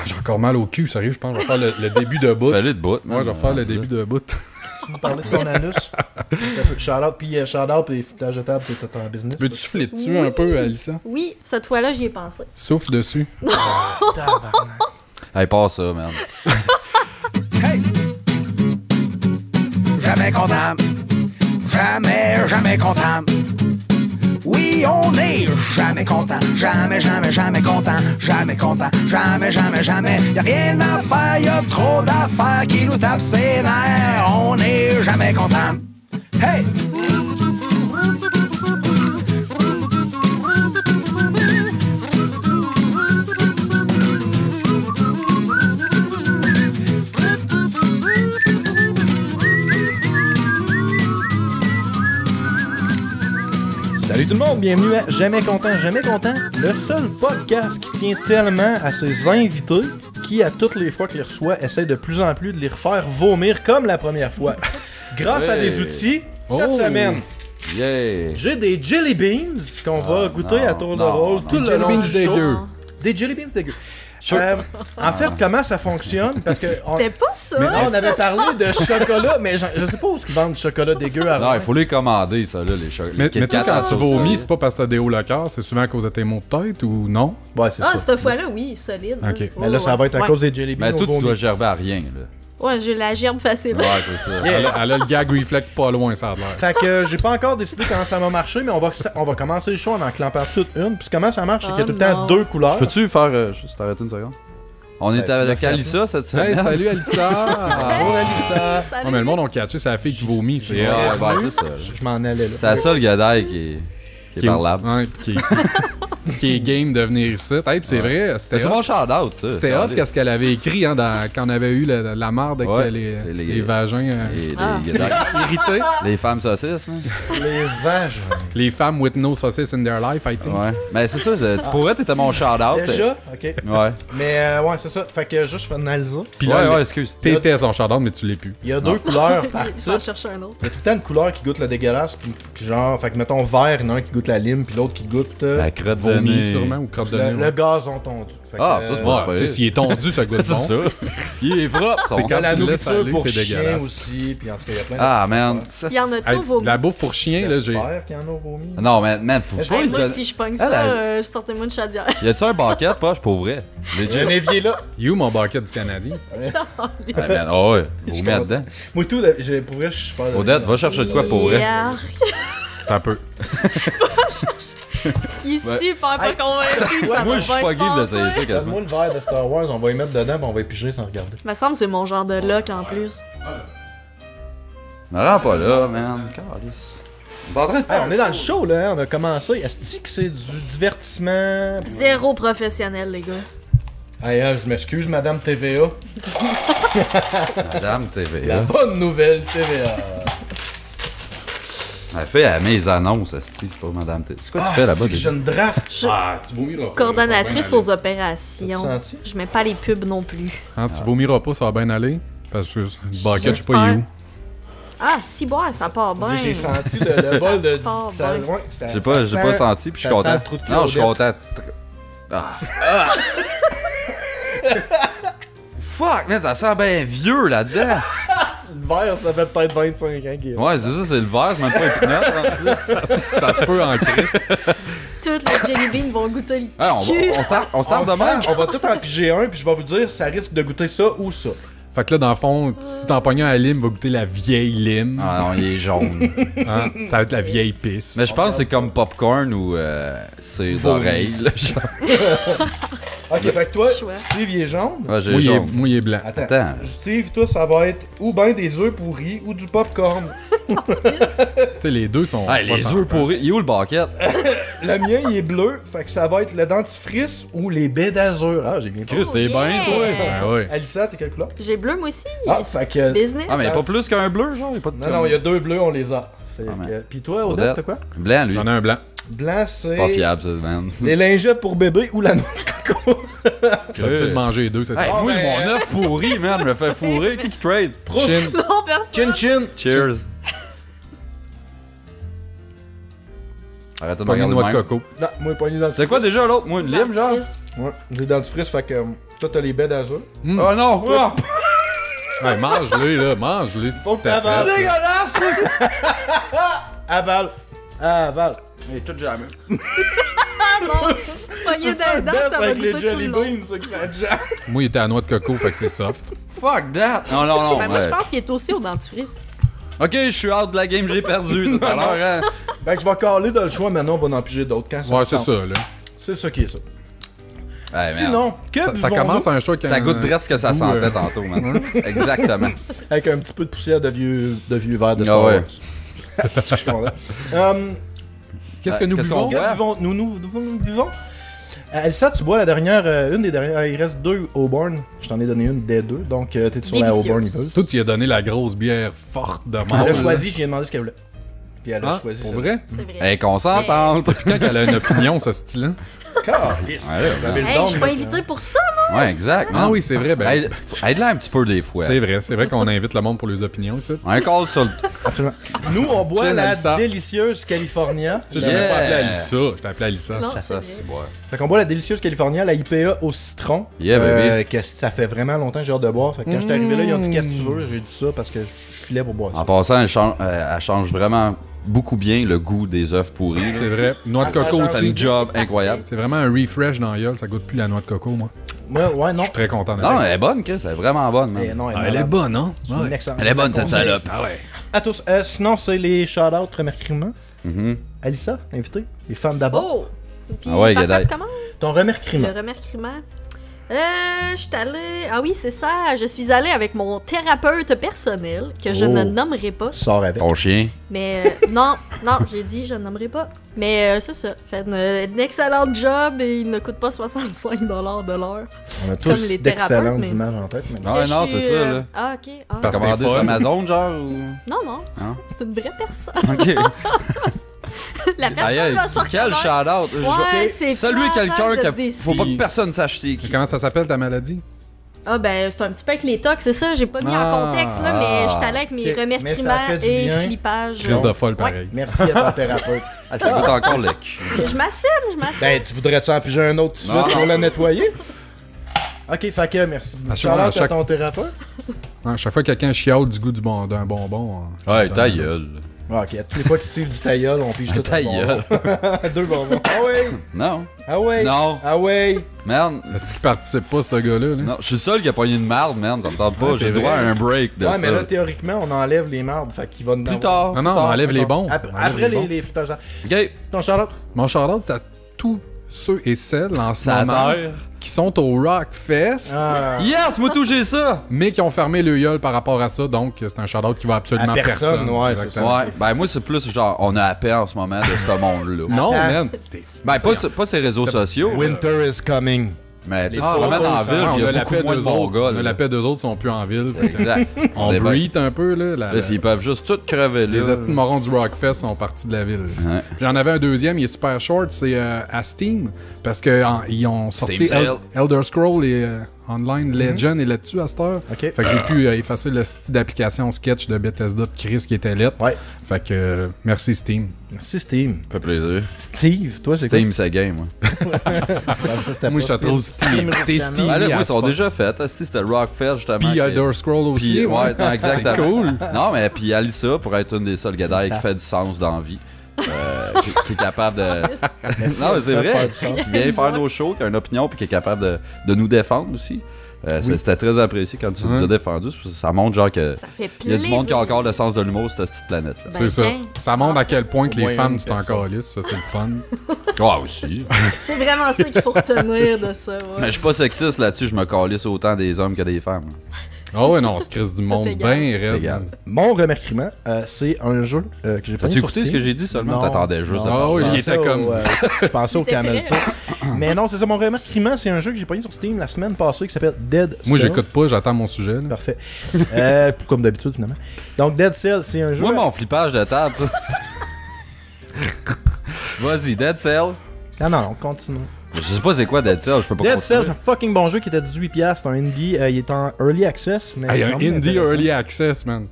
J'ai encore mal au cul, sérieux, je pense que je vais faire le début de bout. Fallait de bout. Ouais, je vais faire le début de bout. Tu nous parlais de ton anus. Shout-out, puis foutage de table, t'es en business. Peux-tu souffler dessus un peu, Alissa? Oui, cette fois-là, j'y ai pensé. Souffle dessus. Tabarnak. Hey, pas ça, man. Hey! Jamais content. Jamais content. Oui, on est jamais content. Jamais content. Jamais content. Jamais. Y'a rien à faire, y'a trop d'affaires qui nous tapent ses nerfs. On est jamais content. Hey! Salut tout le monde, bienvenue à Jamais content, le seul podcast qui tient tellement à ses invités qui, à toutes les fois qu'il les reçoit, essaie de plus en plus de les refaire vomir comme la première fois. Grâce à des outils, cette semaine, Yeah! j'ai des Jelly Beans qu'on va goûter à tour de rôle tout le long du show. dégueu. Des Jelly Beans dégueux. En fait, comment ça fonctionne? Parce que C'était pas ça! mais non, on avait parlé de chocolat, mais je sais pas où ils vendent du chocolat dégueu avant. Non, il faut les commander, ça, là, les chocolats. Mais toi, quand tu vomis, c'est pas parce que t'as des hauts le cœur, c'est souvent à cause de tes maux de tête ou non? Ouais, c'est Ah, ça. cette fois-là, oui, solide. Ok. Mais là, ça va être à cause des Jelly Beans. Mais toi, au tu vomi. dois gerber à rien, là. Ouais, j'ai la gerbe facile. Ouais, c'est ça. Yeah. Elle a le gag reflex pas loin, ça a l'air. Fait que j'ai pas encore décidé comment ça va marcher, mais on va commencer le show en clampant toute une. Puis comment ça marche, c'est qu'il y a tout le temps non. deux couleurs. Peux-tu faire. Juste arrêter une seconde? On est c'est avec la Alissa cette semaine. Hey, salut Alissa! Bonjour Alissa. Salut. Oh, mais le monde a catché, c'est la fille qui vomit. C'est Yeah, ouais, c'est ça. Je m'en allais là. C'est la seule gadaille qui est parlable. Ouais, qui est game de venir ici. Hey, pis c'est vrai, Mais c'était c'est hot. mon shout-out, ça. C'était hot qu'est-ce qu'elle avait écrit hein, quand on avait eu la marde avec Ouais, les vagins Les gadailles. irrités. Les femmes saucisses, là. Les vaches. Les femmes with no sauces in their life, I think. Ouais. Mais c'est ça, pour vrai, t'étais mon shout-out. Déjà? Ok. Ouais. Mais ouais, c'est ça. Fait que juste finaliser. Puis là, Ouais, excuse. t'étais son chandail, mais tu l'es plus. Il y a deux couleurs par Je vais type. en chercher un autre. Il y a tout le temps une couleur qui goûte le dégueulasse. Puis genre, fait que mettons vert, il y en a un qui goûte la lime, puis l'autre qui goûte La crotte de Vomi nez. sûrement ou crotte de le nez. gazon tondu. Fait que, Ah, ça, c'est pas Ouais, tu sais, s'il est tondu, ça goûte C'est bon. ça. Il est propre. C'est son- quand la tu le laisses nourriture aller, pour c'est chien dégueulasse. aussi. Puis en tout cas, il y a plein de Ah, man. Ça, Y en a-tu Hey, au vomi? de la bouffe pour chien, là, j'ai... J'espère qu'il y en a au vomi. Non, mais man, faut Mais pas Hey, lui moi, donner- si je pogne Elle, ça, elle- sortez-moi une chaudière. Y a-tu un banquet, poche, pour vrai? J'ai un évier là. You, mon bucket du Canadien. Ah, man, oh, ouais. Vous mettez dedans. Moi, tout, pour vrai, je suis pas. Odette, va chercher de quoi pour vrai? Yark. Un peu. Il est super pas convaincu que ça Moi, va je suis bien pas se game d'essayer passer. ça quasiment. Moi, le verre de Star Wars, on va y mettre dedans, pis on va y piger sans regarder. Me semble que c'est mon genre de look en plus. Me rends pas là, man. Calice. On est en train de Hey, on est dans le show, là, hein, on a commencé. Est-ce que c'est du divertissement? Zéro professionnel, les gars. Hey, hein, je m'excuse, Madame TVA. Madame La TVA. bonne nouvelle TVA. Elle fait mes annonces, esti, c'est pas Madame TVA. C'est quoi tu fais là-bas? c'est que j'ai une draft. Ah, tu vomiras pas. Coordonnatrice aux T'as-tu opérations. senti? Je mets pas les pubs non plus. Hein, tu vomiras pas, ça va bien aller. Parce que le bucket, je sais pas J'espère. you. Ah, si boire, ça part bien. J'ai senti le bol de. part ça, bien. ouais, ça- J'ai ça pas sent- senti, puis je suis ça sent content. le trou de Non, je suis Claudette. content. Ah. Fuck, man, ça sent bien vieux là-dedans. Le verre, ça fait peut-être 25 ans qu'il est là. Ouais, c'est ça, c'est le verre, c'est même pas un pinot, rendu là. Ça se peut en crise. Toutes les jelly beans vont goûter le Ah, cul. on start de même. On va tout en piger un, puis je vais vous dire, ça risque de goûter ça ou ça. Fait que là, dans le fond, si t'en pognes un à lime, va goûter la vieille lime. Ah non, il est jaune. Hein? Ça va être la vieille pisse. Mais je pense que c'est comme popcorn ou ses Vomi. oreilles, là. genre. Ok, fait que toi, Choix. Steve, il est jaune. Ouais, j'ai Moi, il est, jaune. moi, il est blanc. Attends. Steve, toi, ça va être ou ben des œufs pourris ou du popcorn. Tu sais, les deux sont. Hey, pas les tant œufs pourris. Il est où le bucket? Le mien, il est bleu, fait que ça va être le dentifrice ou les baies d'azur. Ah, j'ai bien compris. Chris, t'es Oh, bien, yeah. toi? Ouais, ouais. Alissa, t'es quelle couleur? J'ai bleu, moi aussi. Ah, fait que... Business. Ah, mais pas plus qu'un bleu, genre? Y a pas de Non, non, il y a deux bleus, on les a. Fait Ah, que... mais- Puis toi, Odette, Odette. t'as quoi? Blanc, lui. J'en ai un blanc. Blanc, c'est... Pas fiable, ça, man. Les lingettes pour bébé ou la noix de coco. Je vais peut-être manger les deux cette Hey, fois. moi, ben, mon œuf pourri, man, me fait fourrer. Qui trade? Chin. Non, personne. Chin chin. Cheers. Arrêtez de me Pas une regarder noix de de même. coco. Non, moi, pas une dentifrice. C'est quoi déjà l'autre? Moi, une lime, genre? Ouais, des dentifrices, fait que toi, t'as les baies d'azur. Oh non! Oh! Ouais, mange-les, là, mange-les. Faut que t'avales. Dégueulasse! Aval. Aval. Mais tout jamais. Ah non! Poignée C'est d'un ça, dent, ça va avec les goûter tout le jelly long. beans, ça que ça jam. Moi, il était à noix de coco, fait que c'est soft. Fuck that! Non, non, non. Ben, moi, je ouais. pense qu'il est aussi au dentifrice. Ok, je suis out de la game, j'ai perdu tout à l'heure. Hein. Ben, que je vais caler dans le choix, maintenant, on va en piger d'autres. Quand Ouais, me c'est tente. ça, là. C'est ça qui est ça. Ouais, merde. Sinon, que Ça buvons-nous commence à un choix qui Ça goûte presque ce que ça sentait tantôt, man. Exactement. avec un petit peu de poussière de vieux verres de Ah Star ouais. Wars. C'est ce que je suis content. Qu'est-ce que nous Qu'est-ce qu'on buvons? boit? Que buvons nous buvons. Elsa, tu bois la dernière, une des dernières. Il reste 2 Auburn. Je t'en ai donné une des 2, donc t'es sur la Délicieuse. Auburn Eagles. Toi, tu lui as donné la grosse bière forte de mort. Elle a là. choisi, j'ai demandé ce qu'elle voulait. Puis elle a Ah, choisi. pour ça. vrai? C'est vrai. Elle est consentante. Quand elle a une opinion, ce style-là. Calisse. Ouais, Vous avez le Hey, don, je suis pas mais- invité pour ça, moi! Ouais, exact. Ah oui, c'est vrai. Ben, Aide-la un petit peu des fois. c'est vrai qu'on invite le monde pour les opinions, ici. Un call sur le. Absolument. Nous, on boit Tiens, la Elsa. délicieuse California. Tu sais, je l'avais pas appelé Yeah. Alissa. Je t'ai appelé Alissa. Non, Ça, c'est c'est vrai. bon. Fait qu'on boit la délicieuse California, la IPA au citron. Yeah, baby. Que ça fait vraiment longtemps que j'ai hâte de boire. Fait que quand j'étais arrivé là, ils ont dit qu'est-ce que tu veux. J'ai dit ça parce que je filais pour boire En ça. passant, elle change vraiment beaucoup bien le goût des œufs pourris. là. C'est vrai. Noix de Ah, ça coco change. C'est aussi. une job incroyable. C'est vraiment un refresh dans la gueule. Ça goûte plus la noix de coco, moi. Ouais, non. Je suis très content de Non, ça. elle est bonne, Chris. Elle est vraiment bonne, man. Eh, non, Ah, elle est bonne, hein? C'est une excellente. Elle est bonne, cette Conseil salope. Ah ouais. À tous. Sinon, c'est les shout-outs remerciements. Mhm. Alissa, invité. Les femmes d'abord. Oh! Puis, Ah ouais, par quoi Gadaï. tu commences? Ton remerciement. Le remerciement. Je suis allée... Ah oui, c'est ça. Je suis allée avec mon thérapeute personnel, que je Oh. ne nommerai pas. Sors avec. Ton chien. Mais non, j'ai dit je ne nommerai pas. Mais c'est ça. Fait une excellente job et il ne coûte pas 65$ de l'heure. On a Comme tous les d'excellentes thérapeutes, mais- images en tête. Mais... Ah ouais, Que non, je c'est suis, ça, là. Ah, ok. Ah. Parce que Commandé t'es sur folle. Amazon, genre, ou. Non, non. Non? C'est une vraie personne. Ok. La personne Aïe, va sortir. quel shout-out. Ouais, c'est Saluer plate, quelqu'un hein, que cette décision. faut pas que personne sache c'est qui. Comment ça s'appelle ta maladie? Ah ben c'est un petit peu avec les tocs, c'est ça, j'ai pas mis Ah, en contexte là, mais j'étais allée avec mes ok, mais ça remerciements fait du et bien. flippages. Crise de folle, Ouais. pareil. Merci à ton thérapeute. Ah, ça goûte encore le cul. Je m'assume. Ben, tu voudrais-tu en piger un autre tout de Non, suite pour non. la nettoyer? Ok, fait que merci. À chaque- Shout-out à à chaque- ton thérapeute. À chaque fois que quelqu'un chiale du goût d'un bonbon. Ouais, ta gueule. Ah, ok, toutes les fois qu'il tire du ta gueule, on pige tout Ta un bonbon. gueule. 2 bonbons. Ah ouais! Non. Ah ouais! Non. Ah ouais! Merde. Est-ce qu'il participe pas, ce gars-là? Là? Non, je suis le seul qui a pogné une merde, merde. Ça me tente pas. Ouais, J'ai c'est le droit vrai. à un break de Ouais, ça. mais là, théoriquement, on enlève les mardes. Fait qu'il va nous Plus tard. Non, non, on plus tard. enlève les bons. Après, On enlève après bons. les flippages. Ok. Ton shout-out? Mon shout-out, c'est à tous ceux et celles en ce Ça moment terre. qui sont au Rockfest, Ah, Yes, moi tout j'ai ça. mais qui ont fermé le gueule par rapport à ça. Donc, c'est un shout-out qui va absolument À personne, ouais, c'est Exactement. Ouais, ben moi c'est plus genre on a appel en ce moment de ce monde-là. Non, Attends. man. Ben pas ses réseaux sociaux. Winter is coming. Mais tu sais, Ah, faut remettre en ouais, ville, Ouais, puis on il y a a la beaucoup paix moins de d'eux autres. Mongols. On a la paix d'eux autres, sont plus en ville. Exact. On est bien. breathe un peu, là. Là, s'ils peuvent juste tout crever là. Les estis de morons du Rockfest sont partis de la ville. Ouais. Puis J'en avais un deuxième, il est super short, c'est à Steam, parce qu'ils ont sorti Steam sale. Elder Scrolls et Online Legend est là-dessus à cette heure. Ok. Fait que j'ai pu effacer le style d'application sketch de Bethesda de Chris qui était lettre. Ouais. Fait que merci Steam. Merci, Steve. Ça fait plaisir. Steve, toi, c'est Steam, c'est game, moi. quoi? Ah, ça, c'était Moi, pas je te trouve Steam. T'es Ruscano. Steam. Ben là, moi, as ils sont fuck. déjà faits. Si c'était Rockfest, justement. Puis qui- Elder Scrolls aussi. Puis, ouais, non, exactement. C'est cool. Non, mais puis Alissa, pour être une des seules gadailles Ça. qui fait du sens dans la vie. Qui est capable de. Merci, Non, mais c'est ça vrai. fait du sens. Qui vient faire nos shows, qui a une opinion, puis qui est capable de nous défendre aussi. C'était très apprécié quand tu nous as défendus. Parce que ça montre genre que. Ça fait Il y a plaisir. du monde qui a encore le sens de l'humour sur cette petite planète-là. Ben, C'est ça. tiens. Ça montre à quel point que Au les moins femmes, une tu t'en personne. calisses. Ça, c'est le fun. Ah, aussi. C'est vraiment ça qu'il faut retenir de ça. Ouais. Mais je suis pas sexiste là-dessus, je me calisse autant des hommes que des femmes. Ah ouais, non, on se crisse du monde égal. bien raide. égal. Mon remerciement, c'est un jeu que j'ai pas As-tu écouté ce que j'ai dit seulement? Non, T'attendais juste non, de Ah parler. oui, il pensais était comme- je pensais au était Camel prêt. Toe. Mais non, c'est ça, mon remerciement, c'est un jeu que j'ai pogné sur Steam la semaine passée qui s'appelle Dead Cell. Moi, j'écoute pas, j'attends mon sujet. là. Parfait. Comme d'habitude, finalement. Donc, Dead Cell, c'est un jeu. Moi, mon flippage de table, ça. Vas-y, Dead Cell. Non, continue. Je sais pas c'est quoi Dead Cell, je peux pas Dead Cell, c'est continuer. un fucking bon jeu qui était à 18$. C'est un indie. Il est en early access. Mais Hey, un quand même indie intéressant. early access, man.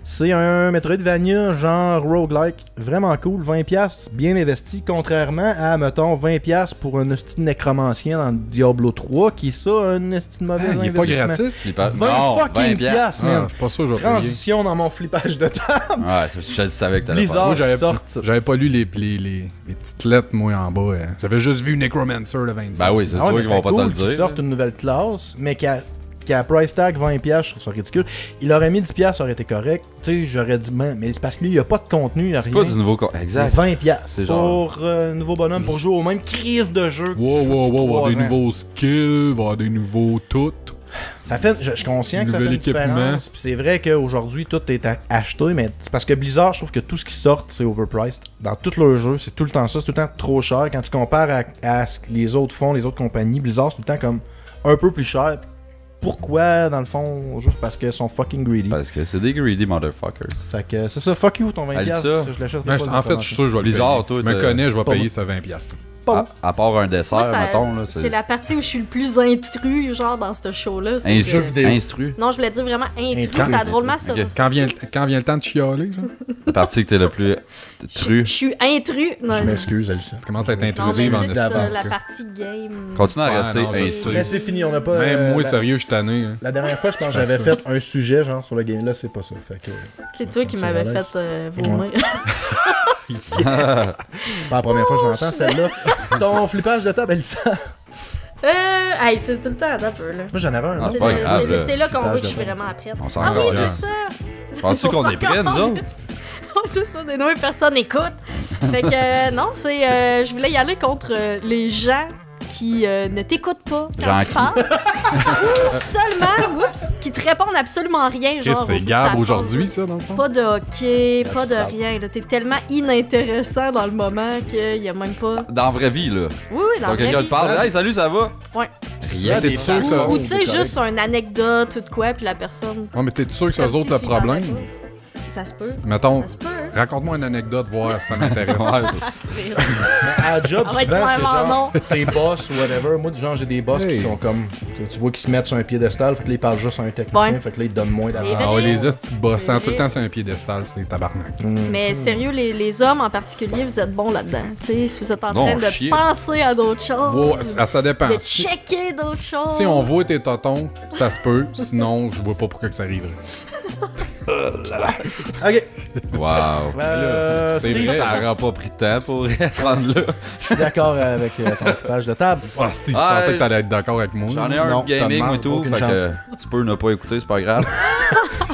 C'est un Metroidvania genre roguelike, vraiment cool, 20$ bien investi, contrairement à, mettons, 20$ pour un hostie de nécromancien dans Diablo 3, qui est ça, un hostie de mauvais Il est pas investissement. gratis. 20 fucking piastres, man. Ah, je suis pas sûr que je vais payer. Transition dans mon flippage de table. Ouais, je savais que t'allais Blizzard faire Moi, j'avais sorte. pas lu les petites lettres, moi, en bas. J'avais juste vu Necromancer le 25. Ben oui, c'est Ah sûr ouais, mais qu'ils vont pas cool te le qu'ils dire. sortent une nouvelle classe, mais qui a price tag 20$, je trouve ça ridicule. Il aurait mis 10$, ça aurait été correct. Tu sais, j'aurais dit, mais c'est parce que lui, il n'y a pas de contenu, il n'y a C'est rien. pas du nouveau... Exact. 20$ C'est genre- pour un nouveau bonhomme pour jouer au même crise de jeu. que tu joues Wow, depuis il va y avoir 3 des ans. nouveaux skills, il va y avoir des nouveaux tout. Ça fait, je suis conscient que ça fait Nouvel une équipement. différence. Puis c'est vrai qu'aujourd'hui, tout est acheté, mais c'est parce que Blizzard, je trouve que tout ce qui sort, c'est overpriced. Dans tous leurs jeux, c'est tout le temps ça. C'est tout le temps trop cher. Quand tu compares à ce que les autres font, les autres compagnies, Blizzard, c'est tout le temps comme un peu plus cher. Pourquoi, dans le fond? Juste parce qu'ils sont fucking greedy. Parce que c'est des greedy motherfuckers. Fait que c'est ça, fuck you ton 20$. Elle dit ça. Je l'achète Ben, pas. en fait, je suis sûr que je vais le Blizzard, payer. toi, Je me t'as- connais, je vais Pas payer moi. ce 20$. À part un dessert, Moi, ça- mettons. Là, c'est la partie où je suis le plus intrus, genre, dans ce show-là. c'est Instru. que- vidéo. Instru. Non, je voulais dire vraiment intrus, Intrus. ça a drôlement ça. Ok. Quand vient le temps de chialer, genre, La partie que t'es le plus Je tru. suis intrus. Non, Je m'excuse, Alissa. commence à être Non, intrusive mais en c'est d'avance. ça, disant. la partie game. Continue à Ouais, rester non, je instru. sais. Mais c'est fini, on n'a pas. Même moi, la- sérieux, je suis tanné. hein. La dernière fois, je pense que Je fais j'avais ça. fait un sujet, genre, sur le game. Là, c'est pas ça. Fait que. C'est toi qui m'avais fait vomir. Pas la première fois que je m'entends, celle-là. Ton flippage de table, Alissa. Hey, c'est tout le temps un peu, là. Moi, j'en avais un. Ah, non? c'est pas grave, C'est là. c'est là qu'on voit Flippage que je suis de table. vraiment prête. On s'en Ah oui, calisse. c'est ça! Penses-tu qu'on est prêts, nous autres? Oh, c'est ça, des noms personne écoute. Fait que non, c'est. Je voulais y aller contre les gens qui ne t'écoutent pas quand Gens tu qui- parles. Ou seulement, oups, qui te répondent absolument rien. Chris, Genre, au c'est bout de ta Gab phrase. aujourd'hui, ça, dans le fond? Pas de hockey, pas de parle. rien. Là. T'es tellement inintéressant dans le moment qu'il y a même pas. Dans la vraie vie, là. Oui, dans Quand la quelqu'un vraie te vie. parle, hey, salut, ça va? Ouais. Rien, T'es sûr que ça- Ou tu sais, juste une anecdote ou de quoi, puis la personne. Ouais, mais t'es sûr que c'est comme eux autres si le tu y parlais problème? pas. Ça se peut. Mettons, Ça se peut. raconte-moi une anecdote, voir si ça m'intéresse. Mais à la job, Ah ouais, souvent, c'est clairement genre non. tes boss ou whatever. Moi, genre, j'ai des boss Hey. qui sont comme. Tu vois qu'ils se mettent sur un piédestal, fait que là, ils parlent juste à un technicien, Ouais. fait que là, ils te donnent moins C'est d'argent. Ah ouais, vrai. les estis de bossant C'est tout le vrai. temps sur un piédestal, c'est tabarnak. Mais sérieux, les hommes en particulier, vous êtes bons là-dedans. Tu sais, si vous êtes en Non, train de chier. penser à d'autres choses, Wow, ça dépend. de Si, checker d'autres choses. si on voit tes totons, ça se peut. Suis je vois pas pourquoi que ça arriverait. Ok. Wow. C'est Steve, vrai. Ça aura pas pris de temps pour se rendre là. je suis d'accord avec ton flippage de table. Ah, Steve, je Ah, pensais que t'allais être d'accord avec moi. J'en ai un Non, sur gaming t'as et tout, aucune fait que chance. tu peux ne pas écouter, c'est pas grave.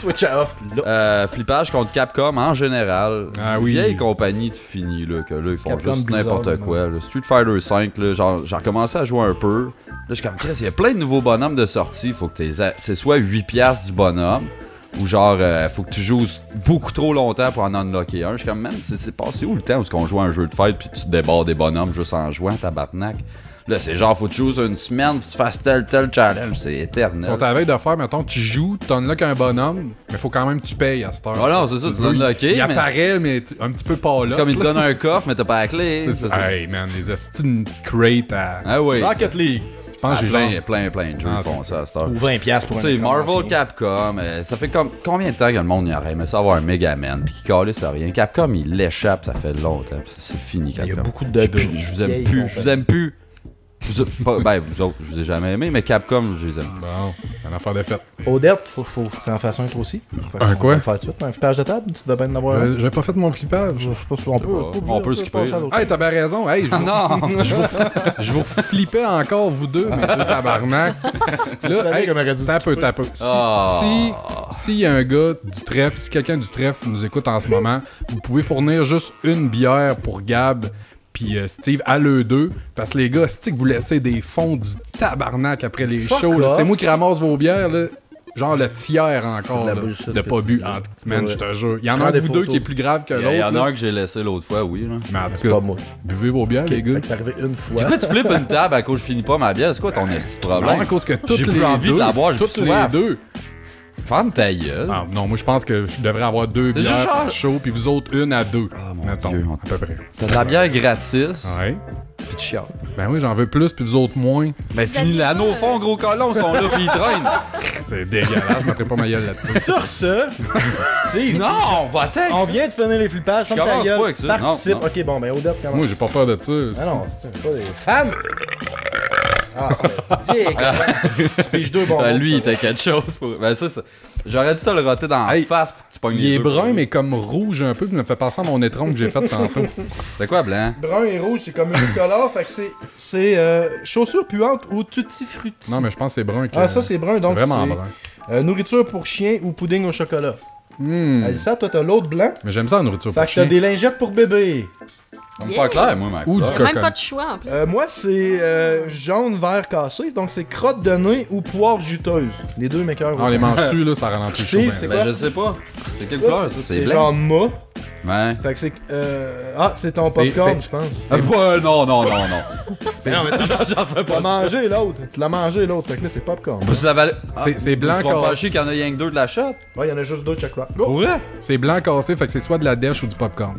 Switch off. Là. Flippage contre Capcom en général. Ah Une oui. vieille compagnie de fini, là, que là, ils font Capcom juste Blizzard, n'importe là. quoi. là. Street Fighter 5, là, genre, j'ai recommencé à jouer un peu. Là, je suis comme, Chris, il y a plein de nouveaux bonhommes de sortie. Faut que c'est soit 8$ du bonhomme, ou genre, faut que tu joues beaucoup trop longtemps pour en unlocker un. Je suis comme, man, c'est passé où le temps où on joue à un jeu de fight puis tu te débordes des bonhommes juste en jouant, tabarnak? Là, c'est genre, faut que tu joues une semaine, faut que tu fasses tel challenge. C'est éternel. Si on t'avait de faire, mettons, tu joues, t'en là qu'un bonhomme, mais faut quand même que tu payes à cette heure. Ah non, c'est ça, tu veux, l'unlockes, Il mais- apparaît, mais un petit peu pas là. C'est comme il te donne un coffre, mais t'as pas la clé. C'est ça. Hey man, les estis de crate à. Ah oui. Rocket League. Je pense que j'ai genre. plein de jeux Ah, font ça à cette heure. Ou 20$ pour un Tu sais, écran Marvel, ancien. Capcom, ça fait comme combien de temps que le monde y aurait aimé ça avoir un Mega Man pis qui calisse à rien. Capcom, il l'échappe, ça fait longtemps, pis c'est fini, Capcom. Il y a beaucoup de Je vous aime plus, je vous aime plus. Ben, vous autres, je vous ai jamais aimé, mais Capcom, je les aime. Bon, une affaire de fête. Odette, faut que t'en fasses un toi aussi. Fait Un qu'on quoi? va le faire tout de suite. Un flippage de table, tu devais bien en avoir un. J'ai pas fait mon flippage. Je sais pas si on peut. On peut skipper, passer à là. d'autres Hey, t'as bien raison. Hey, je vous flippais encore, vous deux, mais deux tabarnak. Là, savez hey, qu'on aurait dû t'as un peu, t'as un peu. Si y a un gars du trèfle, si quelqu'un du trèfle nous écoute en ce moment, vous pouvez fournir juste une bière pour Gab puis Steve à l'eux deux, parce que les gars, c'est que vous laissez des fonds du tabarnak après les Fuck shows. là. off. C'est moi qui ramasse vos bières, là. Genre le tiers encore, C'est de la là, bullshit de que pas tu bu. dis. Ah, man, je te jure. Il y en a Prends un de des vous deux photos. qui est plus grave que Il y en l'autre. a là. un que j'ai laissé l'autre fois, oui. Là. Mais en tout C'est pas cas, moi. buvez vos bières, les gars. Fait que c'est arrivé une fois. Pourquoi tu flippes une table à cause que je finis pas ma bière? C'est quoi ton esti de Non, problème? à cause que toutes J'ai plus les envie deux, de la boire, j'ai toutes plus les soif. deux. Ferme ta gueule. Ah, non, moi je pense que je devrais avoir deux T'as juste bières genre- par show, puis vous autres une à deux. Ah, mon mettons, Dieu, à peu près. T'as de la bière gratis, Ouais. pis tu chiales. Ben oui, j'en veux plus, puis vous autres moins. Ben finis-la, nos fonds, gros colons sont là pis ils traînent. C'est dégueulasse, je mettrais pas ma gueule là-dessus. Sur ce, Steve, Non, va-t'en! on vient de finir les flippages. Je Ferme ta commence gueule. pas avec ça. Participe. Non, non. Ok, bon, ben Odette commence. Moi, j'ai pas peur de ça. Ah non, c'est pas des femmes. Ah, c'est dégueulasse. Tu piges deux bonbons. Lui, il était quelque chose pour. Ben, ça. J'aurais dû te le roter dans la Hey, face pour que tu pognes Il les est œufs. brun, mais comme rouge un peu, puis il me fait penser à mon étron que j'ai fait tantôt. C'est quoi, blanc? Brun et rouge, c'est comme multicolore, fait que c'est chaussures puantes ou tutti frutti. Non, mais je pense que c'est brun. Ah, ça c'est brun, donc c'est vraiment brun. Nourriture pour chien ou pudding au chocolat. Alissa, toi t'as l'autre blanc. Mais j'aime ça la nourriture Fait pour que t'as chien. des lingettes pour bébé. Ça me Yeah. pas clair, moi, ma Ou couleur. du Il y a même Coconut. pas de choix en plus. Moi c'est jaune vert cassé, donc c'est crotte de nez ou poire juteuse. Les deux meilleurs. Ah, les manches-tu, là, ça ralentit le chaud. Steve, ben, c'est ben. quoi? Ben, je sais pas. C'est quelle couleur, ça? C'est blanc? genre mât. Ouais. Fait que c'est. C'est ton C'est- popcorn, c'est- je pense. Ah, ouais, non. C'est J'en fais Tu l'as mangé l'autre. Tu l'as mangé l'autre. Fait que là c'est popcorn. Vous avez. c'est blanc Tu vas me faire cassé. chier qu'il y en a rien que deux de la shot? Ouais, y en a juste deux de chaque fois. Pour vrai? C'est blanc cassé, fait que c'est soit de la dèche ou du popcorn.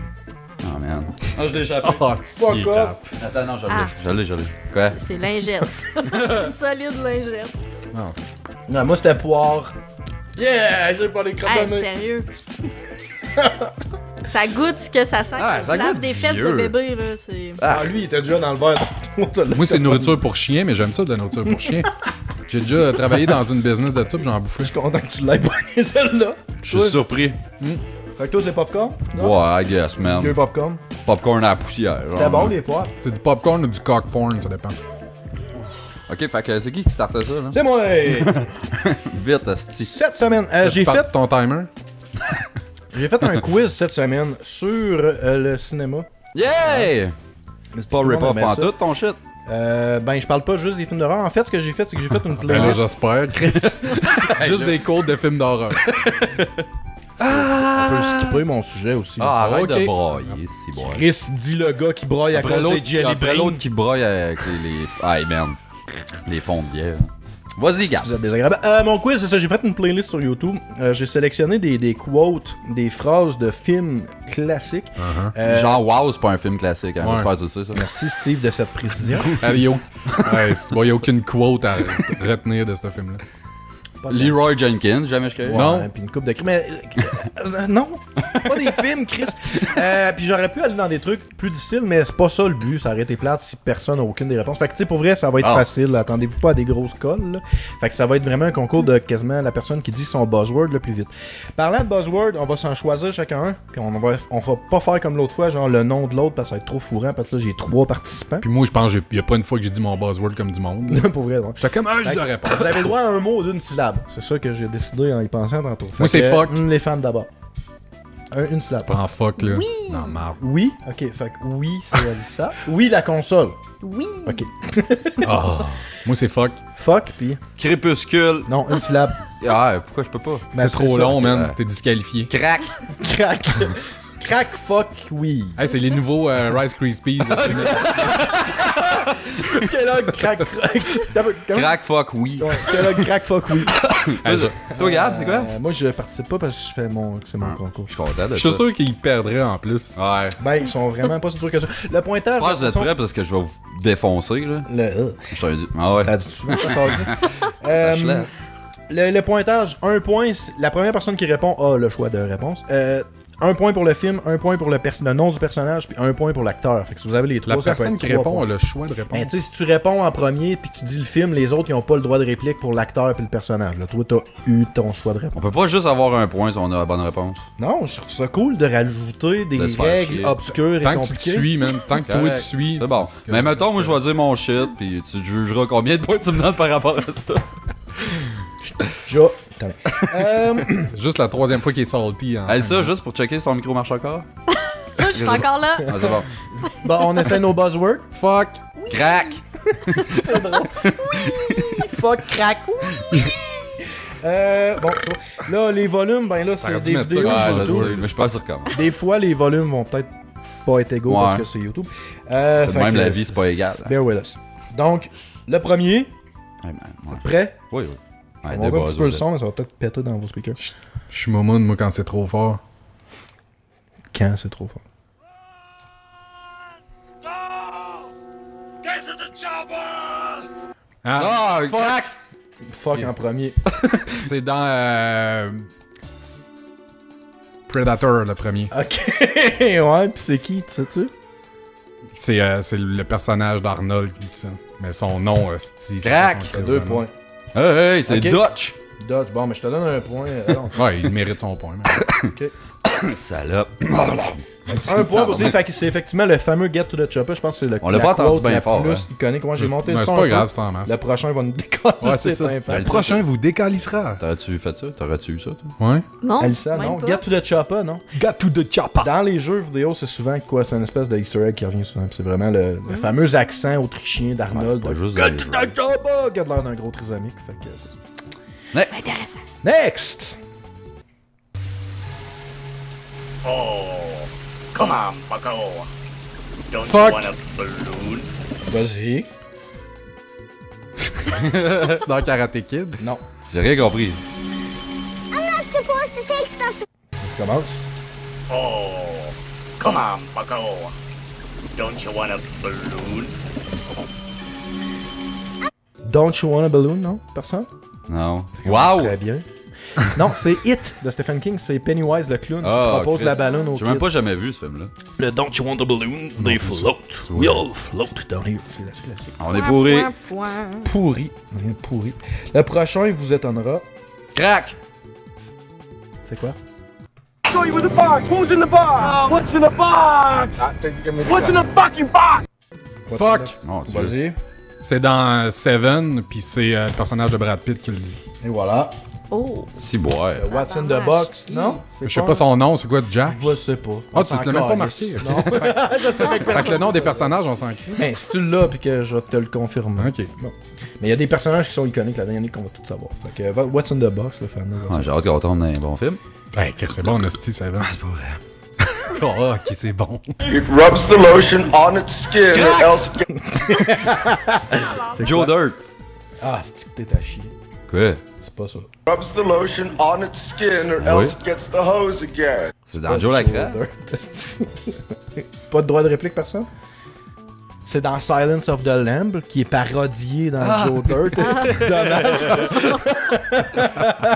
Oh, man. Ah, je l'ai échappé. Ah, Fuck il est off. cap. Attends, non, Ah. je l'ai. Quoi? C'est lingette. C'est solide lingette. Non. Non, moi c'était poire. Yeah! J'ai pas les crottes Hey, de nez. sérieux. Ça goûte ce que ça sent Ah, quand ça tu laves goûte des fesses vieux. de bébé, là. C'est... Ah, lui, il était déjà dans le verre. Moi, c'est nourriture pour chien, mais j'aime ça de la nourriture pour chien. J'ai déjà travaillé dans une business de ça, puis j'en bouffais. Je suis content que tu l'aies pris celle-là. Je suis surpris. Fait que toi, c'est popcorn? Non? Ouais, I guess, man. Vieux popcorn. Popcorn à la poussière. genre. C'était bon, les poires. C'est du popcorn ou du cock porn, ça dépend. Ok, fait que c'est qui startait ça, là? C'est moi! Vite, asti. Cette semaine, J'ai fait ton timer. j'ai fait un quiz cette semaine sur le cinéma. Yeah! C'est pas Tout le monde rip-off aimait ça. pantoute, ton shit? Ben, je parle pas juste des films d'horreur. En fait, ce que j'ai fait, c'est que j'ai fait une Ben là, playlist. j'espère, Chris. Juste des codes de films d'horreur. On peut skipper mon sujet aussi. Ah, arrête ok. de brailler, c'est bon. Chris dit le gars qui broille à Après cause des l'autre Jelly après Bean. l'autre qui broille avec les... Aïe, man. Les fonds de bière. Vas-y, gars. Vous êtes désagréable. Mon quiz, c'est ça. J'ai fait une playlist sur YouTube. J'ai sélectionné des quotes, des phrases de films classiques. Genre, wow, c'est pas un film classique, hein. Ouais. J'espère que tu sais ça. Merci Steve de cette précision. Il n'y a aucune quote à retenir de ce film-là. Leroy Jenkins, jamais je connais. Non. Puis une coupe de crème. Mais non, c'est pas des films, Chris. Puis j'aurais pu aller dans des trucs plus difficiles, mais c'est pas ça le but. Ça aurait été plate si personne n'a aucune des réponses. Fait que tu sais, pour vrai, ça va être Ah. facile. Attendez-vous pas à des grosses colles. Là. Fait que ça va être vraiment un concours de quasiment la personne qui dit son buzzword le plus vite. Parlant de buzzword, on va s'en choisir chacun un. Puis on va pas faire comme l'autre fois, genre le nom de l'autre, parce que ça va être trop fourrant. Parce que là, j'ai 3 participants. Puis moi, je pense qu'il n'y a pas une fois que j'ai dit mon buzzword comme du monde. pour vrai, donc. J'étais comme, je Fait que l'aurais pas. Vous avez le droit à un mot d'une syllabe. C'est ça que j'ai décidé en y pensant tantôt. Moi, c'est que, fuck. Les femmes d'abord. Une syllabe. Prends fuck, là. Oui. Non, marre. Oui. Ok, fait que oui, c'est Alissa. Oui, la console. Oui. Ok. Ah. Moi, c'est fuck. Fuck, puis. Crépuscule. Non, une syllabe. Ah, pourquoi je peux pas? Ben, C'est trop ça. long, ok, man. T'es disqualifié. Crack. Crack. Crack, fuck, oui. Hey, c'est les nouveaux Rice Krispies. Kellogg, crack, Crack, fuck, oui. Ouais, Kellogg, crack, fuck, oui. Toi, Gab, c'est quoi? Moi, je participe pas parce que je fais c'est mon concours. Je suis content de Je suis ça. sûr qu'ils perdraient en plus. Ouais. Ben, ils sont vraiment pas si durs que ça. Le pointage. Je pense que vous êtes de toute prêts parce que je vais vous défoncer, là. façon, le. Je t'avais dit. Ah ouais. T'as dit tout de suite, Lâche-la. Le pointage, 1 point, la première personne qui répond a le choix de réponse. 1 point pour le film, 1 point pour le nom du personnage, puis 1 point pour l'acteur. Fait que si vous avez les trois, La ça peut personne être qui 3 répond points. a le choix de répondre. Ben, tu sais, si tu réponds en premier puis que tu dis le film, les autres, ils ont pas le droit de réplique pour l'acteur puis le personnage. Là, toi, t'as eu ton choix de On réponse. peut pas juste avoir un point si on a la bonne réponse. Non, je trouve ça cool de rajouter des De se faire règles chier. obscures et Tant que tu te compliquées. suis, man. Tant que toi, Correct. tu suis. C'est bon. Mais mettons, moi, je vais dire mon shit, puis tu jugeras combien de points tu me donnes par rapport à ça. Juste la troisième fois qu'il est salty. En Hey, cinq ça, minutes. juste pour checker si ton micro marche encore. Je suis encore là. Ah, c'est bon. Bon, on essaie nos buzzwords. Fuck. Crack! C'est drôle. Fuck, crack. Bon, tu vois. Là, les volumes, ben là, c'est T'aurais dû des mettre ça vidéos. comme Ouais, je YouTube. sais, mais je suis pas sûr comment. Des fois, les volumes vont peut-être pas être égaux Ouais. parce que c'est YouTube. C'est Fait même que- la vie, c'est pas égal. Bear with us. Donc, le premier, Hey, man, ouais. prêt? Oui, oui. Ouais, On va voir un petit peu le là. son, mais ça va peut-être péter dans vos speakers. Je suis momoun, moi, quand c'est trop fort. Quand c'est trop fort. Ah, Ah, crack! Fuck en premier. C'est dans Predator, le premier. Ok, ouais, pis c'est qui, tu sais-tu? C'est le personnage d'Arnold qui dit ça. Mais son nom, c'est Crack! 2 points. Hey, c'est Ok. Dutch! Dodge, bon, mais je te donne un point. Ouais, il mérite son point. mais- Ok. Salope. Un point pour c'est effectivement le fameux Get to the Chopper. Je pense que c'est le On l'a pas entendu bien la fort, plus hein. iconique. Moi, j'ai monté le Mais son. c'est pas un peu. grave, c'est en masse. Le prochain va nous décoller. Ouais, c'est ça. impact. Le prochain vous décalissera. T'aurais-tu fait ça? T'aurais-tu eu ça, toi? Ouais. Non, Alissa, même non. pas. Get to the Chopper, non. Got to the chopper. Dans les jeux vidéo, c'est souvent quoi? C'est une espèce de Easter egg qui revient souvent. Puis c'est vraiment le fameux accent autrichien d'Arnold. Ouais, pas juste Get dans les to jeux. the Chopper! Qui a l'air d'un gros trisomique. Fait que c'est ça. Intéressant. Next! Come on, bucko. Don't Fuck. you want a balloon? Vas-y. C'est dans Karate Kid. Non. J'ai rien compris. On commence. Oh, come on, bucko. Don't you want a balloon? Don't you want a balloon, non? Personne? Non. Wow! Très bien. Non, c'est It de Stephen King. C'est Pennywise le clown Ah, qui propose Christ. la ballonne au J'ai même kid. pas jamais vu ce film-là. Le Don't you want a balloon? They float. We all float down here. C'est la classique. On est pourri. Point, point. Pourri. Pourri. Le prochain, il vous étonnera. Crack! C'est quoi? Show you with the box. What's in the box? What's in the box? What's in the fucking box? Fuck. Non, tu Vas-y. C'est dans Seven, puis c'est le personnage de Brad Pitt qui le dit. Et voilà. Oh. Si boire. What's in the box? Non? Je sais pas son nom, c'est quoi, Jack? Je sais pas. Ah, tu l'as même pas marqué. ok. Non. Je sais que Fait que le nom des personnages, on s'en crie. Ben, si tu l'as, puis que je vais te le confirmer. Ok. Bon. Mais il y a des personnages qui sont iconiques là-dedans, il y en a qu'on va tout savoir. Fait que What's in the box, le fameux. Ouais, j'ai hâte qu'on tombe dans un bon film. Hey, Chris, c'est bon, Hostie, Seven. C'est pas vrai. Oh, ok, c'est bon. It rubs the lotion on its skin or else it Joe Dirt. Ah, c'est que t'es à chier. Quoi? C'est pas ça. rubs the lotion on its skin or Ah oui? else it gets the hose again. C'est dans Joe Lacrasse. Pas de droit de réplique, personne? C'est dans Silence of the Lamb, qui est parodié dans Joe Dirt. C'est dommage.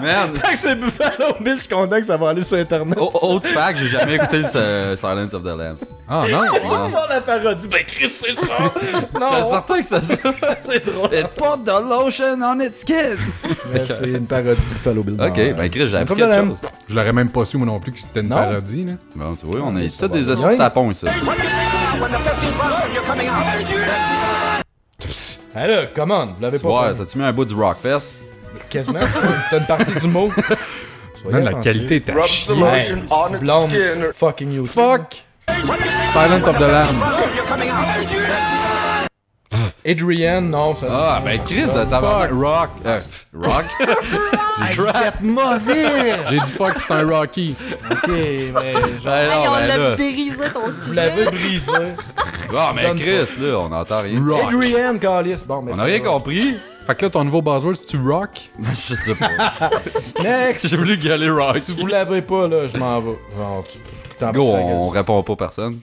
Man! Tant que c'est Buffalo Bill, je suis content que ça va aller sur Internet. Autre fact, j'ai jamais écouté le Silence of the Lambs. Ah non! On sort la parodie. Ben, Chris, c'est ça! Non, J'étais certain que c'était ça. c'est drôle. It put the lotion on its skin. Mais c'est une parodie de Buffalo Bill. Ok, ben Chris, j'ai appris Silence of the quelque Lamb. chose. Je l'aurais même pas su, moi non plus, que c'était une Non? parodie, là. Bon, tu vois, on est ça tous va des bien. hosties tapons ici. Alors, come on, vous l'avez pas Ouais, compris. t'as-tu mis un bout du Rockfest? Quasiment. T'as une partie du mot. Soyez Man, la attentifs. qualité est à Rubs chier. the lotion on its Blonde skin or fucking you. Fuck! Silence of the Lamb. Adrian, non, ça. Ah, ben Chris, de tabarnak. Rock. Rock? C'est mauvais! J'ai dit fuck, pis c'est un Rocky. Ok, mais genre, Ben Hey, non, on ben l'a là. brisé ton vous sujet. l'avez brisé. Ah, mais Chris, là, on n'entend rien. Rock. Adrian, Callis. Bon, mais On a rien compris. Fait que là, ton nouveau buzzword, c'est-tu rock? Je sais pas. Next! J'ai voulu gueuler Rock. Si vous l'avez pas, là, je m'en vais. Genre, tu t'en Go, vas ta gueule. on répond pas personne.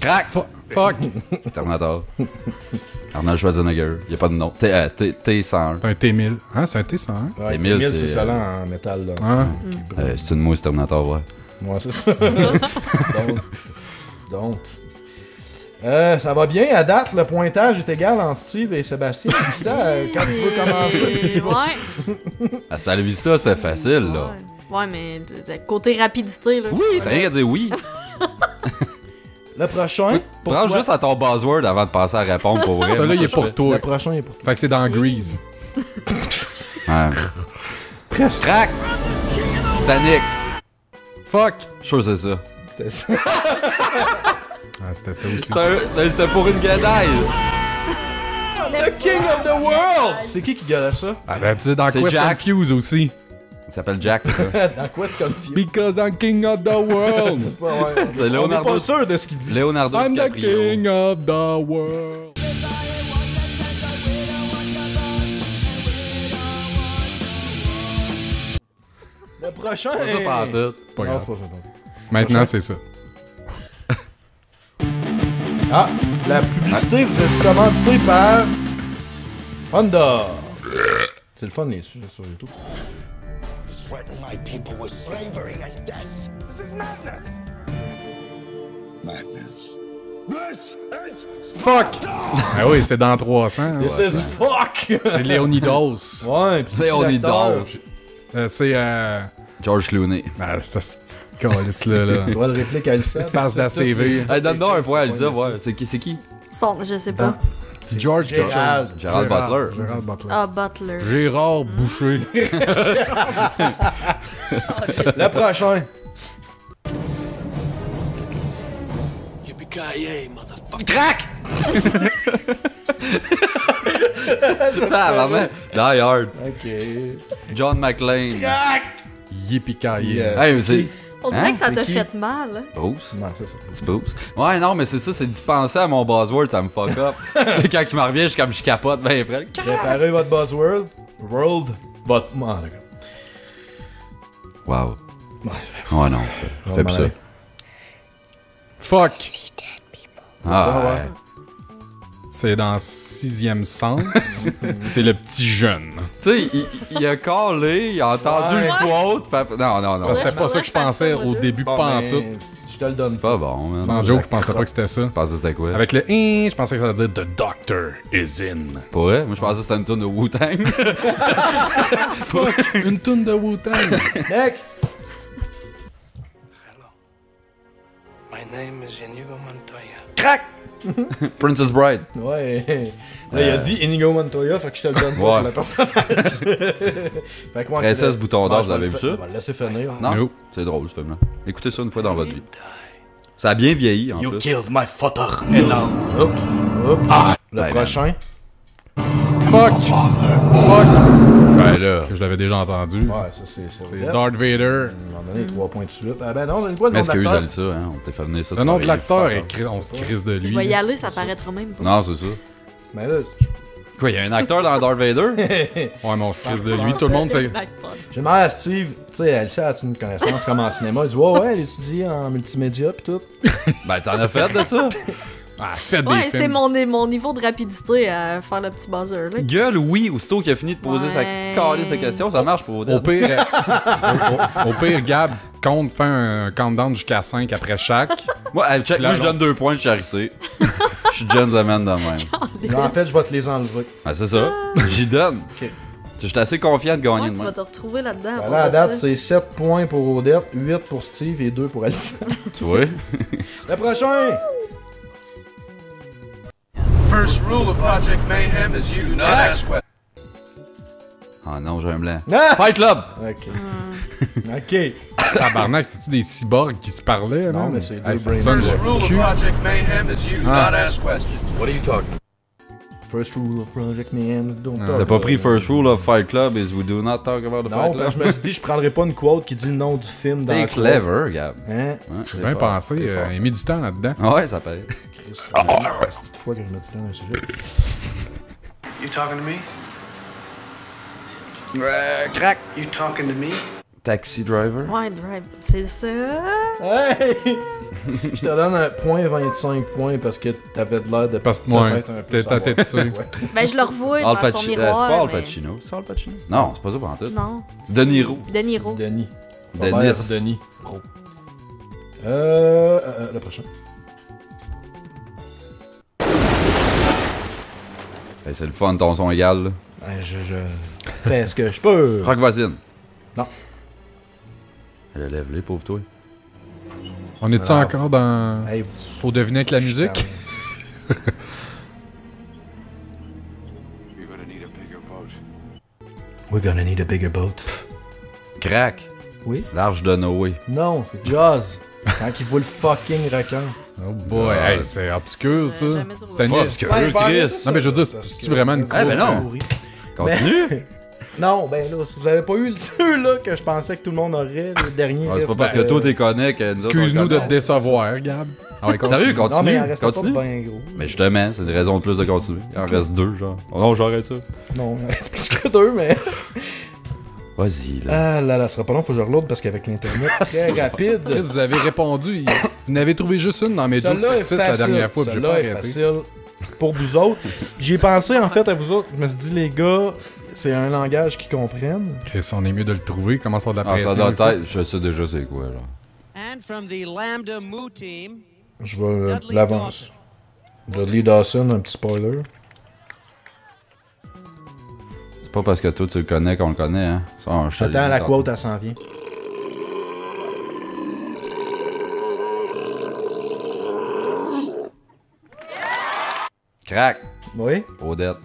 Crack! Fuck! Terminator. Arnold Schwarzenegger. Y a pas de nom. T101. C'est un T1000. Hein, c'est un T100, hein? Ouais, T1000, 1000, c'est c'est- ça là en métal, là. Hein? C'est une mousse Terminator, ouais. Moi, c'est ça. Donc. Ça va bien à date, le pointage est égal entre Steve et Sébastien. Puis ça, quand tu veux commencer, tu vas. Ouais. À Star Vista, c'était facile, là. Ouais, mais de côté rapidité, là. Oui, t'as rien qu'à dire oui. Le prochain, pour Prends toi. juste à ton buzzword avant de passer à répondre pour vrai. Ça, là, Moi, il est je pour fais. toi. Le prochain est pour toi. Fait que c'est dans Grease. Ouais. Crack! Titanic! Fuck! Je suis sûr que c'est ça. C'était ça. Ah, c'était ça aussi. C'était pour une gadaille. The King of the World! C'est qui gueule ça? Ah, ben, tu sais, dans C'est Quest Jack. Confused aussi. Il s'appelle Jack, ça. Dans quoi c'est confus? Because I'm king of the world. C'est pas vrai. C'est On est Leonardo- pas sûr de ce qu'il dit. Leonardo I'm the DiCaprio. king of the world. Le prochain. C'est ça pas en tout. Pas Non, grave. c'est pas ça. Maintenant, c'est ça. Ah, la publicité, vous êtes commandité par Honda! C'est le fun, les sujets sur YouTube. Threaten my people with slavery and death. This is madness. Madness. This is Fuck! Ah oui, c'est dans 300. hein. This is fuck! C'est Léonidas. Ouais, pis Léonidas. C'est. George Clooney. Ben, ça, c'est calice-là. Là. Droit de réplique à Elsa. Face de la CV. Hey, donne-nous un point à Elsa, ouais. C'est qui? Son, je sais pas. C'est George Gérald. Gérald Butler. Gérald Butler. Ah, Butler. Gérard Boucher. Le prochain. Yippee-ki-yay, motherfucker. Crac! Tabarnak. Die Hard. Ok. John McClane. Yippee-ki-yay. Yeah. Hey, mais c'est... On dirait Hein? que ça t'a C'est qui? fait mal. Hein? Bruce? Non, c'est ça. Petit Bruce. Ouais, non, mais c'est ça, c'est d'y penser à mon buzzword, ça me fuck up. Quand je m'en reviens, je capote ben après. Préparez votre buzzword. Votre... Ah, d'accord. Wow. Ouais, Ouais, non, fais plus ça. Fuck! Ah, ouais. C'est dans Sixième Sens. C'est le petit jeune. Tu sais, il a callé, il a entendu Ouais. le quote. Non. C'était pas faudrait ça que je faire pensais ça, moi, au deux. début, Bon, pas en ben, tout. Je te le donne C'est pas bon, man. Sans joke, je pensais pas que c'était ça. Je pensais que c'était quoi? Avec le je pensais que ça allait dire The Doctor is in. Pas vrai? Moi, je pensais que c'était une tonne de Wu-Tang. Fuck! Une toune de Wu-Tang. Next! My name is Inigo Montoya. Crac! Princess Bride. Ouais. Là, il a dit Inigo Montoya, fait que je te le donne pas Ouais. pour le personnage. Fait que moi, Princesse c'est- Bouton d'Or, Ouais, vous avez vu ça? On va le laisser finir. Non? No. C'est drôle, ce film-là. Écoutez ça une fois dans votre vie. Ça a bien vieilli, en plus. killed my father. And now. Oups. Oups. Le Ouais, prochain. Fuck! Fuck! Ben là. Que je l'avais déjà entendu. Ouais, ça c'est. C'est Darth Vader. On m'a donné 3 points de suite. Ah ben non, j'ai quoi le nom de M'excuse, l'acteur? Alissa, hein. On t'a fait venir ça. Le nom de l'acteur, fuck, on se crisse de lui. Je vais y aller, ça paraîtra même pas. Non, c'est ça. Mais là, Quoi, il y a un acteur dans Darth Vader? Ouais, mais on se crisse de lui. Tout le monde sait. j'ai demandé à Steve, tu sais, Elsa, as-tu une connaissance comme en cinéma? Il dit, ouais, elle étudie en multimédia pis tout. Ben, t'en as fait de ça? Ah, faites des Ouais, films. c'est mon niveau de rapidité à faire le petit buzzer. Là. Gueule, oui, aussitôt qu'il a fini de poser sa Ouais. calice de questions, ça marche pour Au Odette. pire, au pire, Gab compte faire un countdown jusqu'à 5 après chaque. Moi, check, Là, moi, je non. donne 2 points de charité. Je suis gentleman de même. Là, en fait, je vais te les enlever. Ben, c'est ça. J'y donne. Ok. Je suis assez confiant de gagner Ouais, de tu vas même. te retrouver là-dedans. Ben part là, à de date, ça. c'est 7 points pour Odette, 8 pour Steve et 2 pour Elsa. Tu vois? Le prochain! First rule of Project Mayhem is you do not ask questions. Ah non, j'ai un blanc. Ah! Fight Club! Ok. Ok. Tabarnak, c'est-tu des cyborgs qui se parlaient, Non, là? mais c'est Hey, deux ça brain sonne dead. First rule of cul. Project Mayhem is you do Ah. not ask questions. What are you talking First rule of Project Mayhem, don't talk T'as pas about pris it. First Rule of Fight Club is we do not talk about the Non, Fight parce Club? que je me suis dit, je prendrais pas une quote qui dit le nom du film dans T'es la quote. clever, Gab. Hein? Ouais, J'ai bien pensé, il a mis du temps là-dedans. Ouais, ça paraît. Chris, la petite fois que je me dis dans un sujet. You talking to me? Crac! You talking to me? Taxi Driver. Ouais, drive, c'est ça. Hey! Je te donne un point 25 points parce que t'avais de l'air de Parce que moi, peut-être un peu t'es savoir. tu sais. Ouais. Ben, je le revois Al dans son Pacino. C'est miroir. pas Al mais- Pacino. C'est Al Pacino? Non, c'est pas ça pour tout. Non. De Niro. De Niro. Denis. Denis. Robert Denis. Gros. Le prochain. Hey, c'est le fun, ton son égal. Là. Ben, je fais ce que je peux. Rock voisine. Non. Elle lève les pauvres toi. On est-tu Ah. encore dans. Hey, Faut deviner avec la musique? We're gonna need a bigger boat. Crac. Oui? L'arche de Noé. Non, c'est Jaws. Quand il voit le fucking requin. Oh boy, hey, c'est obscur ça. jamais trouvé. C'est Pas une... obscur, Ouais, pas arrêter Chris. ça, Non, mais je veux dire, parce c'est-tu que- vraiment une Eh ben non. Pourri. Continue. Non, ben là, si vous avez pas eu ceux-là que je pensais que tout le monde aurait, le dernier. Ouais, c'est pas reste, parce que toi t'es connu que nous autres, on Excuse-nous de connaît. te décevoir, Gab. Ah ouais, continue. Sérieux, Non, mais continue. il en reste pas Continue. bien gros. Mais justement, c'est une raison de plus de continuer. Il en reste 2, genre. Oh non, j'arrête ça. Non, il en reste plus que 2, mais. Vas-y, là. Ah là là, ça sera pas long, faut que je reload parce qu'avec l'internet très rapide. Chris, vous avez répondu. Vous n'avez trouvé juste une dans mes jokes Celle-là est sexistes la facile. dernière fois, puis j'ai pas Celle-là est arrêté. facile. pour vous autres. J'ai pensé en fait à vous autres. Je me suis dit, les gars, c'est un langage qu'ils comprennent. Chris, on est mieux de le trouver. Comment ça de la Ah, pression? ça doit aussi? être. Je sais déjà c'est quoi, là. And from the Lambda Mu team, Je vais Dudley l'avance. Dudley Dawson, un petit spoiler. C'est pas parce que toi tu le connais qu'on le connaît, hein. Ça, je te le Attends, dis la tantôt. quote, elle s'en vient. Crac! Oui? Odette.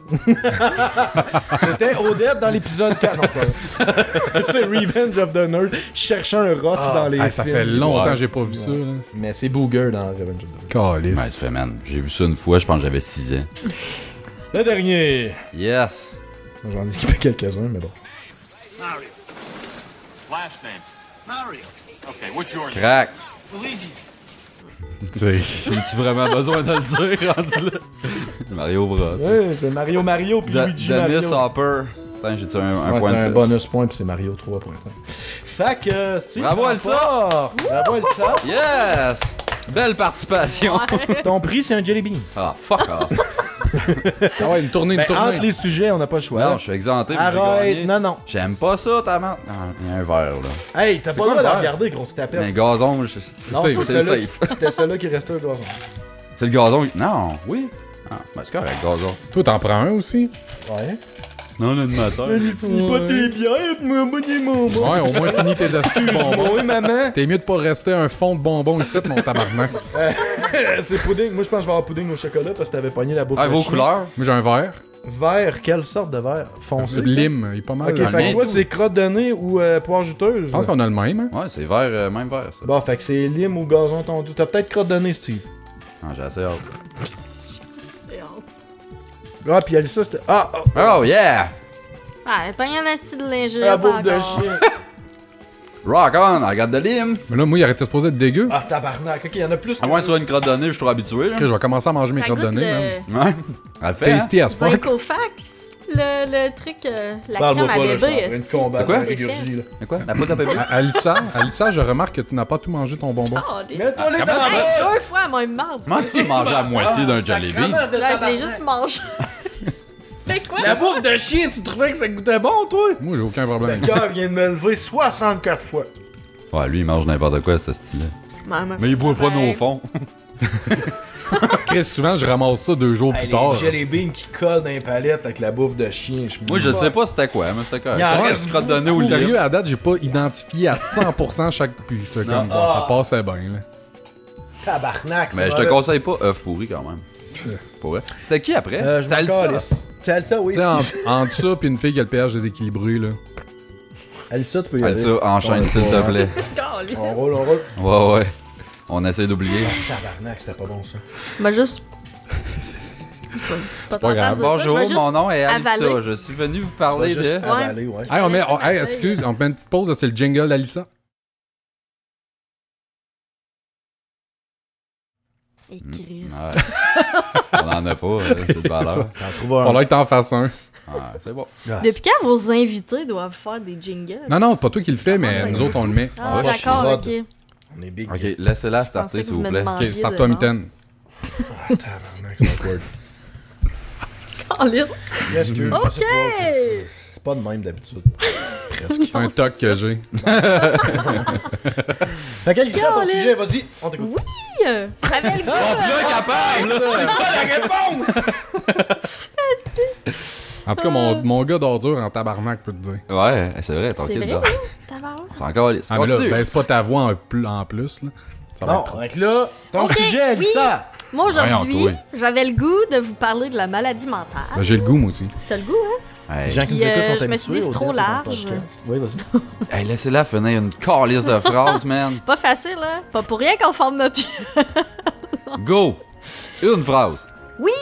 C'était Odette dans l'épisode 4. Non, c'est pas vrai. C'est Revenge of the Nerd. Je cherchais un rot dans les Ah, ça films. fait longtemps que j'ai Ouais, pas vu ça. Là. Mais c'est Booger dans Revenge of the Nerd. Calice. Ouais, ça fait, man. J'ai vu ça une fois, je pense que j'avais 6 ans. Le dernier. Yes! J'en ai skippé quelques-uns, mais bon. Mario. Last name. Mario. Okay, what's your name? Crac! Luigi. As-tu vraiment besoin de le dire, rendu là? Mario Bros. Ouais, c'est Mario puis Luigi Mario. Dennis Hopper. Attends, j'ai-tu un Ouais, point t'as de un plus? bonus point puis c'est Mario 3 points. Fait que, Steve. Bravo, Elsa! Bravo, Elsa! Yes! Belle participation! Ton prix, c'est un Jelly Bean. Ah, fuck off! Ah ouais, une tournée, Ben, entre les sujets, on n'a pas le choix. Non, je suis exempté, mais j'ai Arrête, gagné. non, non. J'aime pas ça, ta merde. Il y a un verre, là. Hey, t'as pas quoi le droit de le la verre? regarder, grosse tapette. Mais gazon, Non, tu sais, c'est c'est celle-là- safe. C'était celle-là qui restait au gazon. C'est le gazon. Non, oui. Ah, ben c'est correct, gazon. Toi, t'en prends un aussi? Ouais. Non, l'animateur. Finis pas tes bières, moi, des moments. Ouais, au moins finis tes astuces bonbons. Oui, maman. T'es mieux de pas rester un fond de bonbons ici, mon tabarnak. C'est pudding. Moi, je pense que je vais avoir pudding au chocolat parce que t'avais pogné la bouffe. Ah, de vos chien. couleurs? Moi, j'ai un verre. Vert, quelle sorte de vert? Foncé? Lime, il est pas mal. Ok, le fait mien. que toi, c'est crotte de nez ou poire juteuse? Je pense qu'on a le même. Hein? Ouais, c'est vert, même vert, ça. Bon, fait que c'est lime ou gazon tondu. T'as peut-être crotte de nez, Steve. Ah, j'ai assez hâte. C'est hâte. Ah, pis Alissa, c'était. Ah, Oh, yeah! Ah, pas un assis de lingette la bouffe de encore. chien. Rock on, I got the lime! Mais là, moi, il arrêtait de se poser de dégueu. Ah, tabarnak. Ok, y'en a plus que. À moins que tu sois une crotte de nez, je suis trop habitué, là. Ok, je vais commencer à manger mes Ça crottes de goûte nez, le même. Ouais. Elle le fait, hein? Tasty as fuck. Zincofax. Le truc, la Parle-moi crème à pas, là, je suis en bébé. train de esti, combattre C'est quoi? la ses régurgie, fesses. là. C'est quoi? La poudre à bébé? Alissa, je remarque que tu n'as pas tout mangé ton bonbon. Oh, des- Mets-toi les Hey, dents. 2 fois même marde. Comment tu peux manger à moitié d'un Jollibee? Sacrement de Là, je l'ai tabarnak. juste mangé. C'était quoi? La bouffe de chien, tu trouvais que ça goûtait bon, toi? Moi, j'ai aucun problème Le avec ça. cœur vient de me lever 64 fois. Ouais, lui, il mange n'importe quoi, ce style-là. Maman. Mais il boit pas Ouais. nos fonds. Très souvent, je ramasse ça 2 jours plus Hey, tard. les jelly beans qui collent dans les palettes avec la bouffe de chien. Moi, je sais pas c'était quoi, mais c'était quoi? Il en Ouais, reste une crotte de nez au Ou lime. sérieux, à date, j'ai pas identifié à 100% chaque. Puis j'étais comme, bon, ça passait bien, là. Tabarnak, Mais je te conseille pas œuf pourri quand même. Pour vrai. C'était qui après? Je C'était m'en Alissa. calisse. C'est Alissa, oui. Tu sais, entre ça pis une fille qui a le pH déséquilibré, là. Alissa, tu peux y aller. Alissa, enchaîne s'il te plaît. Caliste. On roule, on roule. Ouais, ouais. On essaie d'oublier. Tabarnak, c'était pas bon ça. Ben juste. C'est pas grave. Bonjour, mon nom est Alissa. avaler. Je suis venu vous parler de... Juste avaler, ouais. Hey, on met, laisse-moi hey, essayer. excuse, on met une petite pause, c'est le jingle d'Alissa. Écris. Ouais. On en a pas, c'est de valeur. T'en trouves un. Faudrait que t'en fasses un. Ouais, c'est bon. Ah, Depuis quand vos invités doivent faire des jingles? Non, non, pas toi qui le fais, mais ça nous autres, on le met. Ah, Ouais, d'accord, je ok. suis On est big. Ok, laissez-la Je starter, pensais que s'il vous vous me plaît. demandiez Ok, start-toi, de- mitaine. Tabarnak, c'est awkward. Caliste. Excuse, Ok! c'est pas de même d'habitude. C'est un toc que j'ai. Fait quel est ton Caliste. sujet? Vas-y, on t'écoute. Oui! J'avais le goût! En tout cas, mon gars d'ordure en tabarnak peut te dire. Ouais, c'est vrai, ton C'est kid vrai, là. hein? Tabarnak. C'est encore lisse. Ah, mais là, Continue. baisse pas ta voix en plus, là. Ça va Bon, être trop. avec là, ton Ok, sujet, Alissa. Moi, aujourd'hui, Voyons, j'avais le goût de vous parler de la maladie mentale. Ben, j'ai le goût, moi aussi. T'as le goût, hein? Hey, Les gens qui Puis, nous écoutent sont je me suis habitués dit, c'est au trop début dans le large. podcast. Oui, vas-y. hey, laissez-la finir une calice de phrases, man. Pas facile, hein? Pas pour rien qu'on forme notre... Go! Une phrase. Oui!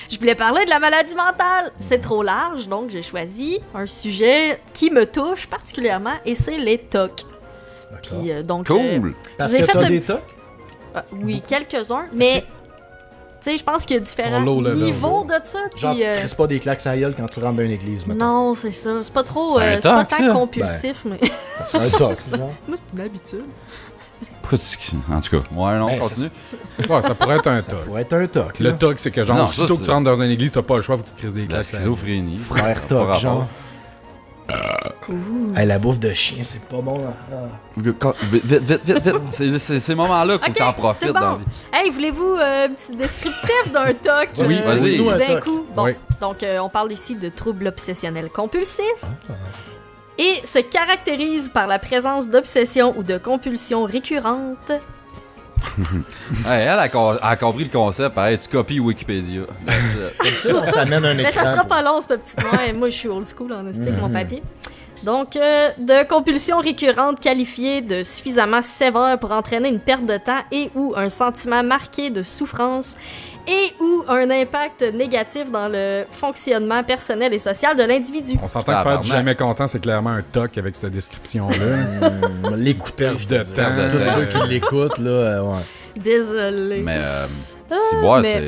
Je voulais parler de la maladie mentale. C'est trop large, donc j'ai choisi un sujet qui me touche particulièrement, et c'est les TOC. Puis, donc, Cool! Parce J'ai que fait t'as un des petit- tocs? oui, quelques-uns, mais... Tu sais, je pense qu'il y a différents low level, niveaux de ça. Puis, Genre, tu te crisses pas des claques à la gueule quand tu rentres dans une église, maintenant. non, c'est ça. C'est pas trop... C'est un c'est pas toc, tant ça? compulsif, mais... C'est un toc, genre. Moi, c'est une habitude. En tout cas, ouais, non, Ben, continue. Ouais, ça pourrait être un Ça toc. pourrait être un toc. Le là. toc, c'est que genre, Non, aussitôt ça, que tu rentres dans une église, t'as pas le choix, faut que tu te crises des La classes. schizophrénie. Frère Pas toc, rapport. genre. Hey, la bouffe de chien, c'est pas bon. Vite. C'est ces moments-là qu'il faut que t'en Ok, profites c'est dans la bon. vie. Hey, voulez-vous un petit descriptif d'un TOC? Oui, vas-y. nous, un D'un toc. coup. Bon, Oui. donc on parle ici de troubles obsessionnels compulsifs. Et se caractérise par la présence d'obsessions ou de compulsions récurrentes. Hey, elle a compris le concept. Pareil, tu copies Wikipédia. Comme ça, on s'amène un Mais écran. ça sera pas long, cette petite noire. Moi, je suis old school en esti avec mon papier. Donc, de compulsions récurrentes qualifiées de suffisamment sévères pour entraîner une perte de temps et ou un sentiment marqué de souffrance et ou un impact négatif dans le fonctionnement personnel et social de l'individu. On s'entend que faire du Tabarnak. jamais content, c'est clairement un toc avec cette description-là. L'écouter, Perte je de te dis. temps. Tous ceux qui l'écoutent, là, ouais. Désolé. Mais si boire, mais-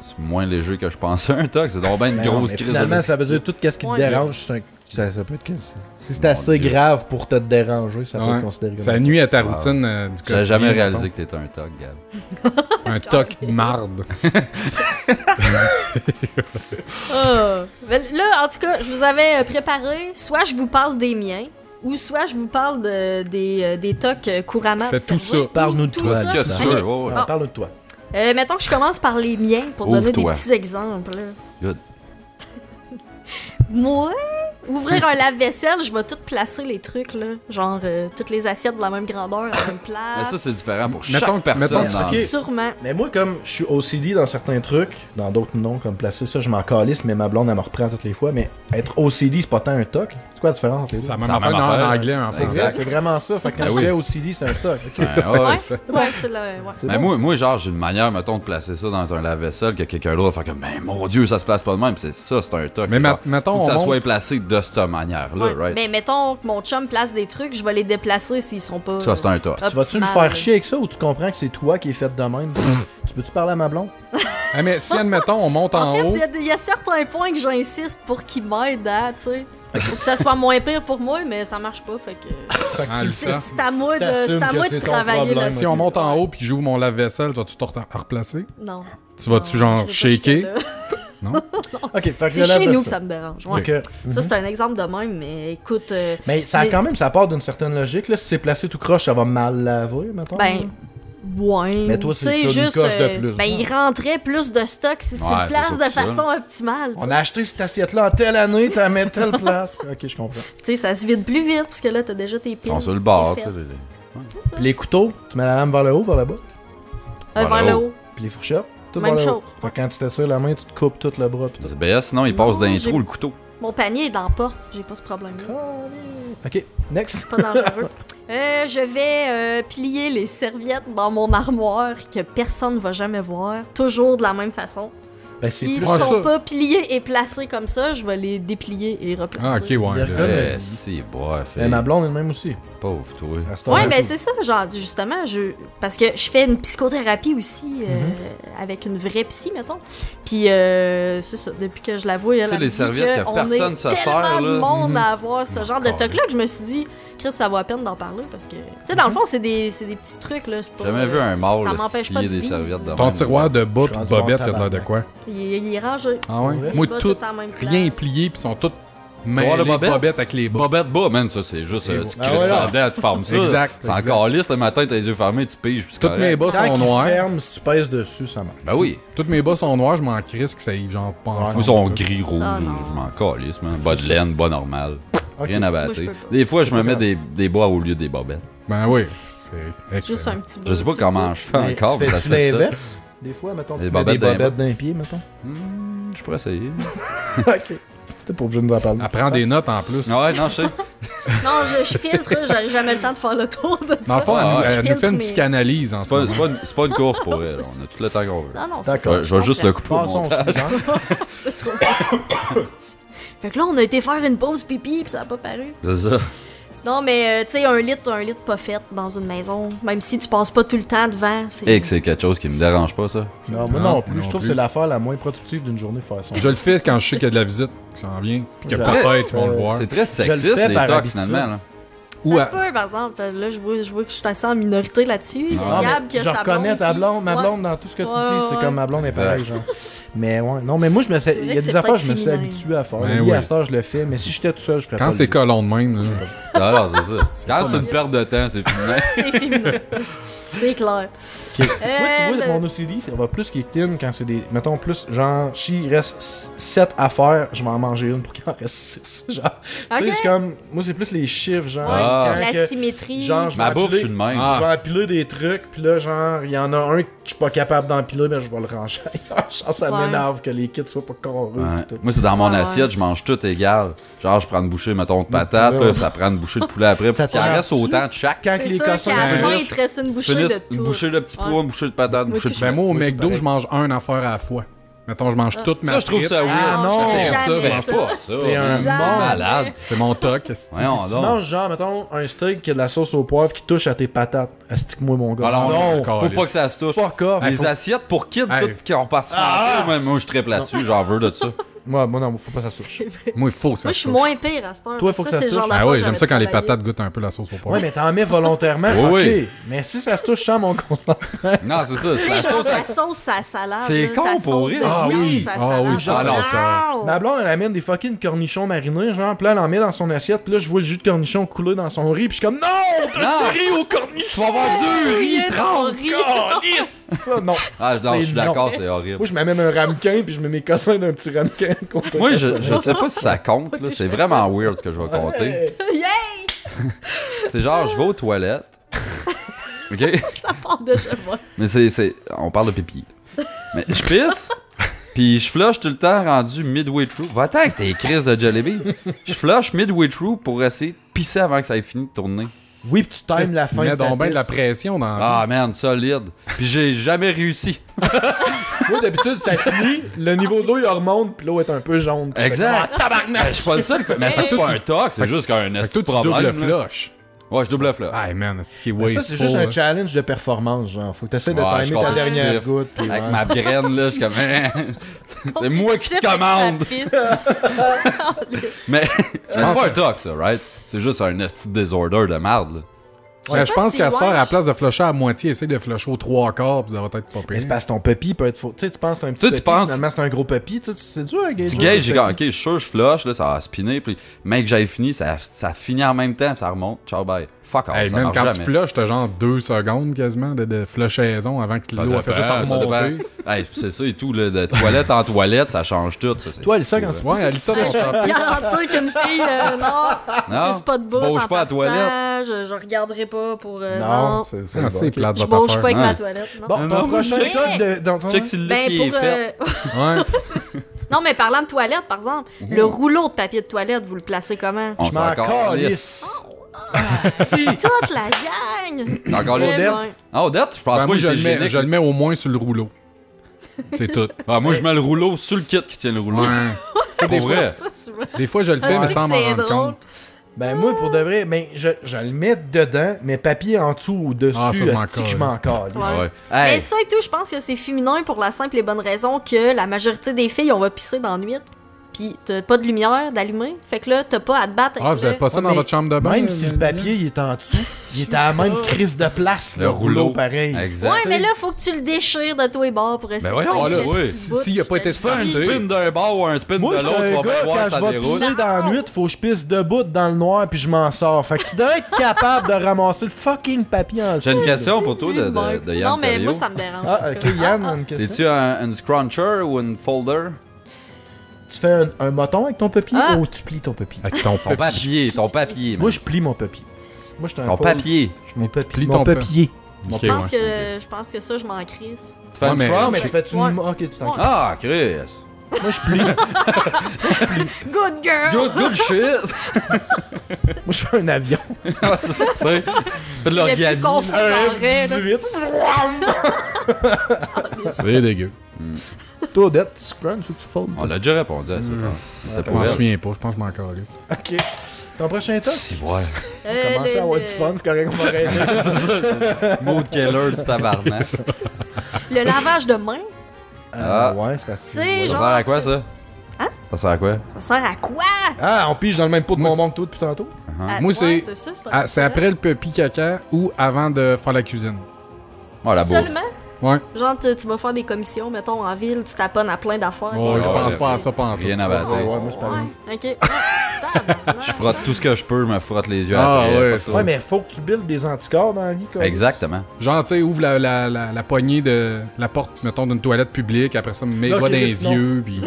c'est moins léger que je pensais. Un toc, c'est donc bien une Mais non, grosse mais crise. finalement, ça veut dire tout ce qui te Ouais. dérange, ça peut être que... Si c'est assez Dieu. grave pour te déranger, ça peut Ouais. être considéré comme... Ça nuit à ta Wow. routine du J'avais quotidien. jamais réalisé mettons. que t'étais un toc, Gab. Un toc de marde. Ah. Ben, là, en tout cas, je vous avais préparé, soit je vous parle des miens, ou soit je vous parle des tocs couramment Fais tout observés. ça. Parle-nous de Tout toi, ça, Que Alexandre. tu Ok. veux, ouais, ouais. Ah, parle-nous de toi. Mettons que je commence par les miens pour donner des Ouvre-toi. petits exemples. là. Good. Moi, ouvrir un lave-vaisselle, je vais tout placer les trucs, là. Genre, toutes les assiettes de la même grandeur, à la même Mais place. ça, c'est différent pour Mettons- chaque personne. mettons que dans- Ok. Sûrement. Mais moi, comme je suis OCD dans certains trucs, dans d'autres non, comme placer ça, je m'en calisse, mais ma blonde, elle me reprend toutes les fois. Mais être OCD, c'est pas tant un toc. C'est quoi la différence entre les deux? Ça m'a C'est la fait même en affaire. anglais, en français. Exact, c'est vraiment ça. Fait que quand Ben je oui. dis OCD, c'est un toc. ok. Ben, ouais, ouais. Ouais, ça. ouais, c'est le... Ouais. C'est Mais bon. moi, genre, j'ai une manière, mettons, de placer ça dans un lave-vaisselle que quelqu'un d'autre va faire comme, ben mon Dieu, ça se place pas de même. C'est ça, c'est un toc. Mais C'est genre, mettons, faut que on ça monte- soit placé de cette manière-là, Ouais. right? Mais mettons que mon chum place des trucs, je vais les déplacer s'ils sont pas. Ça, c'est un toc. Tu vas-tu me faire chier avec ça ou tu comprends que c'est toi qui es fait de même? Tu peux-tu parler à ma blonde? Ah, mais si, admettons, on monte en, En fait, haut. il y a certains points que j'insiste pour qu'ils m'aident à, tu sais. Faut que ça soit moins pire pour moi, mais ça marche pas, fait que... Fait que Ah, tu le le sais. sang. C'est à moi de, T'assumes c'est à que moi c'est de ton travailler problème. là-dessus. Si on monte en Ouais. haut puis j'ouvre mon lave-vaisselle, vas-tu te replacer? Non. Tu vas-tu Non, genre je vais pas shaker? jusque-là. Ok, fait que C'est le chez nous lave-vaisselle. que ça me dérange. Ouais. Ok. Ça, c'est un exemple de même, mais écoute... Mais ça a Mais- quand même, ça part d'une certaine logique. Là. Si c'est placé tout croche, ça va mal laver, mettons. Ben, ouais. Mais toi, Tu sais, c'est- t'as une juste, coche de plus, Ben, hein. il rentrait plus de stock si tu Ouais, le c'est places surtout de ça. façon optimale. tu On sais. a acheté cette assiette-là en telle année, t'as mis telle place. Ok, je comprends. Tu sais, ça se vide plus vite, parce que là, t'as déjà tes piles. On sur le bord, tu c'est sais. fait. les- C'est ça. Puis les couteaux, tu mets la lame vers le haut, vers le bas. Vers le haut. Puis les fourchettes, tout Même vers le chose. haut. Fait que quand tu t'assures la main, tu te coupes tout le bras. Pis tout. C'est BS, sinon il passe Non, d'un j'ai- trou le couteau. Mon panier est dans la porte, j'ai pas ce problème-là. Ok, next. C'est pas dangereux. Je vais plier les serviettes dans mon armoire que personne va jamais voir, toujours de la même façon. Ben, c'est S'ils plus... Ah, sont ça. pas pliés et placés comme ça, je vais les déplier et replacer. Ah, ok, ouais. Il là. reconnaît. Eh, si, bois, fait. Mais ma blonde est le même aussi. Pauvre toi. À ce Ouais, temps-là, mais c'est ça, genre, justement, parce que je fais une psychothérapie aussi, avec une vraie psy, mettons. Puis, c'est ça, depuis que je la vois, elle Tu sais, me les dit serviettes que on personne est se tellement sert, de là. monde à avoir ce genre de Encore. toc-là que je me suis dit, Chris, ça vaut la peine d'en parler, parce que, tu sais, dans le fond, c'est des petits trucs, là. c'est pas, J'ai jamais vu un mâle ça là, m'empêche se pas plier de des vivre. serviettes de Ton même. tiroir de bas Je pis suis de rendu bobette, bon il a l'air de quoi? Il est rangé. Ah ouais? Ouais. Moi, Il va tout, tout en même rien est place. plié pis ils sont tous Tiroir de mêlés bobette? bobettes avec les bas. Bobette bas, man, ça c'est juste. Tu Ah crisses ouais, ça là. dedans, tu fermes ça. Exact, C'est exact. encore lisse le matin, t'as les yeux fermés, tu piges. puis c'est Toutes mes correct. bas Quand sont il noirs. ferme, si tu pèses dessus, ça marche. Ben oui. Toutes mes bas sont noirs, je m'en crisse que ça y genre pas ensemble. Moi, ils sont gris, rouge. Ah, non. Je m'en calisse, man. Bas de laine, bas normal. Ok. Rien à Moi, battre. je peux pas. Des fois, je me mets des bas au lieu des bobettes. Ben oui, c'est Juste excellent. un petit Je sais pas bout, comment je fais Mais encore, tu mais ça fais-tu se fait ça. l'inverse? Des fois, mettons, tu Des mets des bobettes dans les bobettes d'un pied, mettons. Je pourrais essayer. Ok. T'es pas obligé de nous en parler. Elle prend des notes en plus. Ouais, non, je sais. Non, je filtre, j'arrive jamais le temps de faire le tour de ça. Dans le fond, Ah, elle je nous filtre fait une mes- psychanalyse en C'est ce pas, moment. c'est pas une course pour elle. On a tout le temps qu'on veut. Non, non, c'est D'accord. Je vais juste le couper au Passons au montage. suivant. c'est trop. Fait que là, on a été faire une pause pipi, pis ça a pas paru. C'est ça. Non, mais tu sais, un litre pas fait dans une maison, même si tu passes pas tout le temps devant, c'est. Et que c'est quelque chose qui me dérange pas, ça. Non, moi Non, non plus. non Je trouve que plus. c'est l'affaire la moins productive d'une journée faire ça. Je le fais quand je sais qu'il y a de la visite qui s'en vient, pis que Je- peut-être ils vont le voir. C'est très Je le sexiste, fais les par tocs, habitude. finalement. Là. Ou Ça à- se peut, par exemple. Là, je vois que je suis assez en minorité là-dessus. Ah, Gab, mais qui a je sa reconnais ta blonde, ma Ouais. blonde dans tout ce que tu Ouais, dis, c'est ouais. comme ma blonde est Exact. pareil, genre. Mais ouais, non, mais moi, il y vrai a que des c'est pas affaires que je me suis criminel. habitué à faire. Ben Oui, oui. à cette heure, je le fais, mais si j'étais tout seul, je ferais pas Quand c'est le colon de même, là. Alors, c'est ça. Quand c'est une perte de temps, c'est féminin. C'est féminin. C'est clair. Moi, tu vois, le- mon OCD, ça va plus kick in quand c'est des. Mettons, plus genre, s'il reste 7 à faire, je vais en manger une pour qu'il en reste 6. Genre, tu Ok. sais, c'est comme. Moi, c'est plus les chiffres, genre. Ah. quand La que- symétrie. genre, je Ma vais bouffe, je empiler- suis de même. Ah. Je vais empiler des trucs, puis là, genre, il y en a un que je suis pas capable d'empiler, ben je vais le ranger ailleurs. Genre, ça Ouais. m'énerve que les kits soient pas carrés. Ouais. pis tout. Moi, c'est dans mon Ah, ouais. assiette, je mange tout égal. Genre, je prends une bouchée, mettons, de patate, poulet, là, ouais. ça prend une bouchée de poulet après, Ça pour qu'il en reste t'énerve-tu? autant de chaque. Quand C'est les ça cossins qu'à la se fin, finissent, il te reste une bouchée Finissent de une tout. bouchée de petit pois, Ouais. une bouchée de patate, une Moi, bouchée de tout, Ben moi, au Oui, McDo, pareil. je mange un affaire à la fois. Mettons, je mange toute ma Ça, je trouve frite. ça weird. Ah, non, ça, jamais ça, fais ça. pas ça. T'es un Jamais. mort. malade. C'est mon toc. esti. Voyons Si tu donc. manges genre, mettons, un steak qui a de la sauce au poivre qui touche à tes patates, astique-moi mon gars. Alors, non, encore. faut pas que ça se touche. fuck off. Les assiettes pour kids, Hey. toutes qui ont parti moi, je tripe là-dessus, j'en veux de ça. Moi, non, faut pas que ça se touche. C'est vrai. Moi, il faut ça. Moi, je suis se moins pire à cette heure. Toi, faut que ça c'est se le genre touche. Ah d'affaire oui, que j'aime ça quand les j'aurais travaillé. patates goûtent un peu la sauce au poivre. Ouais, mais t'en mets volontairement, Oui, ok. oui. Mais si ça se touche sans mon consentement. Non, c'est ça. Tu C'est sais, la genre sauce ta à... sauce à salade. C'est là, con ta pour sauce rire. de Ah viande, oui. sa Ah salade. oui, ça, non, ça. Wow! Ma blonde, elle amène des fucking cornichons marinés, genre, pis là, elle en met dans son assiette, pis là, je vois le jus de cornichon couler dans son riz, pis je suis comme, non, t'as Non. du riz au cornichon! Tu vas avoir du riz, Ton 30! riz. Ça, non. Ah, non, je suis C'est d'accord, non. c'est horrible. Moi, je m'amène un ramequin, pis je mets mes cossins d'un petit ramequin contre Moi, le je cassin. sais pas si ça compte, là. C'est vraiment weird ce que je vais compter. Hey. Yay! C'est genre, je vais aux toilettes. OK? Ça part de chez moi. Mais c'est... On parle de pipi. Mais je pisse, puis je flush tout le temps rendu midway through. Va-t'en avec tes crises de Jollibee. Je flush midway through pour essayer de pisser avant que ça ait fini de tourner. Oui, pis tu times la Tu fin mets de ta donc bien de la pisse. pression dans Ah, man, solide. Puis j'ai jamais réussi. Moi, d'habitude, ça finit, le niveau de l'eau, il remonte, pis l'eau est un peu jaune. Puis je fais, Exact. ah, tabarnak! Je suis pas le seul. Mais ça, c'est pas un toc, c'est juste qu'un Fait que esti toi, de tu doubles le problème. là. flush. Ouais, je double le flush. Ah, man, c'est qui est Mais ça, c'est juste wasteful, un là. challenge de performance, genre. Faut que t'essaies de Ouais, je timer ta comprends. dernière goutte. Pis Avec ouais. ma graine, là, je suis comme... c'est moi qui te commande. Mais c'est pas un toc, ça, right? C'est juste un esti de disorder de merde, là. Ouais, je pense si, qu'à cette heure, ouais. à la place de flusher à moitié, essaye de flusher aux 3/4, puis ça va être pas Mais c'est pire. parce que ton puppy peut être faux. Tu sais, tu penses que c'est un petit Tu sais, puppy, tu penses- finalement c'est un gros puppy. Tu sais, c'est dur à gager. Tu gages, j'ai un comme, ok, je suis sûr, je flush, là, ça va spinner, puis mec, que j'avais fini, ça finit en même temps, puis ça remonte. Ciao, bye. Fuck off, Hey, ça man, marche quand tu jamais. flushes, t'as genre 2 secondes quasiment de flushaison avant que Ça l'eau fait juste dépend, ça remonter. dépend. Hey, c'est ça et tout, là, de toilette en toilette, ça change tout, ça. c'est Toi, fou, Alissa, quand là. tu Ouais, Alissa, ton stop. Garantir qu'une fille, non, Non, pousse pas de tu bout bouges en pas à la partant, toilette. je regarderai pas pour... Non, non, c'est Ah, c'est ok. plate je votre bouge pas avec affaire. ma Ouais. toilette, non. Bon, ton non, prochain mais- truc de. Dans ton... Check si le Ben, lick est pour, fait. Ouais. Non, mais parlant de toilette, par exemple, le rouleau de papier de toilette, vous le placez comment? On Je m'en s'en calisse. calisse. Toute la gang! T'es encore Eh là? ben, Ah, Odette, je pense Ben, pas moi, que je j'étais le hygiénique. mets au moins sur le rouleau. C'est tout. Ah, moi, je mets le rouleau sur le kit qui tient le rouleau. Ouais. C'est pour vrai. ça, souvent. Des fois, je le fais, Ah, mais c'est sans que m'en c'est rendre drôle. compte. Ben, moi, pour de vrai, ben, je le mets dedans, mais papier en dessous ou dessus, Ah, ça, je m'en asti que je m'en calisse. Ouais. Ouais. Mais Hey, ça et tout, je pense que c'est féminin pour la simple et bonne raison que la majorité des filles, on va pisser dans la nuit. Puis t'as pas de lumière d'allumer. Fait que là, t'as pas à te battre. Ah, avec vous avez pas ça Ouais, dans mais votre chambre de bain? Même si le papier il est en dessous, il est à la même crise de place, le le rouleau, rouleau pareil. Exact. Ouais, mais là, faut que tu le déchires de tous les bords pour essayer voyons, de là, mettre le oui. petit bout. S'il y a pas été Tu fais un spin d'un bord ou un spin Moi, de je suis l'autre, tu un vas bien gars, voir quand que ça je vais déroule. pisser dans la nuit, faut que je pisse debout dans le noir puis je m'en sors. Fait que tu devrais être capable de ramasser le fucking papier en J'ai une dessous. question pour toi de Yann Non, mais Terriot. moi, ça me dérange. Ah, ok, Yann, une question. T'es-tu un scruncher ou une folder? Tu fais un moton avec ton papier Ah. ou tu plies ton papier? Avec ton Ton papier, man. Moi, je plie mon papier. Moi, je suis un Ton fold- papier. Mon papier. plies Mon ton papier. Ok, Je pense, ouais. je pense que ça, je m'en crisse. Tu fais Ouais, un mais- Non, scrunch? mais tu fais-tu Ouais. une... Ok, tu t'en Ouais. Ah, Chris. Moi, je plie. Good girl! Good shit. Moi, je fais un avion. Ah, c'est ça, tu sais. Fais de Le plus l'organisme. confortable. 18. C'est dégueu. Toi, Odette, tu scrunch ou tu fold? On l'a déjà répondu à ça. Mais c'était Je pour m'en elle. souviens pas, je pense que je m'en calisse. Ok. Ton prochain top? Si, ouais. Commencer à avoir du fun, c'est correct, on va arrêter. C'est ça. Mood killer du tabarnak. Le lavage de main, Ah. Ouais, c'est assez. Tu sais, ouais. Ça genre, sert à quoi, ça? Ça sert à quoi? Ça sert à quoi? Ah, on pige dans le même pot de Moi, bonbons que toi depuis tantôt? Ah, Moi, ouais, c'est ça, pas c'est après le pipi caca ou avant de faire la cuisine. Oh, la bouffe. Seulement? Ouais. Genre, tu vas faire des commissions, mettons, en ville, tu taponnes à plein d'affaires. Ouais, je ouais, pense ouais, pas à ça pendant tout. Rien à battre. Ouais, moi c'est pareil. Ouais, ok. Tabarnak. Je frotte tout ce que je peux, je me frotte les yeux Ah, après. ouais, pas c'est ça. Ouais, mais faut que tu buildes des anticorps dans la vie, quoi. Exactement. Genre, tu sais, ouvre la poignée de la porte, mettons, d'une toilette publique, après ça, mets Là, doigt dans Chris, les non. yeux, puis...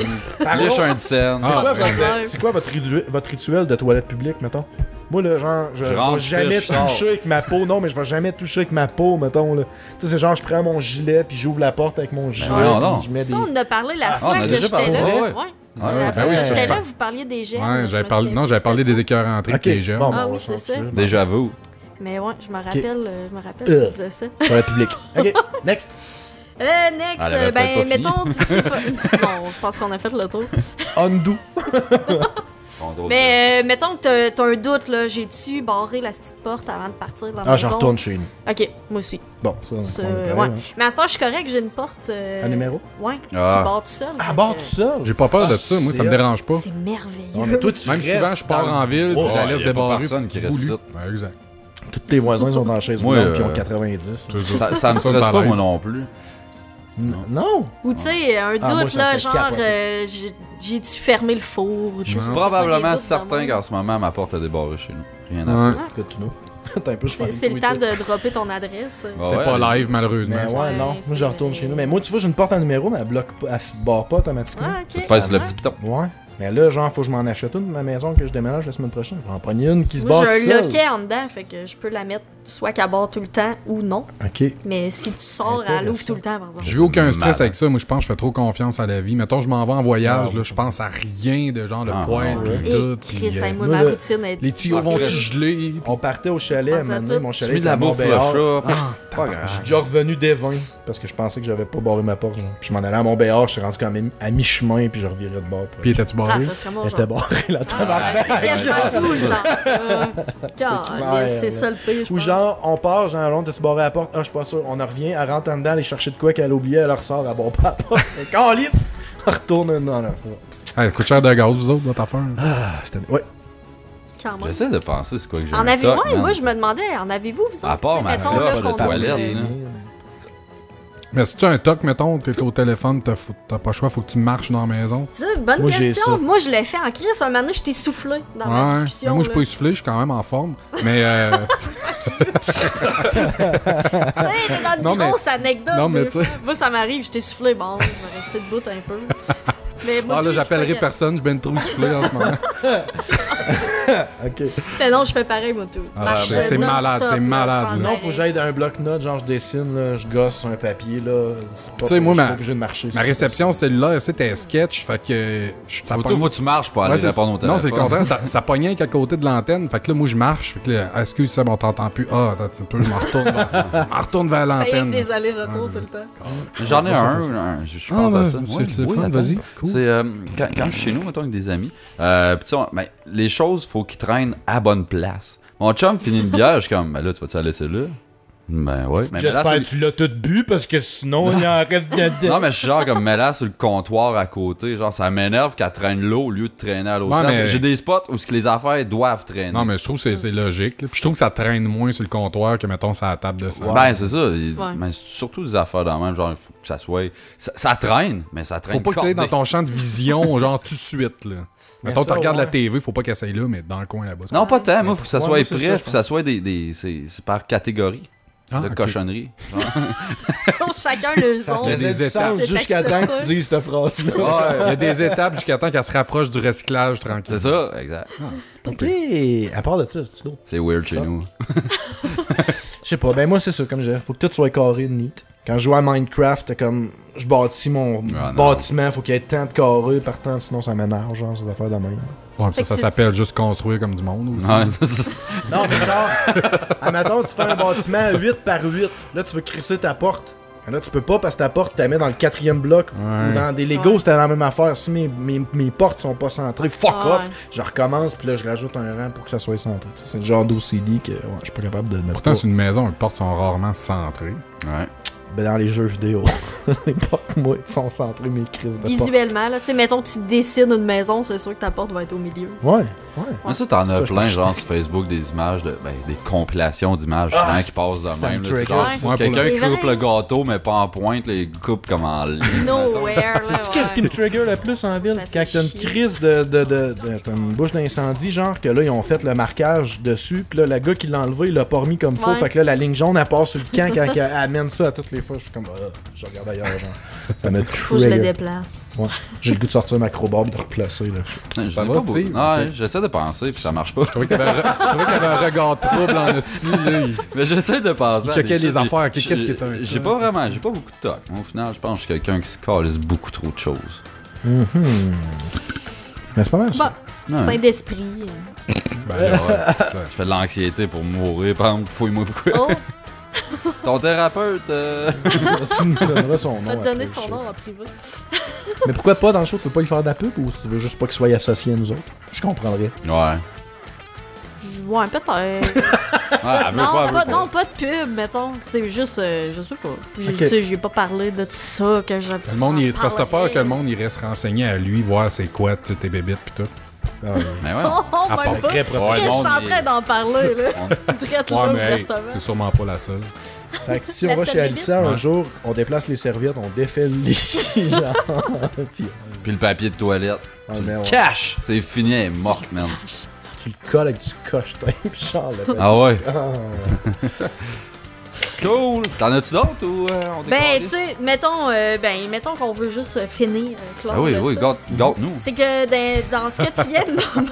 Liche un de scène. C'est quoi, ben, c'est quoi votre rituel de toilette publique, mettons? Moi, là, genre, je rentre, vais jamais je sors. toucher avec ma peau. Non, mais je vais jamais toucher avec ma peau, mettons, là. Tu sais, c'est genre, je prends mon gilet, puis j'ouvre la porte avec mon gilet. non, puis non. je mets Ça, des... on en a parlé la on fois a que déjà j'étais parlé, là. ouais. Ouais. Ouais, La ben fois oui, que je j'étais sais là, pas. vous parliez des gels. Ouais, je j'avais me parlé... souviens Non, plus j'avais parlé c'était des écœurs entrées Ok, avec les gels. bon, Ah on oui, va c'est changer. ça. Déjà vous. quoi. Mais ouais, je me rappelle, tu disais ça. Toilette publique. Ok, next. Next, Elle avait peut-être ben, pas fini. mettons, tu sais pas... Non, je pense qu'on a fait le tour. Undo. Mais mettons que t'as un doute, là. J'ai-tu barré la petite porte avant de partir de la Ah, je maison? retourne chez nous. Ok, moi aussi. Bon, ça, on est Ça, pareil, ouais. hein. Mais à ce temps, je suis correct, j'ai une porte. Un numéro? Ouais, Ah. qui barre tout seul. Ah, fait bon, que tout ça? J'ai pas peur de ça, moi, ça me c'est- dérange pas. C'est merveilleux. Non, mais toi, tu Même restes souvent, je pars dans- en ville, puis Oh, je la ouais, laisse y a pas débarrer. personne qui reste voulu. ici. Ouais, exact. Tous tes voisins sont dans la chaise Moi, roulante, puis ils ont euh, 90. C'est ça. Ça me Ça, stresse ça pas, l'aide. moi non plus. Non? Ou tu sais, un doute, Ah, moi, ça me là, fait genre, capoter. j'ai-tu fermé le four? ou tu sais, Non. des Probablement doutes de certain même. qu'en ce moment, ma porte a débarré chez nous. Rien à Ouais. faire. Écoute, tu nous. T'as un peu, je fais C'est le une temps tweet. de dropper ton adresse. Ah C'est ouais, pas live, malheureusement. Mais ouais, Ouais, non. c'est Moi, je retourne vrai. chez nous. Mais moi, tu vois, j'ai une porte en numéro, mais elle bloque pas, elle barre pas automatiquement. Ah, ok. Tu passes le Ouais. petit piton. Ouais. Mais là, genre, faut que je m'en achète une de ma maison que je déménage la semaine prochaine. Je vais en prendre une qui se Moi, barre j'ai toute un seule. loquet en dedans, fait que je peux la mettre soit qu'elle barre tout le temps ou non. Ok. Mais si tu sors, elle ouvre tout le temps, par exemple. Je vis aucun stress Malade. avec ça. Moi, je pense que je fais trop confiance à la vie. Mettons, je m'en vais en voyage, Ah, là, je pense à rien de genre le Ah, poêle, ouais. puis Et tout. puis, Chris, hey, moi, moi, ma le- routine est... les tuyaux Ah, vont-tu Chris. geler? On partait au chalet, à Pense à un moment donné, tout. mon Tu chalet mets de était la à bouffe, le Montbéliard. chat. Ah, Pas Je grave. suis déjà revenu des 20 parce que je pensais que j'avais pas barré ma porte. Genre. Puis je m'en allais à Montbéliard, je suis rendu quand même à mi-chemin, puis je revirais de bord. Puis étais-tu Ah, barré? ça serait mon Elle genre. était barrée, la Ah, tabarnak. c'est quasiment tout le temps. clair, C'est ça le pire, je Ou pense. genre, on part, genre, l'autre, t'as-tu barré la porte? Ah, je suis pas sûr. On en revient, elle rentre en dedans, aller chercher de quoi qu'elle a oublié, elle ressort, elle barre pas la porte. Calice! Elle retourne dans la Ah, ça coûte cher de gaz, vous autres, votre affaire. Ah, c'était. Ouais. Quand même. J'essaie de penser c'est quoi que j'ai. En un avez-moi? toc, man. Moi, je me demandais, en avez-vous, vous autres? À part Tu sais, ma mettons, floche là, de qu'on toilette, ouvre, là. Mais si tu as un toc, mettons, t'es au téléphone, t'as pas le choix, faut que tu marches dans la maison. Tu sais, bonne Moi, j'ai question. ça. Moi, je l'ai fait en crise. Un moment donné, je t'ai soufflé dans la Ouais. discussion. Mais moi, je suis là. pas essoufflé, je suis quand même en forme. Mais Tu sais, t'es dans une Non, mais- grosse anecdote. non, mais des tu sais- fois. Moi, ça m'arrive, je t'ai soufflé. Bon, je vais rester debout un peu. Mais moi, ah, là, je j'appellerai fais- personne, je suis ben trop essoufflé en ce moment. Ok. Mais non, je fais pareil, moi, tout. Ah, Marche c'est non-stop, malade, c'est là, malade. sans Sinon, arrêt. faut que j'aille dans un bloc-notes, genre je dessine, là, je gosse sur un papier, là. C'est pas- Tu sais, moi, je suis ma- pas obligé de marcher. Ma réception cellulaire, c'était sketch, fait que. Ça Faut pogne- faut que tu marches pour aller Ouais, c'est- répondre au téléphone. Non, c'est le contraire, ça pognait qu'à côté de l'antenne. Fait que là, moi, je marche. Fait que là, excuse, ça, on t'entend plus. Ah, attends un petit peu, je m'en retourne, je m'en retourne vers Tu fais l'antenne. des allers-retours Ouais, tout le temps. J'en ai je Ah, pense à ouais, ça. c'est Ouais, c'est le oui, fun, attends. vas-y. Cool. C'est quand je suis chez nous, mettons, avec des amis, pis tu sais, ben, les choses, faut qu'ils traînent à bonne place. Mon chum finit une bière, je suis comme, ben là, tu vas-tu la laisser là? Ben ouais. Mais là, J'espère que tu l'as tout bu parce que sinon, il en reste bien. non, mais je suis genre comme, mais là, sur le comptoir à côté, genre, ça m'énerve qu'elle traîne l'eau au lieu de traîner à l'autre Ouais, place. mais- J'ai des spots où ce que les affaires doivent traîner. Non, mais je trouve que c'est logique. Là. Puis je trouve que ça traîne moins sur le comptoir que, mettons, sur la table de sang. Ben, c'est ça. Ouais. Mais c'est surtout des affaires dans le même, genre, il faut que ça soit. Ça traîne, mais ça traîne. Faut pas que tu ailles dans cordé. ton champ de vision, genre, tout de suite. Là. Mettons, tu ça, regardes ouais. la TV, faut pas qu'elle s'aille là, mais dans le coin là-bas. Non, pas tant. Moi, faut que ça Ouais, soit moi, c'est prêt, ça, faut que ça soit c'est par catégorie Ah, de ok. cochonnerie. Chacun le Ça son. Il y a faisait des du étapes. sens C'est jusqu'à temps que accepté. tu dises cette phrase-là. Il y a des étapes jusqu'à temps qu'elle se rapproche du recyclage tranquille. C'est ça, exact. Ok. À part de ça, c'est d'autres. C'est weird chez nous. Je sais pas, ben moi c'est ça, comme je disais, faut que tout soit carré, neat. Quand je joue à Minecraft, t'as comme, je bâtis mon Ah, non. bâtiment, faut qu'il y ait tant de carrés partant, sinon ça m'énerve, genre, ça va faire de même. Ouais, puis Fait ça que s'appelle juste construire comme du monde aussi. Ouais, c'est- Non, mais genre, admettons, tu fais un bâtiment 8 par 8, là tu veux crisser ta porte. Mais là, tu peux pas parce que ta porte, tu la mets dans le 4e bloc. Ouais. Ou dans des Legos, c'était la même affaire. Si mes portes sont pas centrées, fuck Ouais. off, je recommence, puis là, je rajoute un rang pour que ça soit centré. Tu sais, c'est le genre d'OCD que ouais, je suis pas capable de ne Pourtant, pas. c'est une maison, les portes sont rarement centrées. ouais. Ben, dans les jeux vidéo. Les portes, moi, ils sont centrés mes crises de porte. Visuellement, là, tu sais, mettons que tu dessines une maison, c'est sûr que ta porte va être au milieu. Ouais. Mais ça, t'en as Ça, je plein, pense genre que- sur Facebook, des images, des compilations d'images qui passent de ça me même. là. C'est trigger. genre Ouais, quelqu'un c'est qui coupe vrai. le gâteau, mais pas en pointe, là, il coupe comme en ligne. Nowhere, là. Sais-tu qu'est-ce qui me trigger le plus en ville? Ça Quand fait t'as une chier. crise t'as une bouche d'incendie, genre, que là, ils ont fait le marquage dessus, pis là, le gars qui l'a enlevé, il l'a pas remis comme faut, Ouais. fait que là, la ligne jaune, elle part sur le camp quand elle amène ça à toutes les fois. Je suis comme, je regarde ailleurs, genre. Ça me Faut que je le trigger. déplace. Ouais. J'ai le goût de sortir ma crowbar et de replacer, là. Je Ça n'ai va, pas beaucoup. Steve? Ouais, j'essaie de penser, puis ça marche pas. Je trouvais qu'il y avait un regard trouble en esti, là. Mais j'essaie de penser. Il à checkait des les shit, affaires, puis qu'est-ce qui est un J'ai toc, pas beaucoup de toc. Au final, je pense que je suis quelqu'un qui se calisse beaucoup trop de choses. Mais c'est pas mal, ça. Bon, Ouais. saint d'esprit. Ben là, ouais, c'est ça. Je fais de l'anxiété pour mourir, par exemple, fouille-moi pourquoi. Oh, Ton thérapeute, Tu me donneras son nom. on va te donner après, son je nom en privé. sais. Mais pourquoi pas dans le show? Tu veux pas y faire de la pub ou tu veux juste pas qu'il soit associé à nous autres? Je comprendrais. Ouais. Ouais, peut-être. Ouais, elle veut Non, pas, elle veut pas, pas. non, pas de pub, mettons. C'est juste, je sais pas. Ok. Tu sais, j'ai pas parlé de tout ça que je. Le monde, parce que t'as peur que le monde il reste renseigné à lui, voir c'est quoi, tu sais, tes bébites pis tout. Ah, ouais. Mais ouais. Oh, À part même pas. très Qu'est-ce professionnel. que je suis en Ouais, train d'en parler, là? On- Drette Ouais, là, mais hey, ouvertement. c'est sûrement pas la seule. Fait que si La on va chez seule Alissa un Ouais. jour, on déplace les serviettes, on défait le lit. genre, puis, Puis le papier de toilette. ouais, mais on- Cash! C'est fini, elle est morte, man. tu le colles avec du cochetin, puis genre, le Ah ouais. Ah. Cool! T'en as-tu d'autres ou on Ben, décalisse? tu sais, mettons qu'on veut juste finir, clore Ah oui, ça. oui, gâte-nous. C'est que dans ce que tu viens de nommer,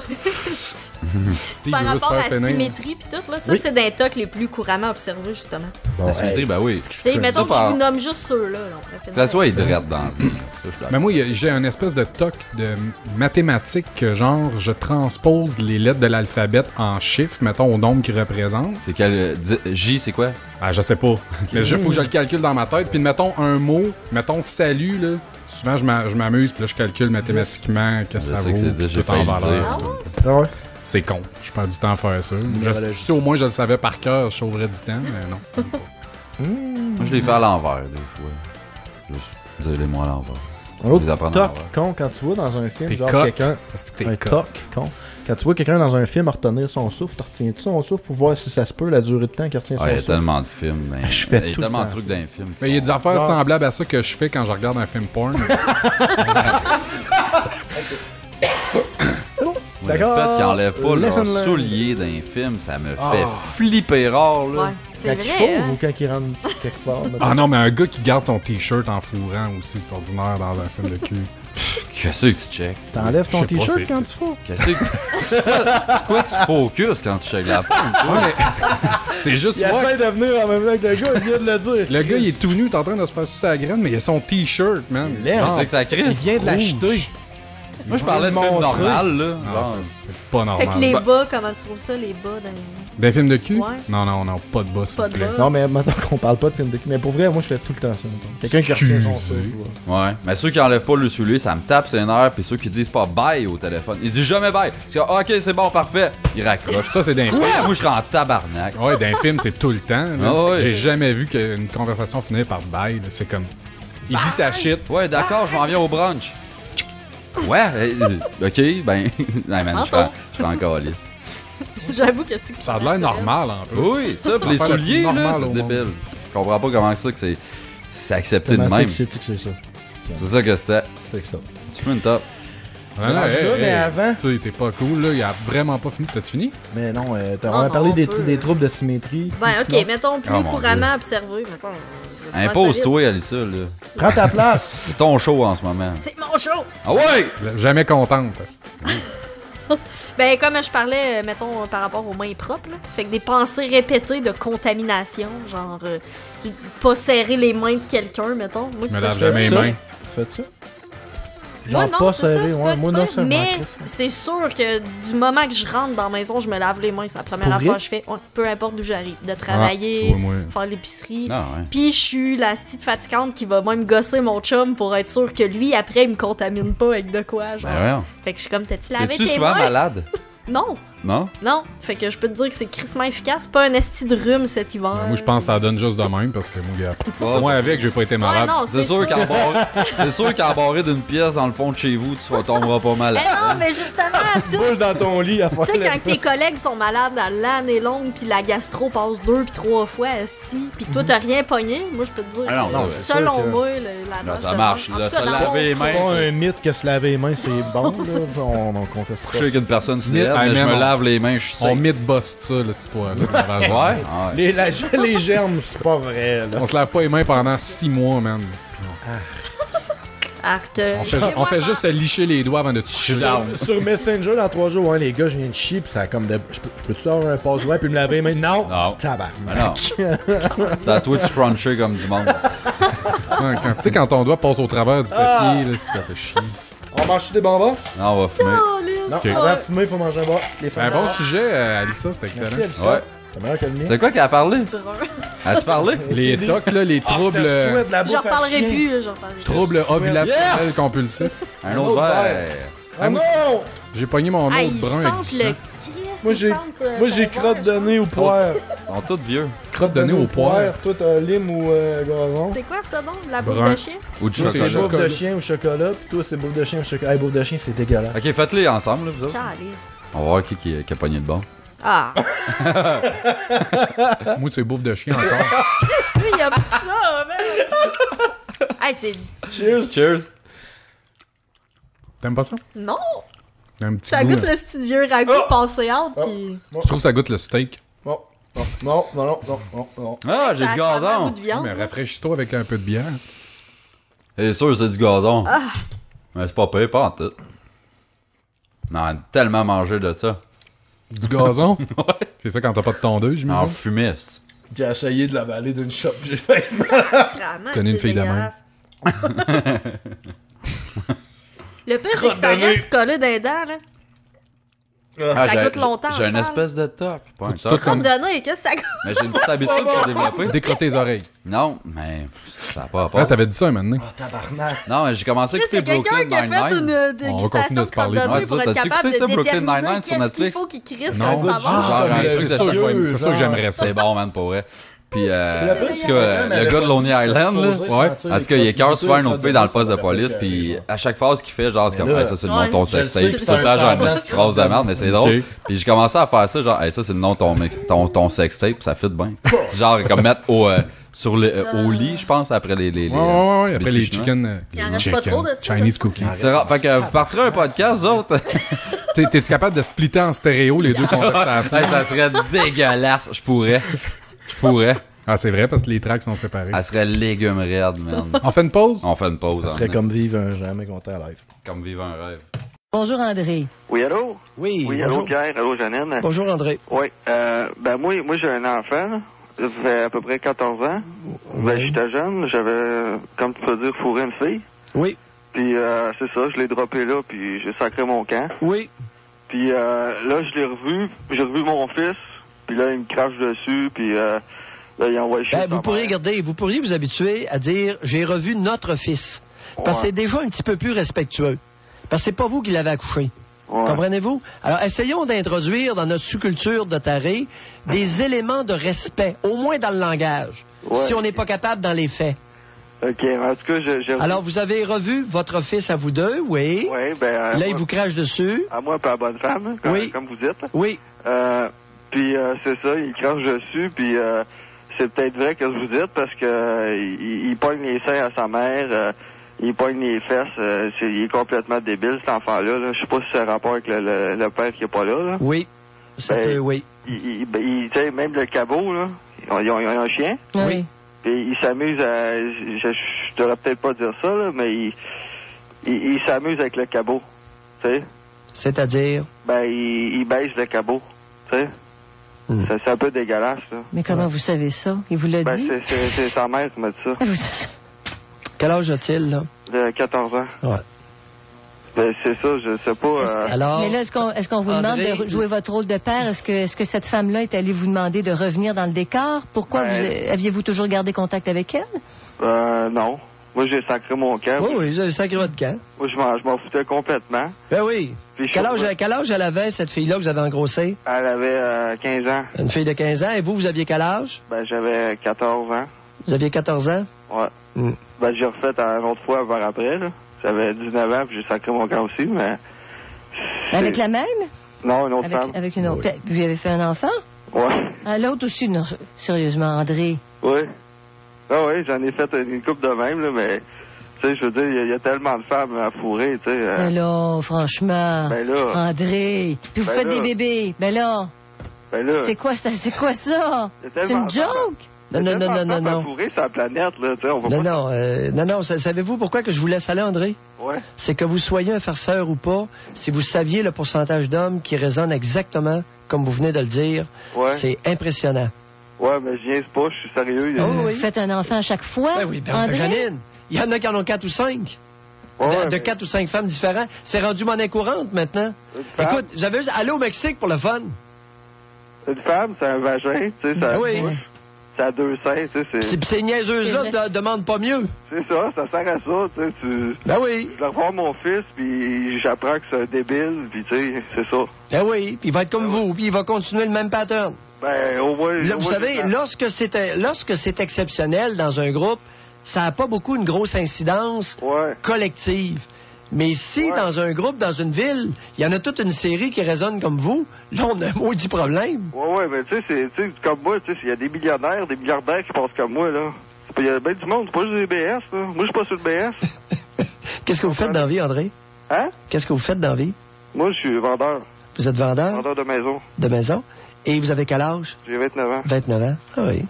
Steve, par il veut se rapport à faire la finir. symétrie pis tout, là, ça, Oui. c'est d'un toc les plus couramment observés, justement. Bon, La symétrie, hey, ben oui. Tu sais, mettons que par- je vous nomme juste ceux-là. Là, on pourrait finir Que ça soit avec ça. hydrate dans la vie. Ça, je suis d'accord. Mais moi, j'ai un espèce de toc de mathématiques que, genre, je transpose les lettres de l'alphabet en chiffres, mettons, au nombre qu'ils représentent. C'est quel. J, c'est quoi? Ah, je sais pas. Mais il faut que je le calcule dans ma tête. Puis, mettons un mot, mettons salut, là. Souvent, je m'amuse, puis là, je calcule mathématiquement qu'est-ce Je que ça sais que vaut. c'est dit, puis j'ai tout en failli le valeur. dire. Ah ouais? Ah ouais? C'est con. Je perds du temps à faire ça. Numérologie. Si au moins je le savais par cœur, je sauverais du temps, mais non. Moi, je les fais à l'envers, des fois. Juste dire-les-moi à l'envers. Un autre Les apprendre toc à l'envers. con quand tu vois dans un film, T'es genre coq. quelqu'un. Est-ce que Un t'es toc con. Quand tu vois quelqu'un dans un film retenir son souffle, tu retiens-tu son souffle pour voir si ça se peut la durée de temps qu'il retient son Ah, il y a souffle? tellement de films. Ben, Je fais il y a tout le tellement de temps trucs ça. dans les films. qui Mais il y a des sont- affaires Genre- semblables à ça que je fais quand je regarde un film porn. C'est bon? Moi, le D'accord. fait qu'ils enlèvent pas Lesson leurs learned. souliers dans les films, ça me fait flipper rare, là. Ouais, c'est Quand vrai. il faut hein? ou quand il rentre quelque part? mettons? Ah non, mais un gars qui garde son t-shirt en fourrant aussi, c'est ordinaire dans un film de cul. Qu'est-ce que tu check? T'enlèves ton Je sais pas, t-shirt c'est- quand tu fous? Qu'est-ce que. C'est quoi tu focus quand tu check la pomme, toi? Ouais, mais c'est juste Il moi. essaie de venir en même temps que le gars, il vient de le dire. Le gars, il est tout nu, t'es en train de se faire sucer la graine, mais il a son t-shirt, man. Il l'aime. Genre, C'est que ça Il crée. vient de l'acheter. Moi, je parlais de film montrer. normal, là. non, Genre, c'est pas normal. Fait que les Bah, bas, comment tu trouves ça, les bas dans les... Des films de cul? Ouais. Non, non, non, pas de bas, s'il Pas vous de plaît. bas. Non, mais maintenant qu'on parle pas de film de cul. Mais pour vrai, moi, je fais tout le temps ça. mettons. Quelqu'un qui retient son Excusez. souffle. ouais. Ouais, mais ceux qui enlèvent pas le soulier, ça me tape ses nerfs, pis ceux qui disent pas bye au téléphone, ils disent jamais bye. Parce que, ah, ok, c'est bon, parfait, ils raccrochent. Ça, c'est d'un film. Ouais, moi je serais en tabarnak. Ouais, d'un film, c'est tout le temps. là. Ah ouais. J'ai jamais vu qu'une conversation finisse par bye. là. C'est comme. Il dit sa shit. Ouais, d'accord, je m'en viens au brunch. Ouais, ok, ben, man, je serais encore lisse. J'avoue que c'est Ça a l'air normal, un peu. Oui, ça, pis les L'affaire la plus souliers, là, normale c'est au monde. débile. Je comprends pas comment ça que c'est accepté de Comment même. c'est que c'est ça? C'est ça que c'était. C'est que ça. Tu fais une top. Ah, non, rendu là, mais avant- Tu sais, t'es pas cool, là. Il a vraiment pas fini. T'as fini? Mais non, on Non, a parlé on des, peut. des troubles de symétrie. Ben, Puis ok, sinon, mettons plus Oh, mon couramment observé, mettons. je vais faire Impose-toi, Alissa, là. Prends ta place. C'est ton show en ce moment. ça vite. C'est mon show! Ah ouais! Jamais contente. asti. Ben, comme je parlais, mettons, par rapport aux mains propres, là. Fait que des pensées répétées de contamination, genre, pas serrer les mains de quelqu'un, mettons. Moi, Je me pas lave ça. jamais les ça. mains. Tu fais ça? Moi, Genre non, pas c'est ça, serré, c'est ouais. pas, Moi, c'est non, pas- ça, mais Chris. c'est sûr que du moment que je rentre dans la maison, je me lave les mains. C'est la première Pour affaire vrai? que je fais. Ouais, peu importe d'où j'arrive. De Ah, tu travailler, vois, moi. faire l'épicerie. Ah ouais. Puis je suis la petite fatigante qui va même gosser mon chum pour être sûr que lui, après, il me contamine pas avec de quoi. Genre. Ben voyons. Fait que je suis comme, t'as-tu lavé Es-tu tes souvent mains? malade? Non, Non? Non, fait que je peux te dire que c'est crissement efficace. Pas un esti de rhume cet hiver. Moi, je pense que ça donne juste de même parce que moi, Ouais. moi avec, j'ai pas été Ouais, malade. non, C'est sûr qu'embarré d'une pièce dans le fond de chez vous, tu tomberas pas malade. Eh non, mais justement, tout. Boule dans ton lit à faire Tu sais, le- quand tes collègues sont malades à l'année longue, puis la gastro passe 2 puis 3 fois, esti, puis que toi, t'as rien pogné, moi, je peux te dire Ah non, que, non, c'est selon sûr que- moi, la Non, nage ça de marche, bain- en là, tout cas, se dans laver les mon- mains. C'est pas un mythe que se laver les mains, c'est bon. On conteste Je pas. sais qu'une personne se lève, Hey, mais je man, me on- lave les mains, je suis On safe. mythe-bosse ça, cette histoire-là. de lavage de mains. Ouais? Ouais. Les germes, c'est pas vrai. Là. On se lave pas les mains pendant 6 mois, man. Arc, On fait juste se licher les doigts avant de se coucher. Sur Messenger, dans 3 jours, les gars, je viens de chier, pis ça a comme de. Je peux-tu avoir un passe-web puis me laver les mains? Non! Non. Tabarnak. Ah non. C'est à toi de se cruncher comme du monde. Ouais, tu sais, quand ton doigt passe au travers du papier, là, ça fait chier. On mange des bonbons? Non, on va fumer. Non, Ok. avant de fumer, il faut manger un bar. Les femmes. Un bon sujet, Alissa, c'était excellent. Merci, Alissa. Ouais. C'est meilleur que le mien. C'est quoi qui a parlé? brun. As-tu parlé? Les tocs, là, les Ah, je te troubles, souhaite la bouffe J'en à reparlerai chien. plus, là, j'en reparlerai plus. troubles ovulationnels Yes! compulsifs. Un autre verre. Ah non! J'ai pogné mon Ah, autre ils brun avec du sentent sang. le Chris, Moi, ils j'ai- sentent, Moi, j'ai ton crotte de verre, nez au poire. Ils sont tous vieux. Crotte de nez au poire. Toi, t'as lime ou gazon. C'est quoi ça donc? La bouffe Brun. de chien? Ou de Toi, c'est chocolat. bouffe chocolat. de chien au chocolat, pis toi, c'est bouffe de chien au chocolat. Hey, bouffe de chien, c'est dégueulasse. Ok, faites-les ensemble, là, vous autres. Calice. On va voir qui a pogné le bon. Ah! Moi, c'est bouffe de chien encore. Lui, il aime ça, man! Hey, c'est... Cheers! Cheers. T'aimes pas ça? Non! Un petit Ça goût. goûte le style vieux ragoût passé out, pis... Je trouve que ça goûte le steak. Non, non, non, non, non, non, non. Ah, j'ai Ça du a clairement un gazon. goût de viande, Mais là. rafraîchis-toi avec un peu de bière. C'est sûr, c'est du gazon. Mais c'est pas pire, pas en tout. Mais on a tellement mangé de ça. Du gazon? C'est ça quand t'as pas de tondeuse, En j'imagine? fumiste. J'ai essayé de l'avaler d'une shot, j'ai fait. Clairement, Connais une c'est fille de même. dégueulasse. Le pire, c'est que Crotte ça de nez. reste collé dans les dents, là. Ah, Ça j'ai- goûte longtemps, J'ai une ça. espèce de toc. Pas un Faut-tu toc. tout Crotte comme- de nez, qu'est-ce que ça goûte? Mais j'ai une petite habitude qui s'est développée. Décrotter les oreilles. Non, mais ça n'a pas Ouais, rapport. t'avais dit ça un moment donné. Oh, tabarnak. Non, mais j'ai commencé à écouter C'est quelqu'un Brooklyn qui a fait Nine-Nine. une On va dégustation continuer à de se parler, crotte de ça. nez pour Ouais, être t'as-tu capable écouté ça, de Brooklyn déterminer Nine-Nine sur qu'est-ce qu'il Netflix? faut qu'il crisse Non. comme saveur. Genre, comme un le truc de C'est sûr que vieux, c'est sûr que j'aimerais ça. C'est bon, man, pour vrai. Puis, La en pire, tout c'est cas, que le gars de Lonely Island, là, Ouais. en tout cas, il écœure souvent une autre fille dans le poste de police, puis à chaque phase qu'il fait, genre, c'est comme, Mais là, hey, ça c'est le nom ouais, de ton je le sextape, sais puis que tout le c'est temps, un genre, une semblant. petite crosse de merde, mais c'est drôle. Ok. Puis j'ai commencé à faire ça, genre, hey, ça c'est le nom de ton sextape, ça fit bien. Genre, comme mettre au lit, je pense, après les Ouais, ouais, ouais. Après les biscuits chinois. chicken. Il en reste pas trop de ça, Chinese cookies. C'est rare. Fait que vous partirez un podcast, vous autres? T'es-tu capable de splitter en stéréo les deux conversations? Hey, ça serait dégueulasse. Je pourrais. Ah, c'est vrai, parce que les tracks sont séparés. Elle serait légume raide, man. On fait une pause? On fait une pause. Ça en serait esti. comme vivre un jamais content live. Comme vivre un rêve. Bonjour André. Oui, allô? Oui. Oui, allô, Pierre, allô, Janine. Bonjour André. Oui, ben moi j'ai un enfant, là. Ça fait à peu près 14 ans. Ben, j'étais jeune, j'avais, comme tu peux dire, fourré une fille. Oui. Puis c'est ça, je l'ai droppé là, puis j'ai sacré mon camp. Oui. Puis là, je l'ai revu, j'ai revu mon fils, puis là, il me crache dessus, puis là, il envoie chier sa vous pourriez mère. vous pourriez vous habituer à dire j'ai revu notre fils. Parce que Ouais. c'est déjà un petit peu plus respectueux. Parce que c'est pas vous qui l'avez accouché. Ouais. Comprenez-vous? Alors, essayons d'introduire dans notre sous-culture de taré des éléments de respect, au moins dans le langage, Ouais. si on n'est pas capable dans les faits. OK, en tout cas, j'ai revu. Alors, vous avez revu votre fils à vous deux, oui. Oui, ben... Là, il vous crache dessus. À moi, pas à bonne femme, hein, comme, Oui. comme vous dites. Oui. Puis c'est ça, il crache dessus, puis c'est peut-être vrai que vous dites, parce que il pogne les seins à sa mère, il pogne les fesses, il est complètement débile, cet enfant-là. Là. Je sais pas si c'est un rapport avec le père qui est pas là. Oui. Ça Ben, peut, oui. Tu sais, même le cabot, là, ils ont un chien, Oui. puis il s'amuse à... Je devrais peut-être pas dire ça, là, mais il s'amuse avec le cabot, tu sais. C'est-à-dire? Ben, il baisse le cabot, tu sais. Hmm. C'est un peu dégueulasse, là. Mais comment vous savez ça? Il vous l'a Ben, dit? c'est sa mère qui m'a dit ça. Quel âge a-t-il, là? De 14 ans. Ouais. Ben, c'est ça, je sais pas. Alors, Mais là, est-ce qu'on vous demande André, de jouer votre rôle de père? Est-ce que cette femme-là est allée vous demander de revenir dans le décor? Pourquoi Ben- aviez-vous toujours gardé contact avec elle? Non. Moi, j'ai sacré mon camp. Oui, oui, vous avez sacré votre camp. Moi, je m'en foutais complètement. Ben oui. Puis Quel âge elle avait, cette fille-là, que vous avez engrossé? Elle avait 15 ans. Une fille de 15 ans. Et vous aviez quel âge? Ben, j'avais 14 ans. Vous aviez 14 ans? Ouais. Ben, j'ai refait une autre fois par après, là. J'avais 19 ans, puis j'ai sacré mon camp aussi, mais... Avec la même? Non, une autre femme. Avec une autre. Vous lui avez fait un enfant? Ouais. Ah, l'autre aussi, non. Sérieusement, André. Oui. Ah oui, j'en ai fait une couple de même, là, mais... Tu sais, je veux dire, il y a tellement de femmes à fourrer, tu sais. Ben là, franchement. Ben là. André. Puis vous Ben faites là. des bébés. Ben là. Ben là. C'est quoi ça? Il y a C'est tellement une de femmes joke? Il y a Non. tellement de femmes à fourrer sur la planète, là, tu sais, on va pas... Non. Savez-vous pourquoi que je vous laisse aller, André? Ouais. C'est que vous soyez un farceur ou pas, si vous saviez le pourcentage d'hommes qui résonnent exactement comme vous venez de le dire, Ouais. c'est impressionnant. Ouais, mais je niaise pas, je suis sérieux. Vous faites un enfant à chaque fois? Ben oui, André? Janine, il y en a qui en ont 4 ou 5. Ouais, de 4 ou 5 femmes différentes. C'est rendu monnaie courante maintenant. Écoute, j'avais juste allé au Mexique pour le fun. Une femme, c'est un vagin, tu sais, ça oui. bouche, ça a deux seins, tu sais, c'est... Ces niaiseuses-là te demandent pas mieux. C'est ça sert à ça, tu sais, Ben oui. Je vais revoir mon fils, puis j'apprends que c'est un débile, puis tu sais, c'est ça. Ben oui, puis il va être comme vous, puis il va continuer le même pattern. Ben, au moins... Là, vous savez, lorsque c'est exceptionnel dans un groupe, ça n'a pas beaucoup une grosse incidence collective. Mais si dans un groupe, dans une ville, il y en a toute une série qui résonne comme vous, là, on a un maudit problème. Ouais, mais tu sais, c'est comme moi, tu sais, il y a des millionnaires, des milliardaires qui pensent comme moi, là. Il y a bien du monde, c'est pas juste des BS, là. Moi, je suis pas sur le BS. Qu'est-ce que vous faites dans la vie, André? Hein? Qu'est-ce que vous faites dans la vie? Moi, je suis vendeur. Vous êtes vendeur? Vendeur de maison. De maison? Et vous avez quel âge? J'ai 29 ans. 29 ans? Ah oui.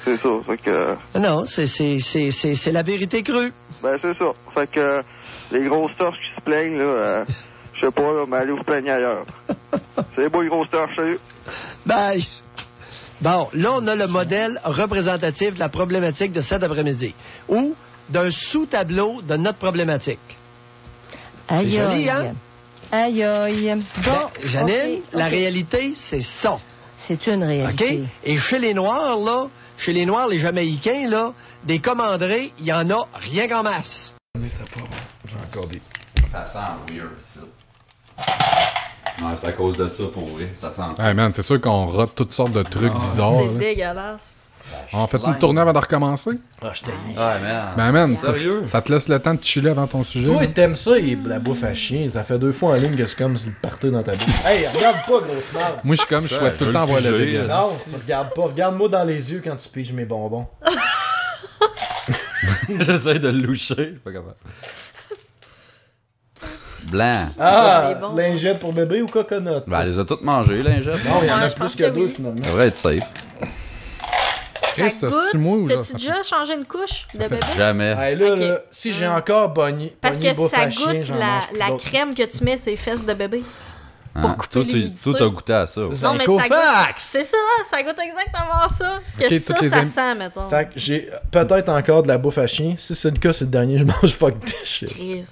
C'est ça, fait que... Non, c'est la vérité crue. Ben, c'est ça. Fait que les grosses torches qui se plaignent, là, je sais pas, là, mais allez vous plaigner ailleurs. C'est beau, les grosses torches, salut. Bye. Bon, là, on a le modèle représentatif de la problématique de cet après-midi. Ou d'un sous-tableau de notre problématique. Aïe, C'est joli, aïe. hein? Aïe, aïe. Bon, Janine, ok, la ok. réalité, c'est ça. C'est une réalité. OK? Et chez les Noirs, là, les Jamaïcains, là, des commanderies, il y en a rien qu'en masse. C'était pas bon. J'ai encore des... Ça sent weird, ça. Non, c'est à cause de ça, pour vrai. Ça sent... Hey man, c'est sûr qu'on rate toutes sortes de trucs bizarres. C'est là. dégueulasse. On fait une tournée avant de recommencer? Ah, je t'ai dit. Ouais, man. Ben man, Sérieux? ça te laisse le temps de chiller avant ton sujet. Toi, là. t'aimes ça et la bouffe à chien. Ça fait 2 fois en ligne que c'est comme si le partait dans ta bouche. Hey, regarde pas, grosse merde. Moi, je suis comme, je souhaite tout le temps voir le dégât. Non, tu regardes pas. Regarde-moi dans les yeux quand tu piges mes bonbons. J'essaie de le loucher. Pas capable. Blanc. Ah, C'est bon. lingette pour bébé ou coconut? Ben, elle les a toutes mangées, lingettes. Non, il y en Ouais, a je plus pense que que 2 oui. finalement. Ça devrait être safe. Chris, Ça c'est-tu moi ou goûte. genre, T'as-tu ça déjà changé une couche de bébé? Jamais. Hey, là, Ok. là, si j'ai encore pogné Parce que bouffe ça à chien, goûte j'en mange plus la d'autres. crème que tu mets sur les fesses de bébé. Hein? couper Toi, l'humidité. toi, t'as goûté à ça. Non, mais ça Zincofax! goûte... C'est ça goûte exactement ça. Ce que Ok, ça, toutes les ça sent, mettons. Fait que j'ai peut-être encore de la bouffe à chien. Si c'est le cas, c'est le dernier, je mange fuck de shit. Chris.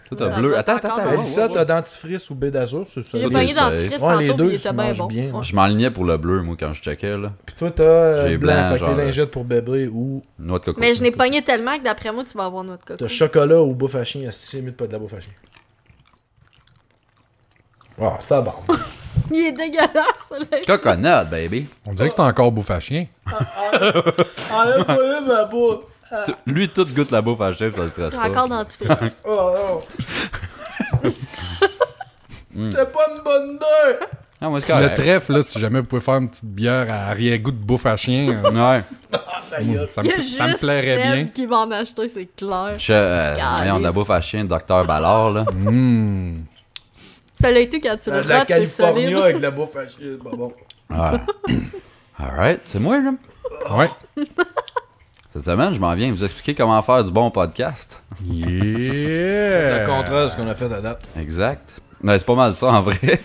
Toi, t'as Ça bleu. goûte Attends, encore attends. bon. Elissa, t'as dentifrice ou Bédazur, c'est ça? J'ai Ok, pogné ça dentifrice Ouais, les tantôt, deux, puis il tu était bien manges bon. bien. Ouais. Je m'enlignais pour le bleu, moi, quand je checkais, là. Puis toi, t'as J'ai blanc, blanc, fait que genre, les lingettes pour bébé ou Noix de coco. Mais je n'ai pogné tellement que d'après moi, tu vas avoir notre coco. t'as chocolat ou bouffe à chien. Est-ce que c'est mieux de pas de la bouffe à chien? Ah, ça va. Il est dégueulasse, là. Coconut, baby. On dirait que c'est encore bouffe à chien. Enlève pas ma bouffe. Lui, tout goûte la bouffe à chef, ça le stresse J'ai pas. encore dentifrice. Oh non. C'est pas une bonne idée. Ah, moi, c'est Le correct. trèfle, là, si jamais vous pouvez faire une petite bière à arrière-goût de bouffe à chien, Ouais. ça Il y a me, ça me juste plairait Seb bien. qui va en acheter, c'est clair. Voyons, de la bouffe à chien, Dr. Ballard, là. Ça l'a été quand tu le De la rates, c'est Californie solide. avec de la bouffe à chien, c'est pas bon. Ouais. Alright, c'est moi, là. Ouais. Cette semaine, je m'en viens vous expliquer comment faire du bon podcast. C'est Yeah! le contraire de ce qu'on a fait à date. Exact. Mais c'est pas mal ça, en vrai.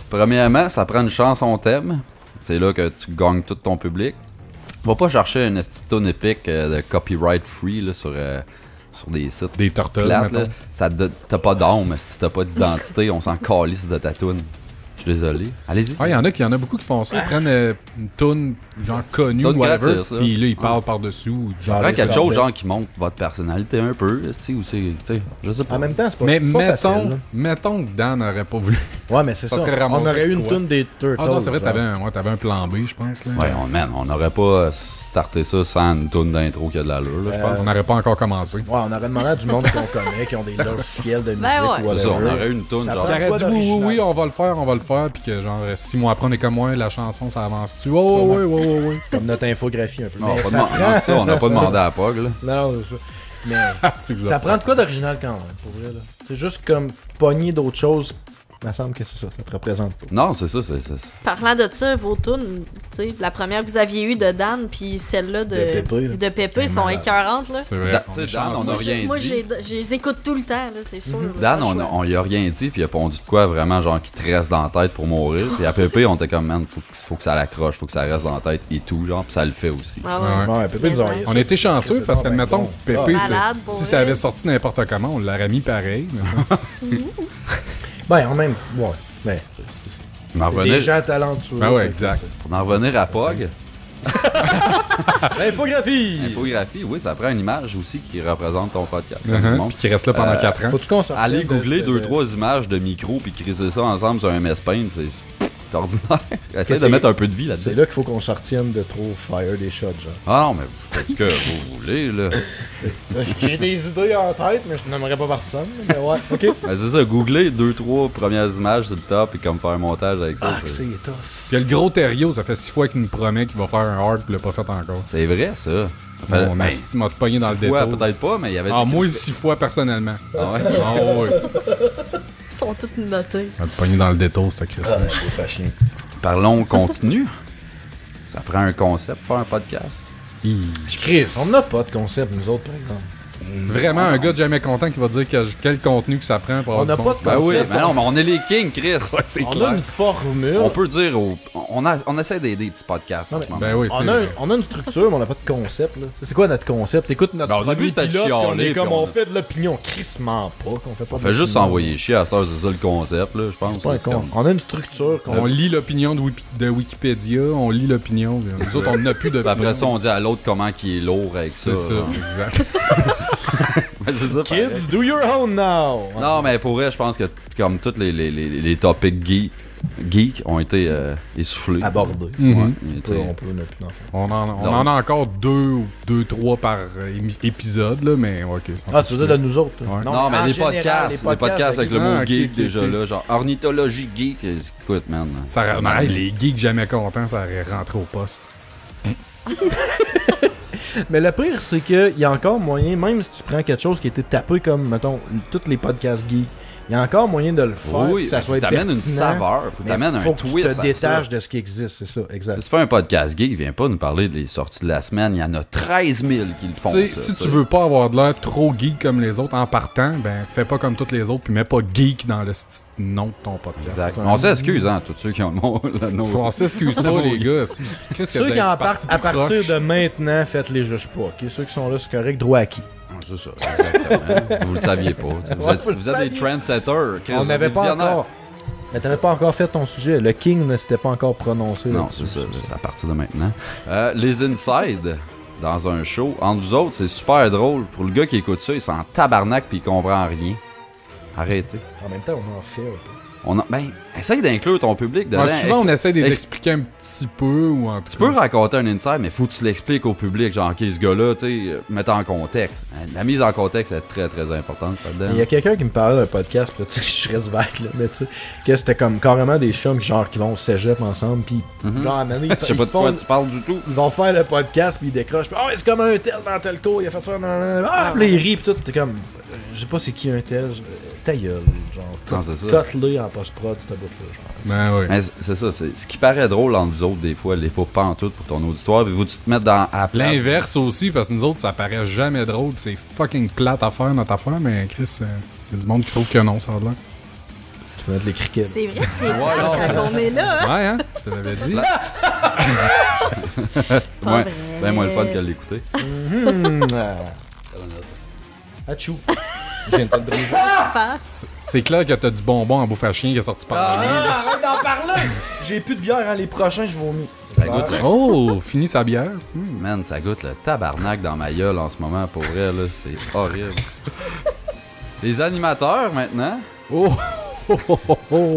Premièrement, ça prend une chanson thème. C'est là que tu gagnes tout ton public. Va pas chercher une petite tune épique de copyright free là, sur des sites Des tortues, plates. mettons. Là. T'as pas d'âme, si t'as pas d'identité, on s'en calisse de ta tune. désolé. Allez-y. Ouais, il y en a beaucoup qui font ça. Ils prennent une toune genre connue ou Toune whatever, gratis, là. puis là, ils parlent par-dessus. ou tu- Genre quelque chose genre qui montre votre personnalité un peu, ou c'est, je sais pas. En même temps, c'est pas, Mais pas facile. Là. mettons que Dan n'aurait pas voulu. Ouais, mais c'est ça. serait On ramassé aurait eu une quoi? toune des Turtles. Ah non, c'est vrai, genre. t'avais un plan B, je pense. Là. Ouais, on n'aurait pas starté ça sans une toune d'intro qui a de l'allure, là, je pense. On n'aurait pas encore commencé. Ouais, on aurait demandé à du monde qu'on connaît, qui ont des logiciels de musique Ben ouais. ou whatever. C'est ça, on aurait eu une toune Ça genre. prend Qui aurait quoi dit oui, d'original? on va le faire, puis que genre 6 mois après, on est comme moi, la chanson, ça avance-tu? Oh, ouais. Comme notre infographie un peu. Non, Mais pas ça non, prend... ça, on n'a pas demandé à Pog, là. Non, c'est ça. Mais C'est que ça prend de quoi d'original quand même, pour vrai. Là. C'est juste comme pogner d'autres choses. Il me semble que c'est ça, ça te représente pas. Non, c'est ça, c'est ça. Parlant de ça, vos tunes, tu sais, la première que vous aviez eue de Dan, puis celle-là de Pépé, sont malade. écœurantes, là. C'est vrai. Tu sais, Dan, on n'a rien Moi, dit. je les écoute tout le temps, là, c'est sûr. Dan, Pas le choix. on y a rien dit, puis il a pondu de quoi vraiment, genre, qui te reste dans la tête pour mourir. Puis à Pépé, on était comme, man, faut que ça l'accroche, faut que ça reste dans la tête et tout, genre, puis ça le fait aussi. Ah ouais. Ouais. Ouais, Pépé nous a envoyé On ça. a été chanceux C'est parce que, bon, ben admettons, bon. Pépé, Malade, pour si vrai. ça avait sorti n'importe comment, on l'aurait mis pareil. mais Ben, en même. Ouais. Ben, c'est Pour en des revenir, gens talentueux. Ben ouais, fait que exact. c'est- pour en revenir à Pog, L'infographie! infographie, oui, ça prend une image aussi qui représente ton podcast. comme du Uh-huh. monde. Puis qui reste là pendant 4 ans. Faut-tu qu'on sorte Allez de- googler de- 2-3 images de micro puis criser ça ensemble sur un MS Paint, c'est ordinaire. Essaye de c'est- mettre un peu de vie C'est là-dedans. là qu'il faut qu'on sortienne de trop fire des shots, genre. Ah non, mais faites ce que vous voulez, là. J'ai des idées en tête, mais je n'aimerais pas personne. Mais ouais, ok. Ben, c'est ça, googler 2-3 premières images sur le top et comme faire un montage avec ça. Ah, c'est- c'est tough. Puis il y a le gros Thériault, ça fait 6 fois qu'il nous promet qu'il va faire un hard, puis il l'a pas fait encore. C'est vrai, ça. Ça fait- On ben, m'a pogné dans le 6 fois, détour. peut-être pas, mais il y avait Ah, dit moi, qu'il- 6 fois personnellement. Ah ouais? Ah ouais. Ils sont toutes notées. On m'a pogné dans le détour, c'était Chris. Ah, c'est fait chier. Parlons contenu. Ça prend un concept pour faire un podcast. Chris, on n'a pas de concept, nous autres, par exemple. Vraiment, un gars de jamais content qui va dire quel contenu que ça prend pour On avoir n'a du pas monde. de Ben oui, concept. mais non, mais on est les kings, Chris. C'est On clair. a une formule. On peut dire on essaie d'aider des petits podcasts en ce moment. Ben oui, c'est vrai. On a une structure, mais on n'a pas de concept. Là. C'est quoi notre concept? Écoute notre Ben, au début, premier c'était de pilote, puis on chialer, est comme puis on- on fait de l'opinion. Crissement pas, qu'on fait pas On de fait juste l'opinion. s'envoyer chier à cette heure, c'est ça le concept, là, je pense. C'est pas un C'est con. comme- On a une structure. On lit l'opinion de Wikipédia, on lit l'opinion. Nous autres, on n'a plus Puis d'opinion. après ça, on dit à l'autre comment il est lourd avec ça. C'est ça, genre. exact. Ben, c'est ça, pareil. Kids, do your own now! Non, mais pour vrai, je pense que comme tous les topics geeks ont été essoufflés. Abordé. Mhm. Ouais, On tu peut, sais. on peut ne plus en faire. On en a encore 2, 3 par épisode, là, mais ok. Ah, tu veux dire de nous autres? là? Ouais. Non, mais en les général, podcasts avec le mot Ah, ok, geek ok, déjà ok. là, genre ornithologie geek, écoute man. Hey, les geeks jamais contents, ça aurait rentré au poste. Mais le pire, c'est qu'il y a encore moyen, même si tu prends quelque chose qui a été tapé comme, mettons, tous les podcasts geeks, il y a encore moyen de le faire, Oui, que ça faut soit que t'amènes une pertinent, saveur, faut que mais t'amènes un faut que tu twist te à détaches ça. de ce qui existe, c'est ça, exact. Si tu fais un podcast geek, viens pas nous parler des sorties de la semaine, il y en a 13 000 qui le font. Tu sais, ça, si tu tu veux pas avoir de l'air trop geek comme les autres en partant, ben fais pas comme tous les autres, puis mets pas geek dans le nom de ton podcast. Exact. On s'excuse, hein, tous ceux qui ont le nom. On s'excuse pas, les gars. Ceux qui en partent à partir de maintenant, faites-les juste pas. ok? Ceux qui sont là, c'est correct, droit acquis. C'est ça, exactement. Vous le saviez pas. tu sais. Vous Ouais, êtes, vous le vous êtes des saviez. trendsetters. Chris, On n'avait des pas visionnaires. encore. Mais t'avais pas encore fait ton sujet. Le King ne s'était pas encore prononcé. Non, là-dessus. c'est ça, c'est à partir de maintenant. Les Inside, dans un show, entre vous autres, c'est super drôle. Pour le gars qui écoute ça, il s'en tabarnak puis il comprend rien. Arrêtez. En même temps, on en fait un peu. Ben, essaye d'inclure ton public dedans. Souvent, on essaie de les ex- expliquer un petit peu ou en tout Tu peux raconter un inside, mais faut que tu l'expliques au public. Genre, ok, ce gars-là, tu sais, mets en contexte. La mise en contexte est très très importante là-dedans. Il y a quelqu'un qui me parlait d'un podcast, puis là, tu sais, je reste vague, là, mais tu sais, que c'était comme carrément des chums genre, qui vont au cégep ensemble, puis genre, à un moment donné, Je sais pas de quoi tu parles du tout. ils vont faire le podcast, puis ils décrochent, puis, oh, c'est comme un tel dans tel cours, il a fait ça, ah, puis là, ils rient, puis tout, t'es comme, je sais pas c'est qui un tel, ta gueule, genre, Non, c'est ça. cote-le en post-prod, cette bout-là, genre. Ben oui. Mais c'est ça, ce qui paraît drôle entre vous autres, des fois, l'est pas pantoute pour ton auditoire, puis vous tu te mettre à la place. L'inverse aussi, parce que nous autres, ça paraît jamais drôle, pis c'est fucking plate à faire, notre affaire, mais Chris, il y a du monde qui trouve que non, ça a l'air. Tu peux mettre les criquets. C'est vrai que c'est fun quand on est là, hein? Ouais, hein? Je te l'avais dit. Pas Ouais, vrai. ben moins le fun qu'à l'écouter. Achou. Je viens de te le briser. C'est clair que t'as du bonbon en bouffe à chien qui est sorti par là. Arrête d'en parler! J'ai plus de bière, hein, les prochains, je vomis. Ça goûte le... Oh, fini sa bière. Man, ça goûte le tabarnak dans ma gueule en ce moment, pour vrai, là. C'est horrible. Les animateurs, maintenant. Oh!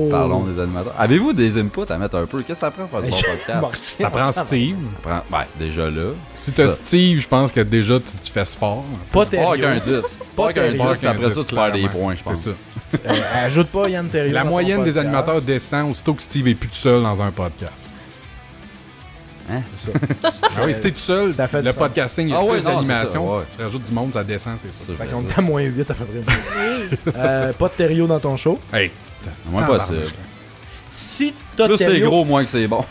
Parlons des animateurs. Avez-vous des inputs à mettre un peu? Qu'est-ce que ça prend pour faire du bon podcast? Ça prend Steve. Ouais, déjà là. Si t'as Steve, je pense que déjà tu fais ce fort. Pas Pas terrible. qu'un 10. Pas qu'un 10, puis après ça, tu perds des points, je pense. C'est ça. Ajoute pas Yann Terriot. La dans ton moyenne des podcast. animateurs descend aussitôt que Steve est plus tout seul dans un podcast. Hein? C'est ça. Ah oui, si t'es tout seul, Ça fait le du podcasting, il y a Ah ouais, 10 non, c'est animations. ça, ouais. Tu rajoutes du monde, ça descend, c'est ça. Fait qu'on est à moins 8 à peu près. Pas de Terriot dans ton show. Hey, Moins possible. Si t'as Plus t'es Terriot, gros, moins que c'est bon.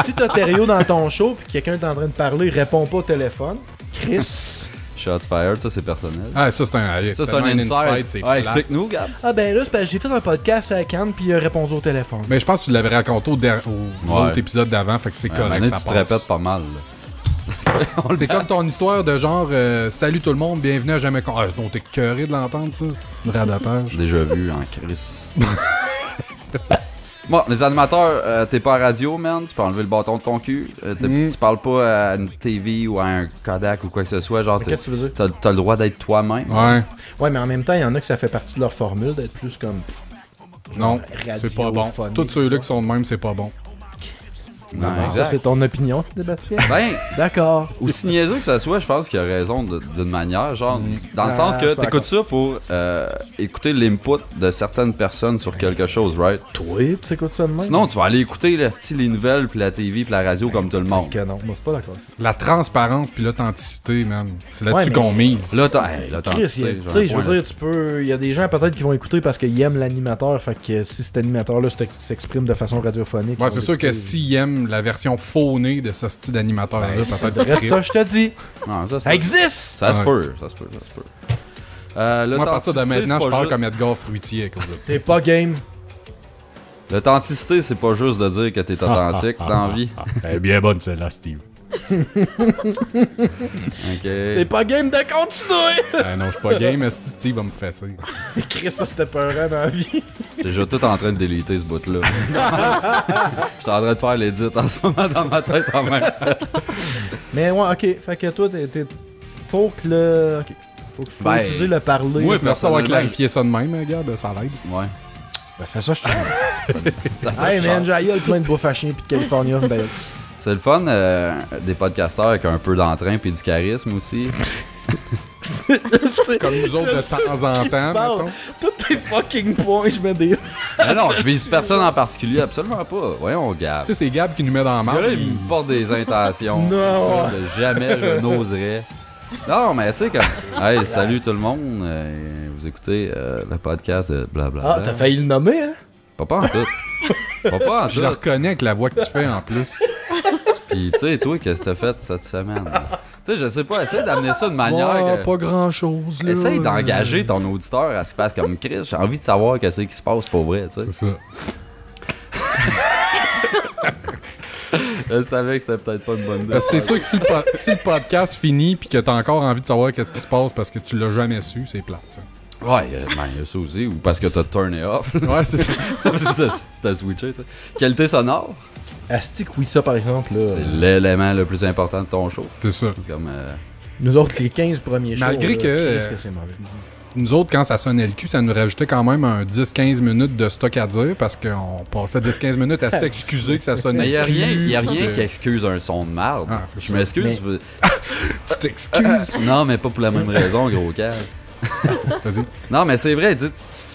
si t'as Terriot dans ton show puis quelqu'un est en train de parler, réponds pas au téléphone. Chris. Shots fired, ça c'est personnel. Ah, ça c'est un Ça c'est un inside. c'est Ouais, plate. explique-nous, Gab. Ah ben là, c'est parce que j'ai fait un podcast à Cannes puis il a répondu au téléphone. Mais je pense que tu l'avais raconté au Ouais. autre épisode d'avant, fait que c'est correct, Maintenant, ça tu te passe. répètes pas mal. Là. C'est comme ton histoire de genre salut tout le monde, bienvenue à Jamais Con. Ah, donc t'es cœuré de l'entendre, ça? C'est une radatage. Déjà vu en crise. Bon, les animateurs, t'es pas à radio, man. Tu peux enlever le bâton de ton cul. Tu parles pas à une TV ou à un Kodak ou quoi que ce soit. Genre, Qu'est-ce que tu veux dire? t'as le droit d'être toi-même. Ouais. Ouais, mais en même temps, il y en a que ça fait partie de leur formule d'être plus comme. Non, radio, c'est pas bon. phonique, Tous ceux-là ça. qui sont de même, c'est pas bon. Non, Ça, exact. c'est ton opinion, Sébastien? Ben, D'accord. aussi niaiseux que ça soit, je pense qu'il a raison d'une manière. Genre, dans le Ah, sens je que suis t'écoutes ça pour écouter l'input de certaines personnes sur quelque chose, right? Toi, tu écoutes ça de même? Sinon, tu vas aller écouter les nouvelles, puis la TV, puis la radio comme tout le monde. Que non, moi, c'est pas d'accord. La transparence puis l'authenticité, man. C'est là-dessus Ouais, qu'on mise. Là, Chris, l'authenticité. tu sais, je veux dire, tu peux. Il y a des gens peut-être qui vont écouter parce qu'ils aiment l'animateur. Fait que si cet animateur-là s'exprime de façon radiophonique. Ouais, ils c'est vont sûr que l'écouter. s'ils aiment la version faunée de ce style d'animateur-là, C'est peut-être vrai, ça, je te dis. Non, ça Ça existe! Ça se Ouais. peut, ça se peut. Moi, à partir de L'authenticité, maintenant, c'est je pas parle juste- comme Edgar Fruitier à cause de ça. C'est pas game. L'authenticité, c'est pas juste de dire que t'es authentique dans la vie. Elle est bien bonne, celle-là, Steve. T'es Ok. pas game de continuer! Non, je suis pas game, mais Steve va me fesser. Chris, ça c'était peurant dans la vie. Déjà tout en train de déliter ce bout-là. J'étais en train de faire l'édit en ce moment dans ma tête en même temps. Mais ouais, ok. Fait que toi, faut que le. Ok. Faut Ben, utiliser le parler. Moi, merci d'avoir personnellement, clarifié ça de même, Gab, ça l'aide. Ouais. Ben, c'est ça, je suis. C'est assez Hey cher. man, j'ai le plein de bouffe à chien pis de California, d'ailleurs. C'est le fun des podcasteurs avec un peu d'entrain puis du charisme aussi. Comme nous autres de temps en temps, mettons. Tous tes fucking points, je mets des. Mais non, je vise personne en particulier, absolument pas. Voyons, Gab. Tu sais, c'est Gab qui nous met dans la Ce marde. gars-là, il me porte des intentions. Non. C'est sûr que jamais je n'oserais. Non, mais tu sais, comme. Hey, salut tout le monde. Vous écoutez le podcast de blablabla. Ah, t'as failli le nommer, hein? Pas en tout. Pas en Je le tout. reconnais avec la voix que tu fais en plus. Pis, tu sais, toi, qu'est-ce que t'as fait cette semaine? Tu sais, je sais pas, essaie d'amener ça de manière. Ouais, que- pas grand-chose, là. Essaye d'engager ton auditeur à se passer comme Chris. J'ai envie de savoir qu'est-ce qui se passe pour vrai, tu sais. C'est ça. Je savais que c'était peut-être pas une bonne idée. Parce que c'est sûr que si le podcast finit puis que t'as encore envie de savoir qu'est-ce qui se passe parce que tu l'as jamais su, c'est plate. Ça. Ouais, ben, il y a ça aussi, ou parce que t'as turné off. Ouais, c'est ça. T'as switché, ça. Qualité sonore, Asti que oui, ça par exemple, là. c'est l'élément le plus important de ton show. C'est ça. C'est comme. Nous autres, les 15 premiers shows. Malgré là, que, qu'est-ce que c'est mauvais. Nous autres, quand ça sonnait le cul, ça nous rajoutait quand même un 10-15 minutes de stock à dire parce qu'on passait 10-15 minutes à s'excuser que ça sonnait Mais y a plus, rien que- qui excuse un son de marde. Ah, c'est Je ça. m'excuse. Tu t'excuses. Non, mais pas pour la même raison, gros cave. Vas-y. Non, mais c'est vrai, tu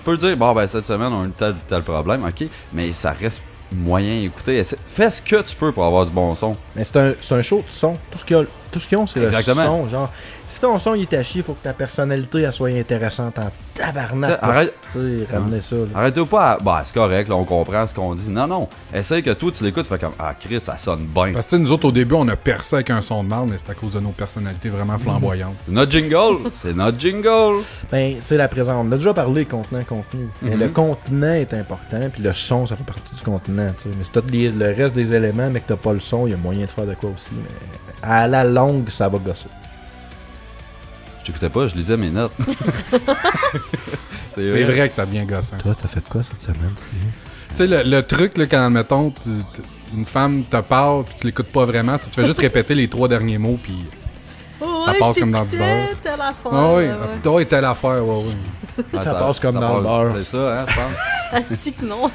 peux dire, bon, ben, cette semaine, on a eu tel problème, ok, mais ça reste moyen à écouter. Fais ce que tu peux pour avoir du bon son. Mais c'est un show de son. Tout ce qu'ils ont, c'est le Exactement. son. Genre, si ton son il est à chier, faut que ta personnalité elle soit intéressante en tabarnak. T'sais, arrête- Tu sais, ramener ça. Là. Arrêtez pas à. Bah, c'est correct, là, on comprend ce qu'on dit. Non, non. Essaye que toi, tu l'écoutes, tu fais comme, ah, Chris, ça sonne bien. Parce que tu sais, nous autres, au début, on a percé avec un son de marde, mais c'est à cause de nos personnalités vraiment flamboyantes. C'est notre jingle. C'est notre jingle. Ben, tu sais, la présence. On a déjà parlé contenant, contenu. Mais le contenant est important, puis le son, ça fait partie du contenant. Tu sais. Mais si t'as le reste des éléments, mais que t'as pas le son, il y a moyen de faire de quoi aussi. Mais à la longue, ça va gosser. J'écoutais pas, je lisais mes notes. C'est vrai que ça devient gossant. Toi, t'as fait quoi cette semaine, Steve? Tu sais, le truc, là, quand, mettons, une femme te parle puis tu l'écoutes pas vraiment, c'est que tu fais juste répéter les 3 derniers mots puis ça passe comme dans le beurre. Telle affaire. Ah oui, ouais, telle affaire, ouais. Ça passe comme dans le beurre. C'est ça, hein, je pense. Astique, non.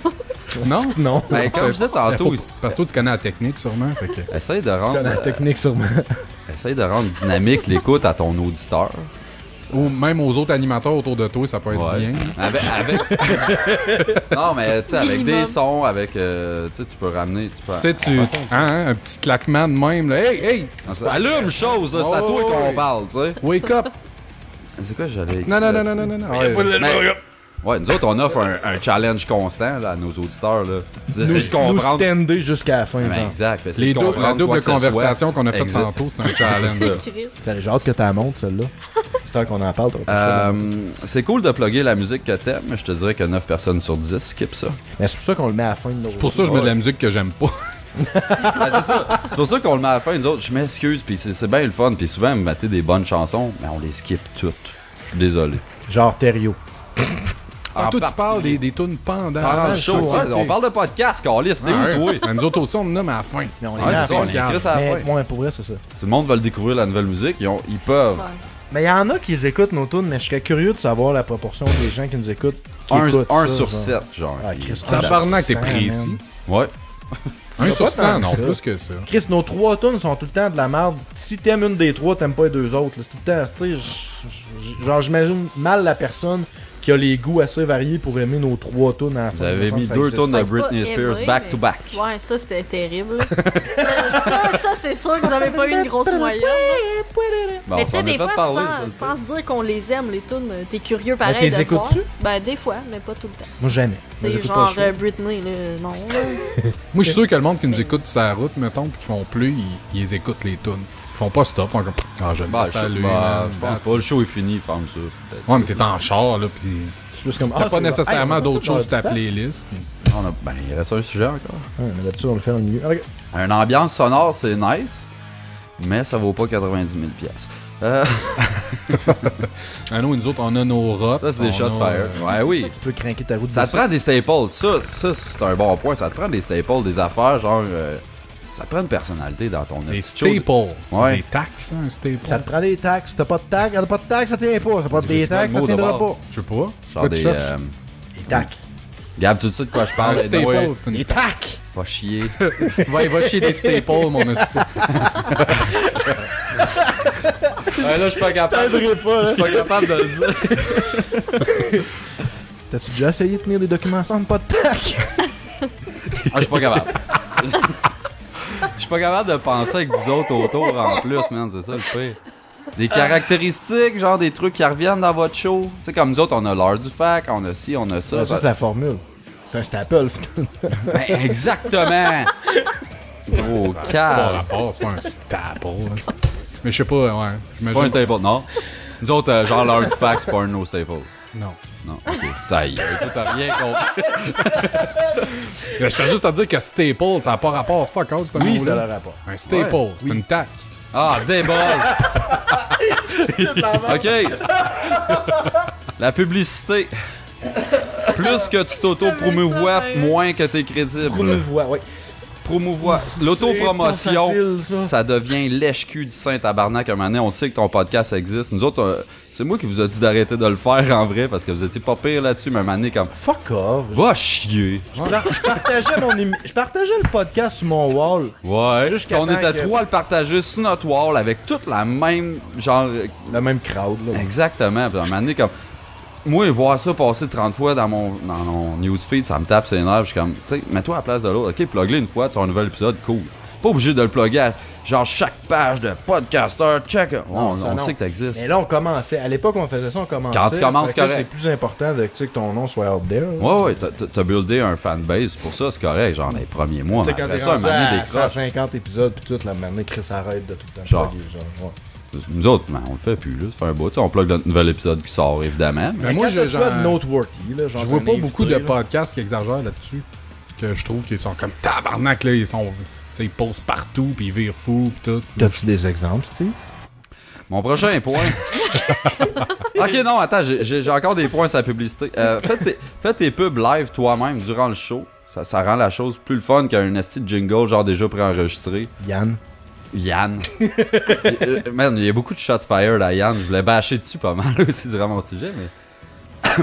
Non? Non. Ben, comme je disais tantôt, parce que toi, tu connais la technique, sûrement. Fait que... essaye de rendre... La technique, sûrement. Essaye de rendre dynamique l'écoute à ton auditeur. Ou même aux autres animateurs autour de toi, ça peut être bien. Non, mais tu sais, avec des sons, avec... tu sais, tu peux ramener... Tu sais, un petit claquement de même, là. Hey! Allume chose, là, c'est à toi qu'on parle, tu sais. Wake up! C'est quoi j'allais... Non. Ouais, nous autres, on offre un challenge constant là, à nos auditeurs. Là. Nous stander jusqu'à la fin. Ben, exact. La double conversation qu'on a faite tantôt, c'est un challenge. J'ai hâte que tu la montes, celle-là. J'espère qu'on en parle. C'est cool de plugger la musique que t'aimes, mais je te dirais que 9 personnes sur 10 skip ça. Mais c'est pour ça qu'on le met à la fin de nos... C'est pour ça que je mets de la musique que j'aime pas. C'est ça. C'est pour ça qu'on le met à la fin. Nous autres, je m'excuse, puis c'est bien le fun. Puis souvent, me mettez des bonnes chansons, mais on les skip toutes. Je suis désolé. Genre Thériault. Toi, tu parles des tunes pendant le show. On parle de podcast, Carlis, c'était où, toi? Nous autres aussi, on en nomme à la fin. Mais on est à la fin. Ouais, pour vrai, c'est ça. Si le monde veut découvrir la nouvelle musique, ils peuvent. Mais il y en a qui écoutent nos tunes, mais je serais curieux de savoir la proportion des gens qui nous écoutent. 1 sur 7, genre. Tabarnak, t'es précis. Ouais. 1 sur 100, non, plus que ça. Chris, nos 3 tunes sont tout le temps de la merde. Si t'aimes une des 3, t'aimes pas les 2 autres. C'est tout le temps, tu sais, genre j'imagine mal la personne qui a les goûts assez variés pour aimer nos 3 tunes à la fin. Vous avez mis 2 tunes de Britney Spears back-to-back. Ouais, ça c'était terrible. ça c'est sûr que vous avez pas eu une grosse moyenne. Bon, mais tu sais, des fois, sans se dire qu'on les aime, les tunes, t'es curieux pareil de voir. Écoutes-tu? Ben, des fois, mais pas tout le temps. Moi, jamais. Tu sais, genre Britney, là, non. Moi, je suis sûr que le monde qui nous écoute sur la route, mettons, pis qui font plus, ils les écoutent les tunes. Ils font pas stop, ils font comme... Ah, j'aime pas ça, lui. Je pense pas, le show est fini, ils ferment ça. Ouais, mais t'es en char, là, pis... T'as pas nécessairement d'autres choses sur ta playlist. Ben, il reste un sujet encore. Ouais, mais d'habitude, on le fait dans le milieu. Une ambiance sonore, c'est nice, mais ça vaut pas 90 000 $. Nous autres, on a nos rottes. Ça, c'est des shots fire. Ouais, oui. Tu peux craquer ta route. Ça te prend des staples. Ça c'est un bon point. Ça te prend des staples, des affaires, genre... ça te prend une personnalité dans ton... Des staples. C'est des tacs, ça, un staple. Ça te prend des tacs. Si t'as pas de tacs, ça tient pas. Ça pas des tacs, ça tiendra pas. Je sais pas. Genre des tacs. Gab, tu sais de quoi je parle? Des tacs. Va chier. Va chier des staples, mon esti. Là, je suis pas capable. Je suis pas capable de le dire. T'as-tu déjà essayé de tenir des documents sans pas de tac? Je suis pas capable. Je suis pas capable de penser avec vous autres autour en plus, man. C'est ça le pire. Des caractéristiques, genre des trucs qui reviennent dans votre show. Tu sais, comme nous autres, on a l'art du fac, on a ci, on a ça. Ça, c'est la formule. C'est un staple, Ben, exactement! Gros cave. C'est pas un staple. Mais je sais pas, ouais. C'est pas un staple, non? Nous autres, genre l'art du fac, c'est pas un no staple. Non. Non, ok. Taille, t'as rien compris. Je tiens juste à dire que staple, ça n'a pas rapport. Fuck out, c'est un oui, mot ça là. a rapport. Un staple, c'est une tac. Ah, des balles! Ok. La publicité. Plus que tu t'auto-promouvois, moins que t'es crédible. Promouvois, oui. Promouvoir. L'autopromotion, ça devient lèche-cul du Saint-Tabarnak un moment donné. On sait que ton podcast existe. Nous autres, c'est moi qui vous a dit d'arrêter de le faire en vrai parce que vous étiez pas pire là-dessus, mais un moment donné comme... Fuck off. Va chier. Je partageais le podcast sur mon wall. Ouais. On était 3 à le partager sur notre wall avec toute la même genre... La même crowd, là. Exactement. Puis un moment donné comme... Moi, voir ça passer 30 fois dans mon newsfeed, ça me tape ses nerfs. Je suis comme, tu sais, mets-toi à la place de l'autre. Ok, plug-le une fois, tu as un nouvel épisode, cool. Pas obligé de le plugger à genre chaque page de podcaster, check. On sait que t'existes. Mais là, on commençait. À l'époque, on faisait ça, on commençait. Quand tu commences, correct. C'est plus important de, que ton nom soit out there. Ouais, t'as buildé un fanbase. Pour ça, c'est correct, genre les premiers mois. Tu sais, quand t'es rendu à 150 épisodes, puis toute la manée, Chris arrête de tout le temps. Genre. Nous autres, on le fait plus, là. Ça fait un bout. On plug notre nouvel épisode qui sort, évidemment. Mais moi, je vois pas beaucoup de podcasts qui exagèrent là-dessus. Que je trouve qu'ils sont comme tabarnak, là. Ils posent partout, puis ils virent fous, puis tout. T'as-tu des exemples, Steve? Mon prochain point. Ok, non, attends, j'ai encore des points sur la publicité. Fais tes pubs live toi-même durant le show. Ça rend la chose plus le fun qu'un esti de jingle, genre déjà préenregistré. Yann. Man, il y a beaucoup de shots fired à Yann. Je voulais bâcher dessus pas mal aussi durant mon sujet, mais.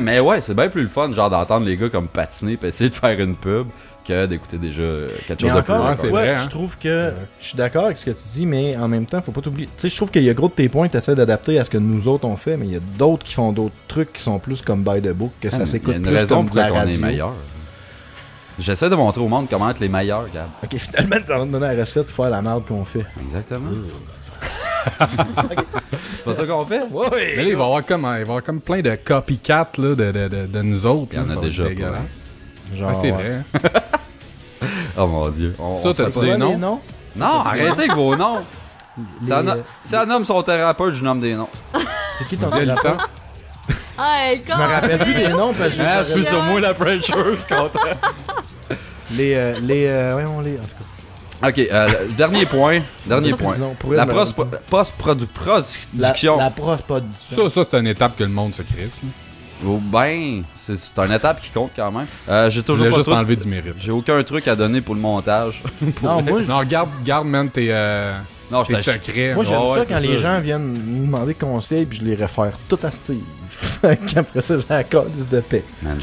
Mais ouais, c'est bien plus le fun, genre d'entendre les gars comme patiner pis essayer de faire une pub que d'écouter déjà quelque chose de plus encore, c'est vrai, hein? Je trouve que je suis d'accord avec ce que tu dis, mais en même temps, faut pas t'oublier. Tu sais, je trouve qu'il y a gros de tes points que tu essaies d'adapter à ce que nous autres on fait, mais il y a d'autres qui font d'autres trucs qui sont plus comme by the book, que ça s'écoute plus. Il y a une raison comme pourquoi de la on est radio. meilleur. J'essaie de montrer au monde comment être les meilleurs, Gab. Ok, finalement, tu vas me donner la recette pour faire la merde qu'on fait. Exactement. C'est pas ça qu'on fait? Ouais. Mais là, il va y avoir comme plein de copycats là, de nous autres. Il y en là, a ça va déjà être pas. dégueulasse. Genre, Ouais, c'est ouais. vrai. Oh mon dieu. Ça, t'as-tu des Les noms? noms? Non, arrêtez avec vos noms. Si un nomme son thérapeute, je nomme des noms. C'est qui ton Vous avez ça? thérapeute? Hey, Je me rappelle plus des noms parce que Ah, j'ai je fais sur moi la pressure, je suis content. voyons les. En tout cas. Ok, dernier point. Dernier point. Dis donc, pourrait La me- post-production. La post-production. Ça, c'est une étape que le monde se crisse. là. Oh, ben, c'est une étape qui compte quand même. J'ai Je toujours voulais pas juste de truc- enlever du mérite. J'ai aucun truc à donner pour le montage. Non, moi, Non, garde, man, tes Non, je t'ai- secrets. moi j'aime Ouais, ça c'est quand les ça. gens viennent me demander conseil puis je les réfère tout à Steve. Après ça, j'ai la calice de paix. Man,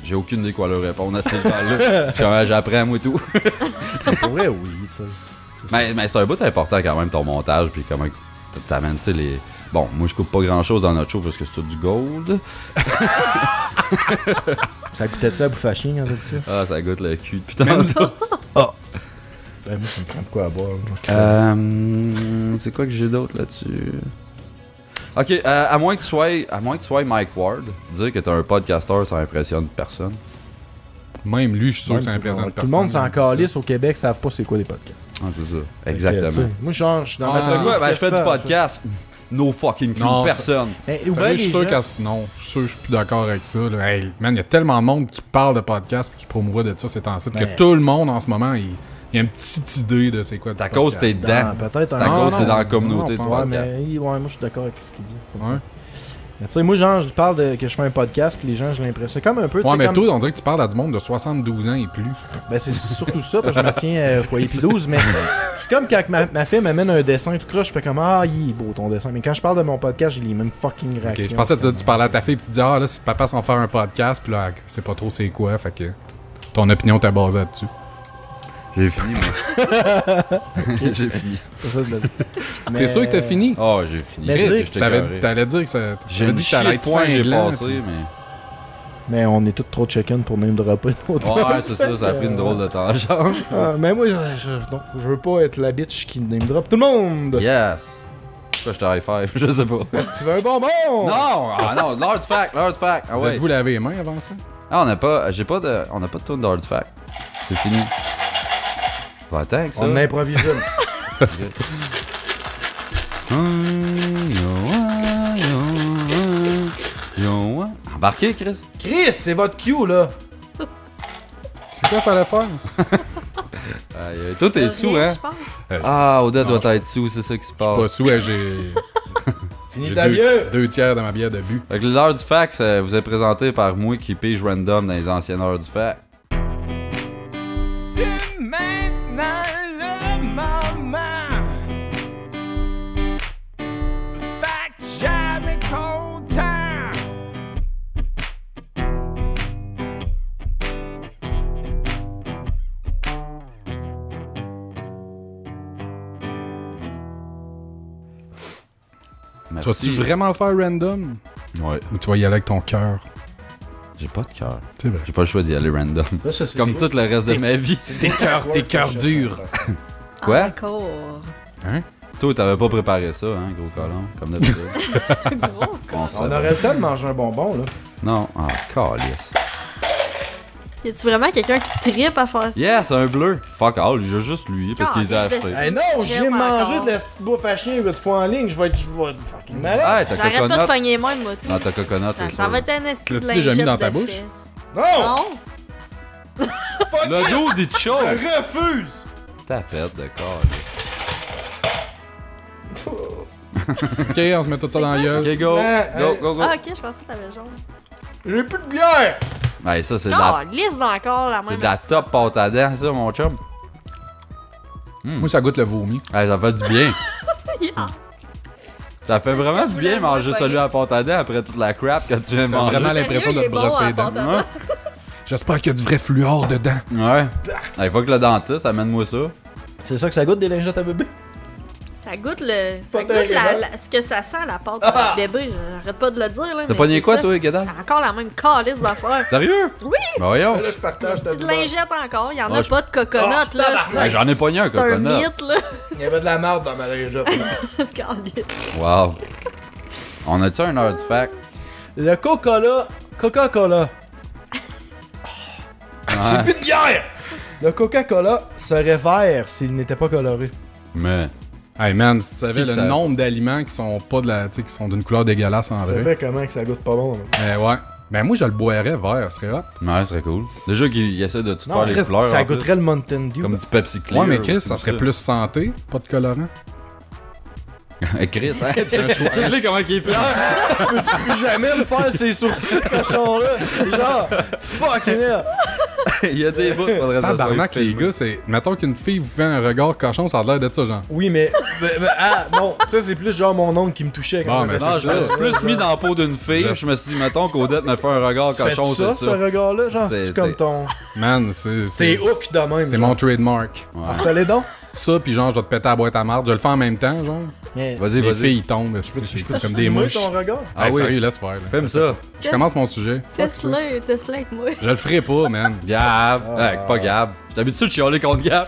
j'ai aucune idée quoi leur répondre à ces gens-là. J'apprends moi tout. Pour vrai, oui, tu sais. Mais c'est un bout important quand même ton montage puis comment t'amènes, tu sais, les... Bon, moi je coupe pas grand-chose dans notre show parce que c'est tout du gold. Ça coûtait-tu à bouffer à chien quand t'as dit ça? Ah, ça goûte le cul de putain. Ben, moi, ça me prend de quoi à boire. C'est quoi que j'ai d'autre là-dessus? Ok, à moins que tu sois Mike Ward, dire que t'es un podcasteur, ça impressionne personne. Même lui, je suis sûr Même que ça si impressionne tout personne. le monde s'en calisse au Québec, savent pas c'est quoi des podcasts. Ah, c'est ça. Fait que, Exactement. tu sais, moi, genre, je suis dans Ah, ma tu sais Ouais, ben, je fais du podcast. No fucking clue. Non, Personne. Mais, Sérieux, je suis sûr non, je suis sûr que je suis plus d'accord avec ça. Là. Hey, man, il y a tellement de monde qui parle de podcast et qui promouvoit de ça ces temps-ci que Ben. tout le monde en ce moment, il y a une petite idée de c'est quoi du C'est à cause que t'es podcast. dedans. Peut-être C'est à cause que t'es dans la communauté non, du Ouais, podcast. mais moi je suis d'accord avec ce qu'il dit. Ouais. Mais tu sais, moi, genre, je parle de que je fais un podcast, puis les gens, je l'impression. C'est comme un peu. tu Ouais, sais, mais comme... toi, on dirait que tu parles à du monde de 72 ans et plus. Ben, c'est surtout ça, parce que je me tiens foyer pis 12, mais c'est comme quand ma fille m'amène un dessin tout croche, je fais comme ah, il est beau ton dessin. Mais quand je parle de mon podcast, j'ai les mêmes fucking Ok, réactions. je pensais que tu parlais à ta fille et tu dis ah là, si papa s'en faire un podcast, puis là, c'est pas trop c'est quoi, fait que ton opinion t'es basée là-dessus. J'ai fini, moi. J'ai fini. C'est ça, je le dis. Mais- T'es sûr que t'as fini? Oh, j'ai fini. Mais Chris, tu sais, j'étais T'avais- écœuré. T'allais dire que ça. J'ai T'avais une dit que ça allait chier être de points que j'ai cinglant, passé, puis- mais... Mais on est tous trop chicken pour name dropper. Ouais, c'est ça, ça a pris une drôle de tangente. Mais moi, non, je veux pas être la bitch qui name drop tout le monde. Yes! Pourquoi je te high five? Je sais pas. Tu veux un bonbon? Non! Ah non, Lord Fact, Lord Fact! Ah Vous ouais. êtes-vous lavé les mains avant ça? Ah, on n'a pas de tourne Lord Fact. C'est fini. Va attends que ça. On improvise une. Embarqué, Chris. Chris, c'est votre cue, là. C'est quoi fallait faire? Toi, t'es sous, hein? Je pense. Ah, Odette Non, doit être sous, c'est ça qui se Pas passe. sous, j'ai Finis j'ai ta bière. deux tiers de ma bière de but. Fait que l'heure du fact, ça vous est présenté par moi qui pige random dans les anciennes heures du fact. C'est maintenant le moment. Fait que jamais content. Merci. Vas-tu vraiment le faire random? Ouais. Ou tu vas y aller avec ton cœur? J'ai pas de cœur. C'est vrai. J'ai pas le choix d'y aller random. Là, ça, c'est Comme tout le reste de ma vie. Tes cœurs durs. Quoi? Encore. Hein? Toi, t'avais pas préparé ça, hein, gros colon, comme d'habitude. Gros. On sait. On aurait le temps de manger un bonbon, là. Non, ah, calice. Y a-tu vraiment quelqu'un qui trippe à faire ça? Yes, un bleu. Fuck all, j'ai juste lui, parce qu'il les a Calice de achetés. Hey non, je viens de manger de la petite bouffe à chien 8 fois en ligne, je vais être fucking malade. Ah, t'as J'arrête pas de coconut. pogner moi, moi, tout. Non, t'as coconut, c'est Ça sûr. va être un esti de L'as-tu déjà mis lingette dans ta de bouche? fesses. Non! Non! Fuck Le it! dos des chauds. Je refuse! Tapette de calice. Ok, on se met tout ça dans la gueule. Ok, go. Go. Ah, ok, je pensais que t'avais jaune. J'ai plus de bière! Ouais, ça, c'est de Ah, la... lisse encore la même. C'est de la top pâte à dents, ça, mon chum. Moi, ça goûte le vomi. Ouais, ça fait du bien. Yeah. Ça fait vraiment que je du bien voulais manger me celui à la pâte à dents après toute la crap que tu viens de T'as manger. vraiment l'impression de te Sérieux, il est bon, brosser les la dents. pâte à dents. J'espère qu'il y a du vrai fluor dedans. Ouais. Il faut que le dentiste amène-moi ça. C'est ça que ça goûte des lingettes à bébé? Ça goûte le. Ça Pas goûte terrible, ce que ça sent, la pâte à bébé. J'arrête pas de le dire, là. T'as mais pogné c'est quoi, ça. toi, Guédard? Encore la même calice d'affaires. Sérieux? Oui! Ben voyons. Là, je partage ta Petite lingette encore. Il y en Ah, a je- pas de coconut, Oh, là. tabarnak! Ouais, j'en ai pogné un C'est un coconut. mythe, là. Il y avait de la merde dans ma lingette. Calice. Wow. On a-tu un heure du fact? Le Coca-Cola. Coca-Cola. J'ai plus de bière! Le Coca-Cola serait vert s'il n'était pas coloré. Mais... Hey man, si tu savais Qui le que ça- nombre d'aliments qui sont pas de la. Tu sais, qui sont d'une couleur dégueulasse en Ça vrai. fait comment que ça goûte pas bon, là? Ouais. Ben moi, je le boirais vert, ce serait hot. Ouais, ce serait cool. Déjà qu'il essaie de tout Non, faire les Chris, couleurs. ça en plus. goûterait le Mountain Dew. Comme du Pepsi Clear. Ouais, mais Chris, ou ça comme serait plus santé, pas de colorant. Chris, hein? Tu sais comment il est fier? Plus jamais me faire ces sourcils cochons-là. Genre, fuck hell. Il y a des bouts, faudrait ça. Tabarnak, les gars, c'est. Mettons qu'une fille vous fait un regard cochon, ça a l'air d'être ça, genre. Oui, mais ah, non, ça c'est plus genre mon oncle qui me touchait. Bon, mais Non, je me suis plus mis dans la peau d'une fille. Je me suis dit, mettons qu'Odette me fait un regard cochon, ça, c'est ce ça. regard-là, genre, c'est C'était- comme ton... Man, T'es c'est. hook de même. C'est mon trademark. Fallait donc. Ça, pis genre, je vais te péter à la boîte à marde. Je le fais en même temps, genre. Mais... Vas-y, Les vas-y. filles tombent, c'est comme des mouches. ton regard? Ah Ah oui. sérieux, laisse faire. là. Fais-moi ça. Je commence mon sujet. Teste-le avec moi. Je le ferai pas, man. Gab. Ouais, pas Gab. J'ai l'habitude de chialer contre Gab.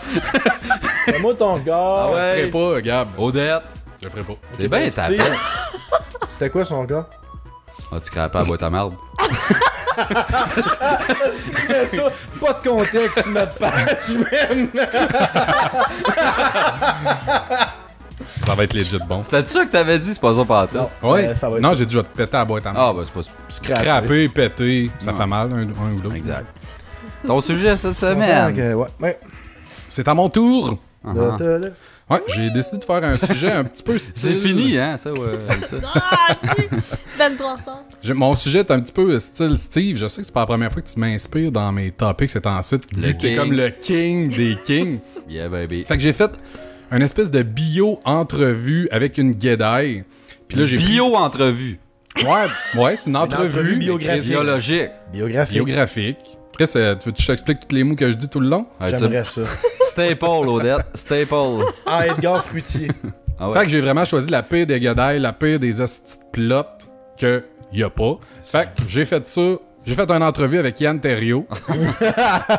Fais-moi ton regard. Je le ferai pas, Gab. Odette. Je le ferai pas. C'est bien, ça Steve, appelle. C'était quoi son regard? Ah, tu crées pas à boîte à marde. Tu mets ça, pas de contexte sur notre page, man. Ça va être legit bon. C'était ça que t'avais dit, c'est pas ça par toi. Ouais. ça va être Non, ça. j'ai dit, je vais te péter à la boîte à marde. Ah, ben c'est pas ça. Scraper, péter, ça Non. fait mal, un ou l'autre. Exact. Ton sujet cette semaine. Ouais. C'est à mon tour. Uh-huh. Là. Ouais, j'ai décidé de faire un sujet un petit peu style. C'est fini, hein, ça, ouais. ça. Ah, si! 23 ans. Mon sujet est un petit peu style Steve. Je sais que c'est pas la première fois que tu m'inspires dans mes topics, c'est en site. Le T'es king. comme le king des kings. Yeah, baby. Fait que j'ai fait une espèce de bio-entrevue avec une guédaille. Puis là, j'ai Bio-entrevue. Ouais, c'est une entrevue entrevue biographique. Chris, Biologique. Biographique. biographique. Chris, tu veux que je t'explique tous les mots que je dis tout le long? Ouais, J'aimerais ça. Staple, Odette. Staple. Ah, Edgar Fruitier. Ah ouais. Fait que j'ai vraiment choisi la pire des guédailles, la pire des hosties de plots que y a pas. Fait que j'ai fait ça. J'ai fait une entrevue avec Yann Terriot qui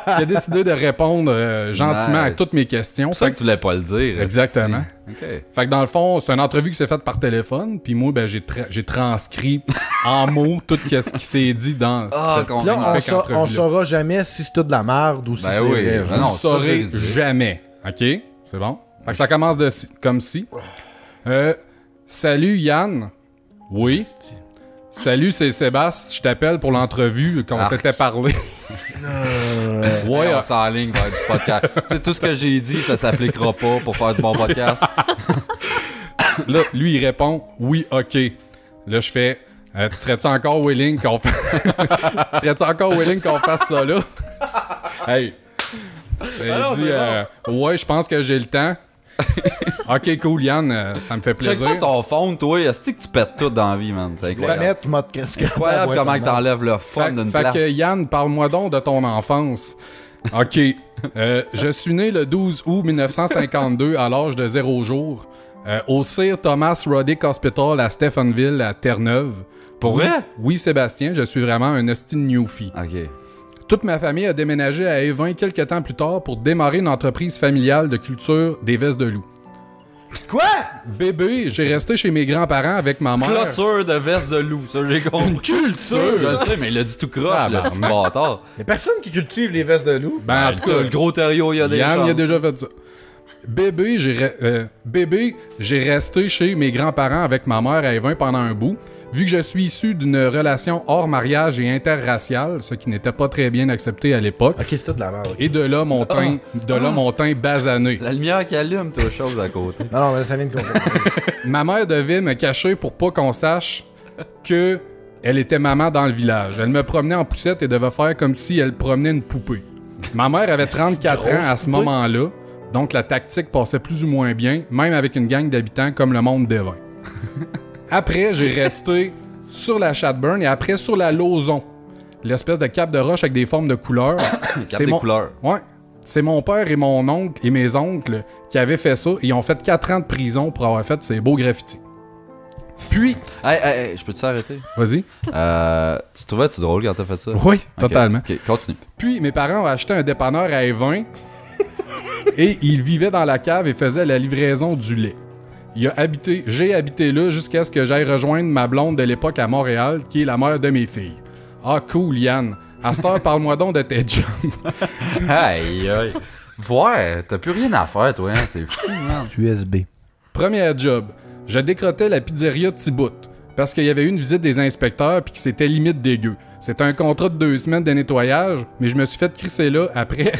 a décidé de répondre gentiment à Nice. toutes mes questions. C'est ça Fait que tu voulais pas le dire. Exactement. Ok. Fait que dans le fond, c'est une entrevue qui s'est faite par téléphone, puis moi, ben, j'ai transcrit en mots tout ce qui s'est dit dans Ah, cette qu'on- Là, magnifique on entrevue-là. saura jamais si c'est tout de la merde ou si Ben c'est oui. vrai. Ben Vous non, ne c'est saurez pas véridique. jamais. OK? C'est bon? Fait que ça commence comme si. Salut Yann. Oui. Salut, c'est Sébastien. Je t'appelle pour l'entrevue qu'on s'était parlé. Ouais, on s'enligne vers du podcast. Tu sais, tout ce que j'ai dit, ça s'appliquera pas pour faire du bon podcast. Là, lui, il répond oui, OK. Là, je fais serais-tu encore willing qu'on serais-tu encore willing qu'on fasse ça là? Hey. Il dit ouais, je pense que j'ai le temps. OK, cool, Yann, ça me fait Check plaisir. pas ton fond, toi. Est-ce que tu pètes tout dans la vie, man? C'est incroyable. Planète mode casque. Incroyable comment que t'enlèves le fun Fait, d'une fait place. que Yann, parle-moi donc de ton enfance. OK. Je suis né le 12 août 1952 à l'âge de 0 jour au Sir Thomas Roddick Hospital à Stephenville, à Terre-Neuve. Pour Oui, vrai? Oui, Sébastien, je suis vraiment un hostie de newfie. OK. Toute ma famille a déménagé à Évin quelques temps plus tard pour démarrer une entreprise familiale de culture des vestes de loup. Quoi? Bébé, j'ai resté chez mes grands-parents avec ma mère. Clôture de veste de loup, ça j'ai compris. Une culture! Je le sais, mais il a dit tout croche, Ah, le ben, petit bâtard. Y'a personne qui cultive les vestes de loup. Ben, en tout cas, Le gros terriot, il a des Yann, il a chances. déjà fait ça. Bébé, j'ai resté chez mes grands-parents avec ma mère à Évin pendant un bout. Vu que je suis issu d'une relation hors mariage et interraciale, ce qui n'était pas très bien accepté à l'époque. Ok, c'est tout de la merde. Et de là, mon teint basané. La lumière qui allume, t'as autre chose à côté. Non, mais ça vient de comprendre. Ma mère devait me cacher pour pas qu'on sache que elle était maman dans le village. Elle me promenait en poussette et devait faire comme si elle promenait une poupée. Ma mère avait 34 ans à ce moment-là, donc la tactique passait plus ou moins bien, même avec une gang d'habitants comme le monde des vins. Après, j'ai resté sur la Chatburn et après sur la Lauson. L'espèce de cape de roche avec des formes de couleurs. Couleurs. Ouais. C'est mon père et mon oncle et mes oncles qui avaient fait ça et ils ont fait 4 ans de prison pour avoir fait ces beaux graffitis. Puis... Hey, je peux-tu s'arrêter? Vas-y. Tu trouvais-tu drôle quand t'as fait ça? Oui, totalement. Ok, continue. Puis mes parents ont acheté un dépanneur à Évin et ils vivaient dans la cave et faisaient la livraison du lait. J'ai habité là jusqu'à ce que j'aille rejoindre ma blonde de l'époque à Montréal, qui est la mère de mes filles. Ah, cool, Yann. À cette heure, parle-moi donc de tes jobs. Aïe, aïe. Ouais, t'as plus rien à faire, toi, hein? C'est fou, man. USB. Premier job. Je décrotais la pizzeria Tibout parce qu'il y avait eu une visite des inspecteurs puis que c'était limite dégueu. C'était un contrat de 2 semaines de nettoyage, mais je me suis fait crisser là après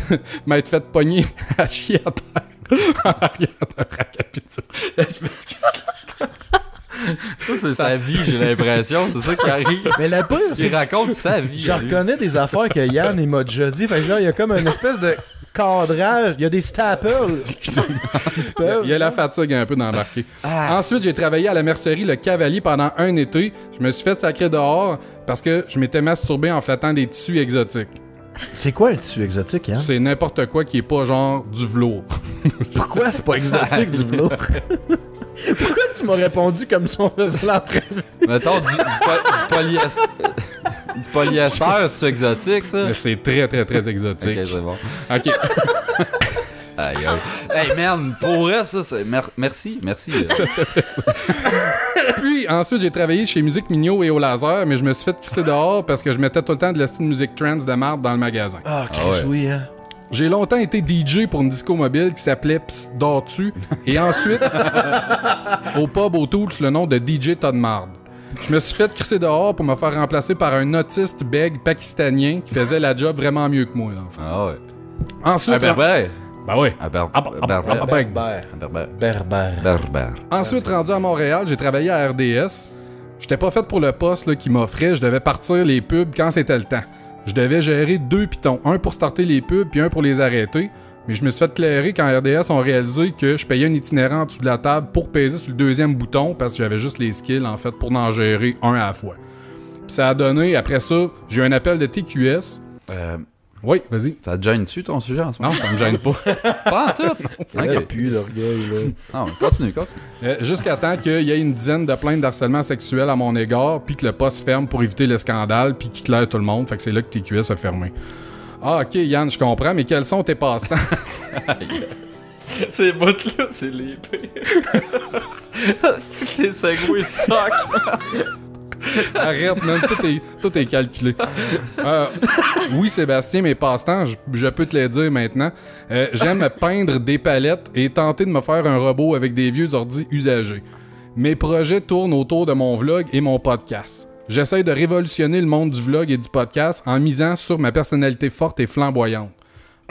m'être fait pogner à chier à terre en arrière d'un rack à pizza. Ça, c'est sa vie, j'ai l'impression. C'est ça qui arrive. Mais la pire, c'est Il raconte sa vie. Je reconnais des affaires que Yann il m'a déjà dit. Fait que là, il y a comme une espèce de cadrage. Il y a des staples qui se peuvent. Il y a la fatigue un peu d'embarquer. Ensuite, j'ai travaillé à la mercerie Le Cavalier pendant un été. Je me suis fait sacrer dehors parce que je m'étais masturbé en flattant des tissus exotiques. C'est quoi un tissu exotique, Yann? C'est n'importe quoi qui est pas genre du velours. Pourquoi c'est pas exotique du velours? Pourquoi tu m'as répondu comme si on faisait l'entrevue? Mettons du polyester. Du polyester, c'est-tu exotique, ça? Mais c'est très, très, très exotique. Ok, c'est bon. OK. Aïe, aïe. Hey, man, pour vrai, ça, c'est... Merci. Puis, ensuite, j'ai travaillé chez Musique Mignot et au Laser, mais je me suis fait crisser dehors parce que je mettais tout le temps de la style musique trance de marde dans le magasin. Ah, quel jouet, hein? J'ai longtemps été DJ pour une disco mobile qui s'appelait Psst Dors-tu et ensuite, au pub O'Toole, sous le nom de DJ Todd Marde. Je me suis fait crisser dehors pour me faire remplacer par un autiste bègue pakistanien qui faisait la job vraiment mieux que moi, dans le fond. Ah ouais. Ensuite... Berbère. Ben oui. Berbère. Ensuite, rendu à Montréal, j'ai travaillé à RDS. J'étais pas fait pour le poste là, qui m'offrait. Je devais partir les pubs quand c'était le temps. Je devais gérer 2 pitons. Un pour starter les pubs, puis un pour les arrêter. Mais je me suis fait clairer quand RDS ont réalisé que je payais un itinérant en dessous de la table pour peser sur le deuxième bouton parce que j'avais juste les skills, en fait, pour en gérer un à la fois. Puis ça a donné, après ça, j'ai eu un appel de TQS. Oui, vas-y. Ça te gêne-tu ton sujet en ce moment? Non, ça me gêne pas. Pas en tout. Il n'y a plus d'orgueil, là. Non, continue. Jusqu'à temps qu'il y ait une dizaine de plaintes d'harcèlement sexuel à mon égard, puis que le poste ferme pour éviter le scandale, puis qu'il claire tout le monde. Fait que c'est là que TQS a fermé. Ah, ok, Yann, je comprends, mais quels sont tes passe-temps? Ces bouts-là, c'est les pires. C'est que tes segways sock. Arrête, man, tout est calculé. Oui, Sébastien, mes passe-temps, je peux te les dire maintenant. J'aime peindre des palettes et tenter de me faire un robot avec des vieux ordis usagés. Mes projets tournent autour de mon vlog et mon podcast. J'essaie de révolutionner le monde du vlog et du podcast en misant sur ma personnalité forte et flamboyante.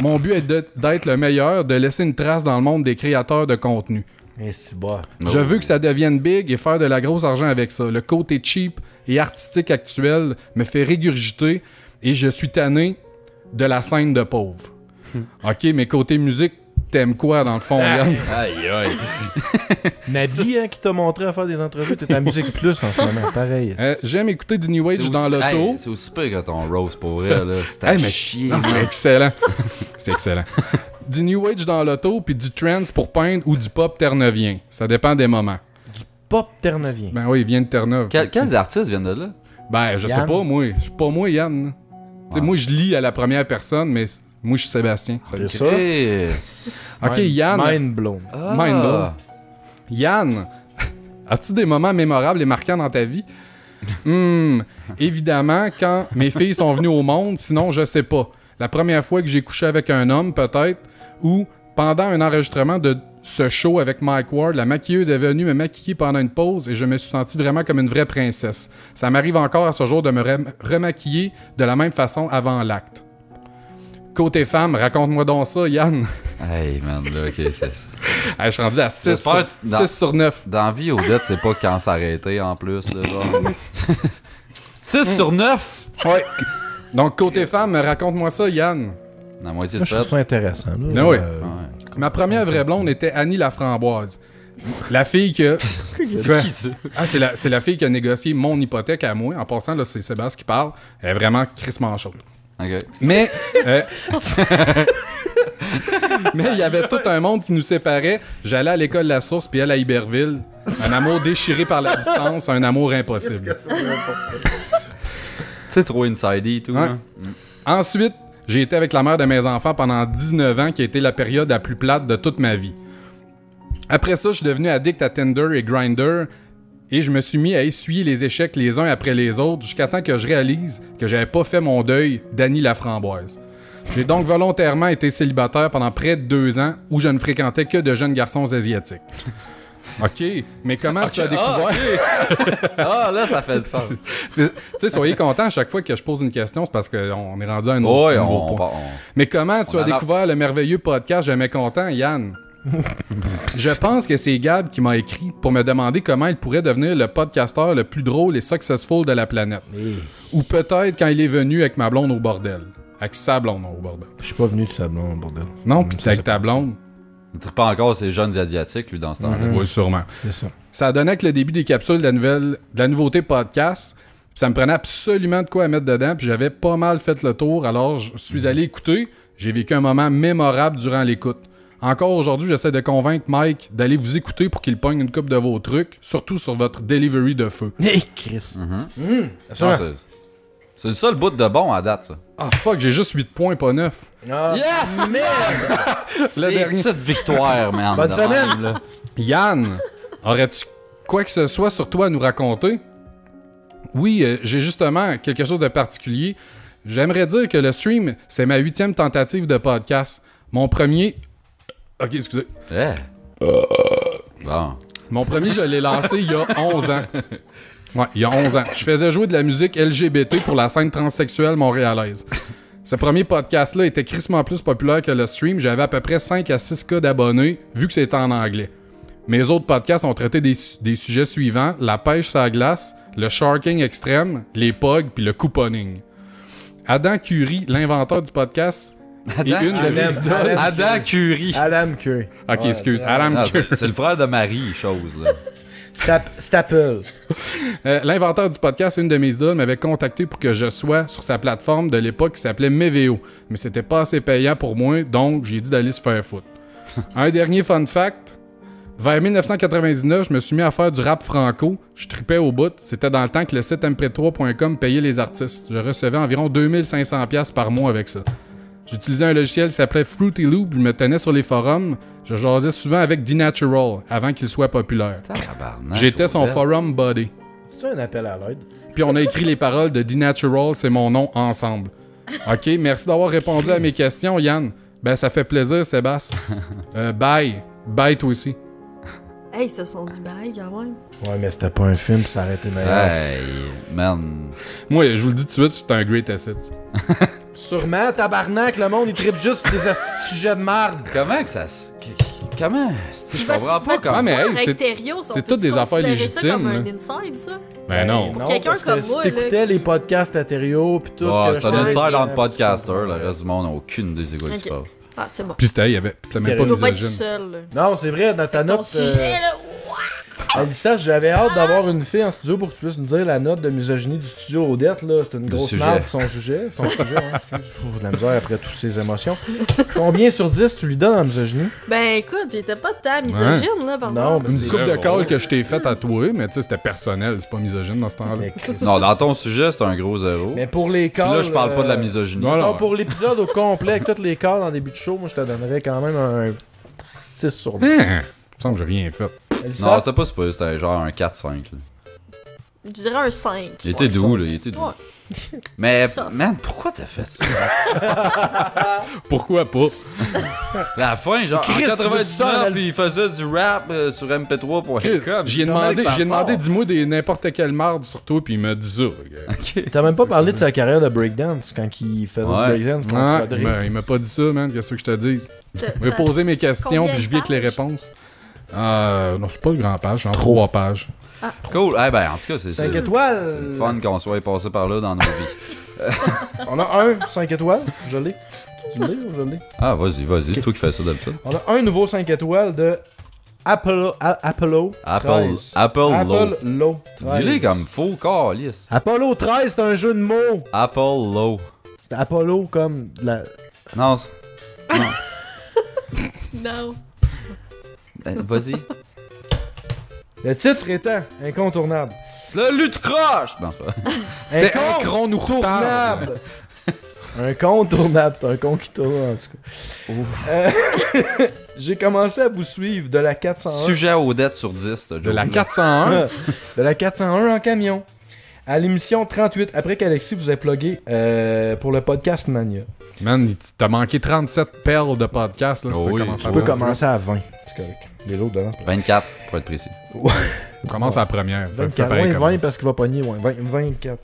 Mon but est d'être le meilleur, de laisser une trace dans le monde des créateurs de contenu. Et c'est bon. Je veux que ça devienne big et faire de la grosse argent avec ça. Le côté cheap et artistique actuel me fait régurgiter et je suis tanné de la scène de pauvre. Ok, mais côté musique, t'aimes quoi dans le fond, Yann? Aïe. Nadia, hein, qui t'a montré à faire des entrevues, t'es à Musique Plus en ce moment, pareil. J'aime écouter du New Age dans l'auto. C'est aussi pire que ton Rose, pour vrai, là. C'est à chier. Non, c'est excellent. C'est excellent. Du New Age dans l'auto, puis du trance pour peindre ou du pop terneuvien. Ça dépend des moments. Du pop terneuvien? Ben oui, il vient de Terre-Neuve. Quels artistes viennent de là? Ben, je sais pas, moi. Je suis pas moi, Yann. Ouais. Moi, je lis à la première personne, mais moi, je suis Sébastien. C'est ça? Ok, Yann. Mind blown. Mind blown. Yann, as-tu des moments mémorables et marquants dans ta vie? Évidemment, quand mes filles sont venues au monde, sinon, je sais pas. La première fois que j'ai couché avec un homme, peut-être, ou Pendant un enregistrement de ce show avec Mike Ward, la maquilleuse est venue me maquiller pendant une pause et je me suis senti vraiment comme une vraie princesse. Ça m'arrive encore à ce jour de me remaquiller de la même façon avant l'acte. Côté femme, raconte-moi donc ça, Yann. Hey, man, là, ok, c'est... Hey, je suis rendu à 6 sur 9. Dans la vie, Odette, c'est pas quand s'arrêter, en plus, là, genre. 6 sur 9? Ouais. Donc, côté femme, raconte-moi ça, Yann. La moitié Moi, de je trouve fait. ça intéressant. Là. Ah oui. Ouais. Ma première vraie blonde était Annie Laframboise. La fille que... C'est qui, ça? Ah, c'est la fille qui a négocié mon hypothèque à moi. En passant, là, c'est Sébastien qui parle. Elle est vraiment crissement chaude. OK. Mais... mais il y avait tout un monde qui nous séparait. J'allais à l'école La Source, puis elle à Iberville. Un amour déchiré par la distance, un amour impossible. Tu sais, trop inside et tout. Ouais. Hein? Ensuite, j'ai été avec la mère de mes enfants pendant 19 ans, qui a été la période la plus plate de toute ma vie. Après ça, je suis devenu addict à Tinder et Grindr, et je me suis mis à essuyer les échecs les uns après les autres, jusqu'à temps que je réalise que j'avais pas fait mon deuil d'Annie Laframboise. J'ai donc volontairement été célibataire pendant près de 2 ans, où je ne fréquentais que de jeunes garçons asiatiques. OK, mais comment tu as découvert... Ah, là, ça fait du sens. Tu sais, soyez contents à chaque fois que je pose une question, c'est parce qu'on est rendu à un autre nouveau point. Mais comment tu as découvert le merveilleux podcast Jamais content, Yann? Je pense que c'est Gab qui m'a écrit pour me demander comment il pourrait devenir le podcasteur le plus drôle et successful de la planète. Ou peut-être quand il est venu avec ma blonde au bordel. Avec sa blonde au bordel. Je suis pas venu de sa blonde au bordel. Non, pis t'es avec ta blonde. Il ne pas encore ces jeunes asiatiques, lui, dans ce temps-là. Oui, sûrement. C'est ça. Ça a donné avec le début des capsules de la nouveauté podcast. Puis ça me prenait absolument de quoi à mettre dedans. Puis j'avais pas mal fait le tour. Alors, je suis allé écouter. J'ai vécu un moment mémorable durant l'écoute. Encore aujourd'hui, j'essaie de convaincre Mike d'aller vous écouter pour qu'il pogne une coupe de vos trucs, surtout sur votre delivery de feu. Hey, Chris! Non, c'est le seul bout de bon à date, ça. Ah fuck, j'ai juste 8 points, pas 9. Ah, Yes! merde! Le dernier. Petite victoire, man. Bonne de semaine. même, là. Yann, aurais-tu quoi que ce soit sur toi à nous raconter? Oui, j'ai justement quelque chose de particulier. J'aimerais dire que le stream, c'est ma 8e tentative de podcast. Mon premier... Ok, excusez. Bon. Mon premier, je l'ai lancé il y a 11 ans. Ouais, il y a 11 ans. Je faisais jouer de la musique LGBT pour la scène transsexuelle montréalaise. Ce premier podcast-là était crissement plus populaire que le stream. J'avais à peu près 5 à 6 cas d'abonnés, vu que c'était en anglais. Mes autres podcasts ont traité des sujets suivants: la pêche sur la glace, le sharking extrême, les pogs puis le couponing. Adam Curry, l'inventeur du podcast, et une de mes idoles. Adam Curry. Adam Curry. Ok, excuse. Adam Ah, Curry. c'est le frère de Marie, chose, là. Staple. L'inventeur du podcast, une de mes idoles, m'avait contacté pour que je sois sur sa plateforme de l'époque qui s'appelait Meveo. Mais c'était pas assez payant pour moi, donc j'ai dit d'aller se faire foutre. Un dernier fun fact. Vers 1999, je me suis mis à faire du rap franco. Je tripais au bout. C'était dans le temps que le site mp3.com payait les artistes. Je recevais environ 2500$ par mois avec ça. J'utilisais un logiciel qui s'appelait Fruity Loop. Je me tenais sur les forums. Je jasais souvent avec D-Natural avant qu'il soit populaire. J'étais son forum buddy. C'est un appel à l'aide. Puis on a écrit les paroles de D-Natural, c'est mon nom, ensemble. OK, merci d'avoir répondu à mes questions, Yann. Ben, ça fait plaisir, Sébastien. Bye. Bye, toi aussi. Hey, ça sont dit bye quand même. Ouais, mais c'était pas un film, ça aurait été meilleur. Hey, man. Moi, je vous le dis tout de suite, c'est un great asset. Sûrement, tabarnak, le monde, il tripe juste sur des astis sujets de marde. Comment que ça se... Comment? Je comprends pas comment... mais hey, c'est toutes des affaires légitimes. C'est comme un là. inside, ça. Ben non. Pour quelqu'un parce comme que si moi, t'écoutais les podcasts Athério pis tout... Oh, c'est un inside dans entre podcasters, le reste du monde n'a aucune idée de quoi il se passe. Ah, c'est bon. Puis c'était même pas Tu peux pas être misogyne. seul, là. Non, c'est vrai, dans ta Ton note... sujet, là, Alissa, j'avais hâte d'avoir une fille en studio pour que tu puisses nous dire la note de misogynie du studio Odette, là. C'est une grosse sujet. merde, son sujet. Son sujet, hein, excuse. De la misère après toutes ses émotions. Combien sur 10 tu lui donnes en misogynie? Ben écoute, il était pas tant misogyne, là, par Non, exemple. mais Une c'est coupe de vrai, call ouais. que je t'ai faite à toi, mais tu sais, c'était personnel, c'est pas misogyne dans ce temps-là. Non, dans ton sujet, c'est un gros zéro. Mais pour les calls... Là, je parle pas de la misogynie. Non, Non, pour l'épisode au complet, avec tous les calls en début de show, moi je te donnerais quand même un 6 sur 10. Il me semble que j'ai rien fait. Alissa? Non, c'était pas super, c'était genre un 4-5. là. Je dirais un 5. Il était doux, là, il était doux. Ouais. Mais, Soft. man, pourquoi t'as fait ça? Pourquoi pas? À la fin, genre, Christ, en tu veux du son, 99, là, il faisait du rap sur MP3.com. J'ai demandé, dis-moi n'importe quelle marde sur toi, puis il m'a dit ça. T'as même pas parlé de sa carrière de breakdance quand il faisait du breakdance contre Ouais, Rodrigue. il m'a pas dit ça, man. Qu'est-ce que je te dise? Ça- Je vais poser mes questions, Combien puis je de vis avec les pages? réponses. Non, c'est pas le grand page, genre 3 pages. Cool. Eh ben, en tout cas, c'est 5 c'est étoiles. le fun qu'on soit passé par là dans nos vies. On a un 5 étoiles. Je l'ai. Tu l'as ou je l'ai? Ah, vas-y, c'est toi qui fais ça d'habitude. On a un nouveau 5 étoiles de Apollo 13. Apollo. Low. Il est comme faux, calice. Apollo 13, c'est un jeu de mots. Apollo. C'est Apollo comme la... Non, Non. vas-y. Le titre étant incontournable. Le lutte croche! Non, c'est pas. C'était un cron nous retarde. Incontournable. C'est un con qui tourne, en tout cas. J'ai commencé à vous suivre de la 401. Sujet aux dettes sur 10, t'as De la 401. De la 401 en camion. À l'émission 38, après qu'Alexis vous ait plugué pour le podcast Mania. Man, t'as manqué 37 perles de podcast, là, si Oh t'as oui. commencé Tu à peux voir. commencer à 20. C'est correct. Les autres dedans. 24, pour être précis. On commence à la première. Fais 24, pareil ouais, comme 20 parce qu'il va pogner, ouais, 24.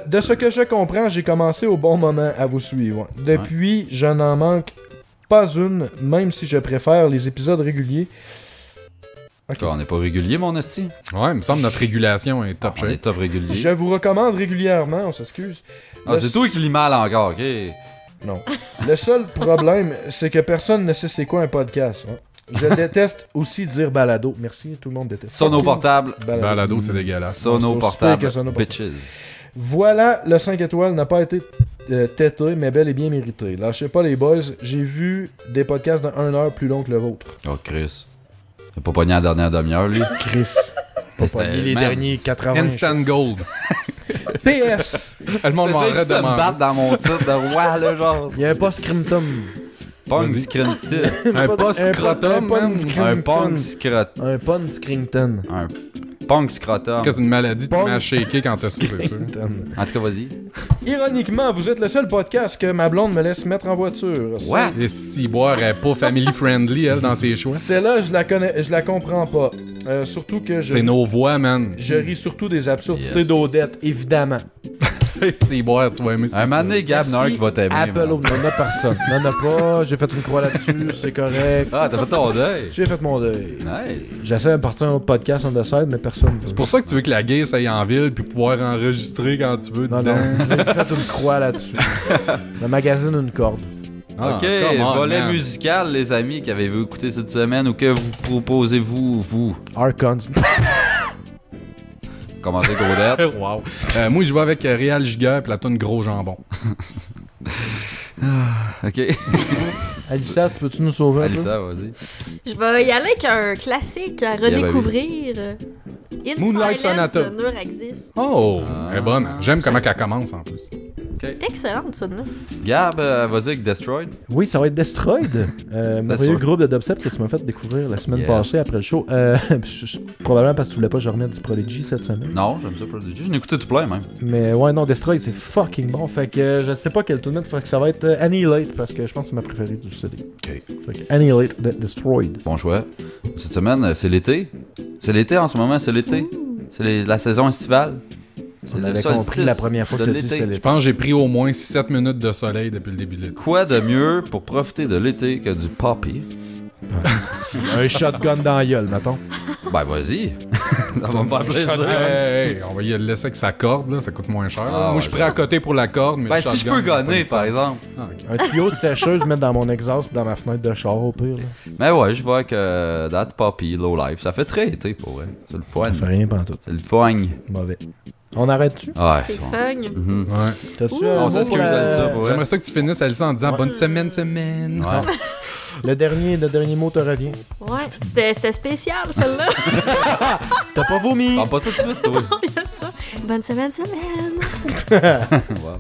De ce que je comprends, j'ai commencé au bon moment à vous suivre. Depuis, je n'en manque pas une, même si je préfère les épisodes réguliers. Ok. On n'est pas régulier, mon hostie. Ouais, il me semble que notre régulation est top On est shape. top régulier. Je vous recommande régulièrement, on s'excuse. Ah, c'est toi qui lis mal encore, ok? Non. Le seul problème, c'est que personne ne sait c'est quoi un podcast. Hein. Je déteste aussi dire balado. Merci, tout le monde déteste. Sono portable. Balado, c'est dégueulasse. Sono c'est aussi portable. pire que Sono portable. Bitches. Voilà, le 5 étoiles n'a pas été tété, mais bel et bien mérité. Lâchez pas les boys, j'ai vu des podcasts de 1 heure plus longs que le vôtre. Oh, Chris. T'as pas pogné la dernière demi-heure, lui? Chris. Pas C'était- pogné les man, derniers 80. Instant gold. PS. Le monde m'en T'essayes-tu de me redemande. battre dans mon titre de roi, là, genre? Il y a un post-scriptum. Punk Vas-y. scrinton. Un post-scrotum, man. Un punk scrot. Un post-scrington. Un punk scrotum. C'est une maladie de Punk. m'a shaké quand t'as ça, c'est sûr. En tout cas, vas-y. Ironiquement, vous êtes le seul podcast que ma blonde me laisse mettre en voiture. What? Et si boire est pas family friendly, elle, dans ses choix. Celle-là, je la comprends pas. Surtout que C'est nos voix, man. je ris surtout des absurdités Yes. d'Odette, évidemment. Si boire, tu vas aimer ça. Un moment donné, Gab, il y en a un qui va t'aimer. Apple, man. non, non, personne. Non, pas. J'ai fait une croix là-dessus, c'est correct. Ah, t'as fait ton deuil. J'ai fait mon deuil. Nice. J'essaie de partir un autre podcast on the side, mais personne veut. C'est pour ça que tu veux que la guerre aille en ville puis pouvoir enregistrer quand tu veux Non, dedans. non, j'ai fait une croix là-dessus. Le magazine, une corde. Ah, Ok, come on, volet man. musical, les amis, qu'avez-vous écouté cette semaine ou que vous proposez-vous, vous? Archons. Commencez Godette. Wow. Moi, je vais avec Real Giga puis la tonne Gros Jambon. Ok. Alissa, peux-tu nous sauver un peu? Alissa, vas-y. Je vais y aller avec un classique à redécouvrir. In Moonlight Silence Sonata. de Neuraxis. Oh, elle est bonne. J'aime comment elle commence en plus. C'est excellente, ça, de nous. Gab, vas-y avec Destroyed. Oui, ça va être Destroyed. Merveilleux sûr. groupe de dubstep que tu m'as fait découvrir la semaine Yes. passée après le show. Probablement parce que tu voulais pas que je remette du Prodigy cette semaine. Non, j'aime ça Prodigy. J'en ai écouté tout plein, même. Mais ouais, non, Destroyed, c'est fucking bon. Fait que je sais pas quel tune mettre. Fait que ça va être Annihilate parce que je pense que c'est ma préférée du CD. Ok. Fait que Annihilate de Destroyed. Bon choix. Cette semaine, c'est l'été. C'est l'été en ce moment, c'est l'été. C'est la saison estivale. C'est On le avait solstice compris la première fois que de tu as dit l'été. c'est Je l'été. pense que j'ai pris au moins 7 minutes de soleil depuis le début de l'été. Quoi de mieux pour profiter de l'été que du poppy? Un shotgun dans la gueule, mettons. Ben vas-y. Ça va me faire plaisir. Hey, on va y laisser avec sa corde, là, ça coûte moins cher. Ah, Moi, je suis prêt à côté pour la corde, mais Ben le si je shotgun, peux pas gonner, de par sens. exemple. Ah, ok. Un tuyau de sécheuse, mettre dans mon exhaust pis dans ma fenêtre de char au pire. Là. Mais ouais, je vois que That Poppy, Low Life, ça fait très été pour vrai. C'est le fun. Ça fait rien pantoute. C'est le fun. Mauvais. On arrête-tu? Ouais. C'est bon. fun. Mhm. Ouais. T'as-tu On un mot s'excuse pour la- de ça pour vrai. J'aimerais ça que tu finisses Alissa en disant bonne semaine. Ouais. Le dernier mot te revient. Ouais, c'était spécial, celle-là. T'as pas vomi? Parle pas ça tout de suite, toi. Il y a ça. Bonne semaine. Wow.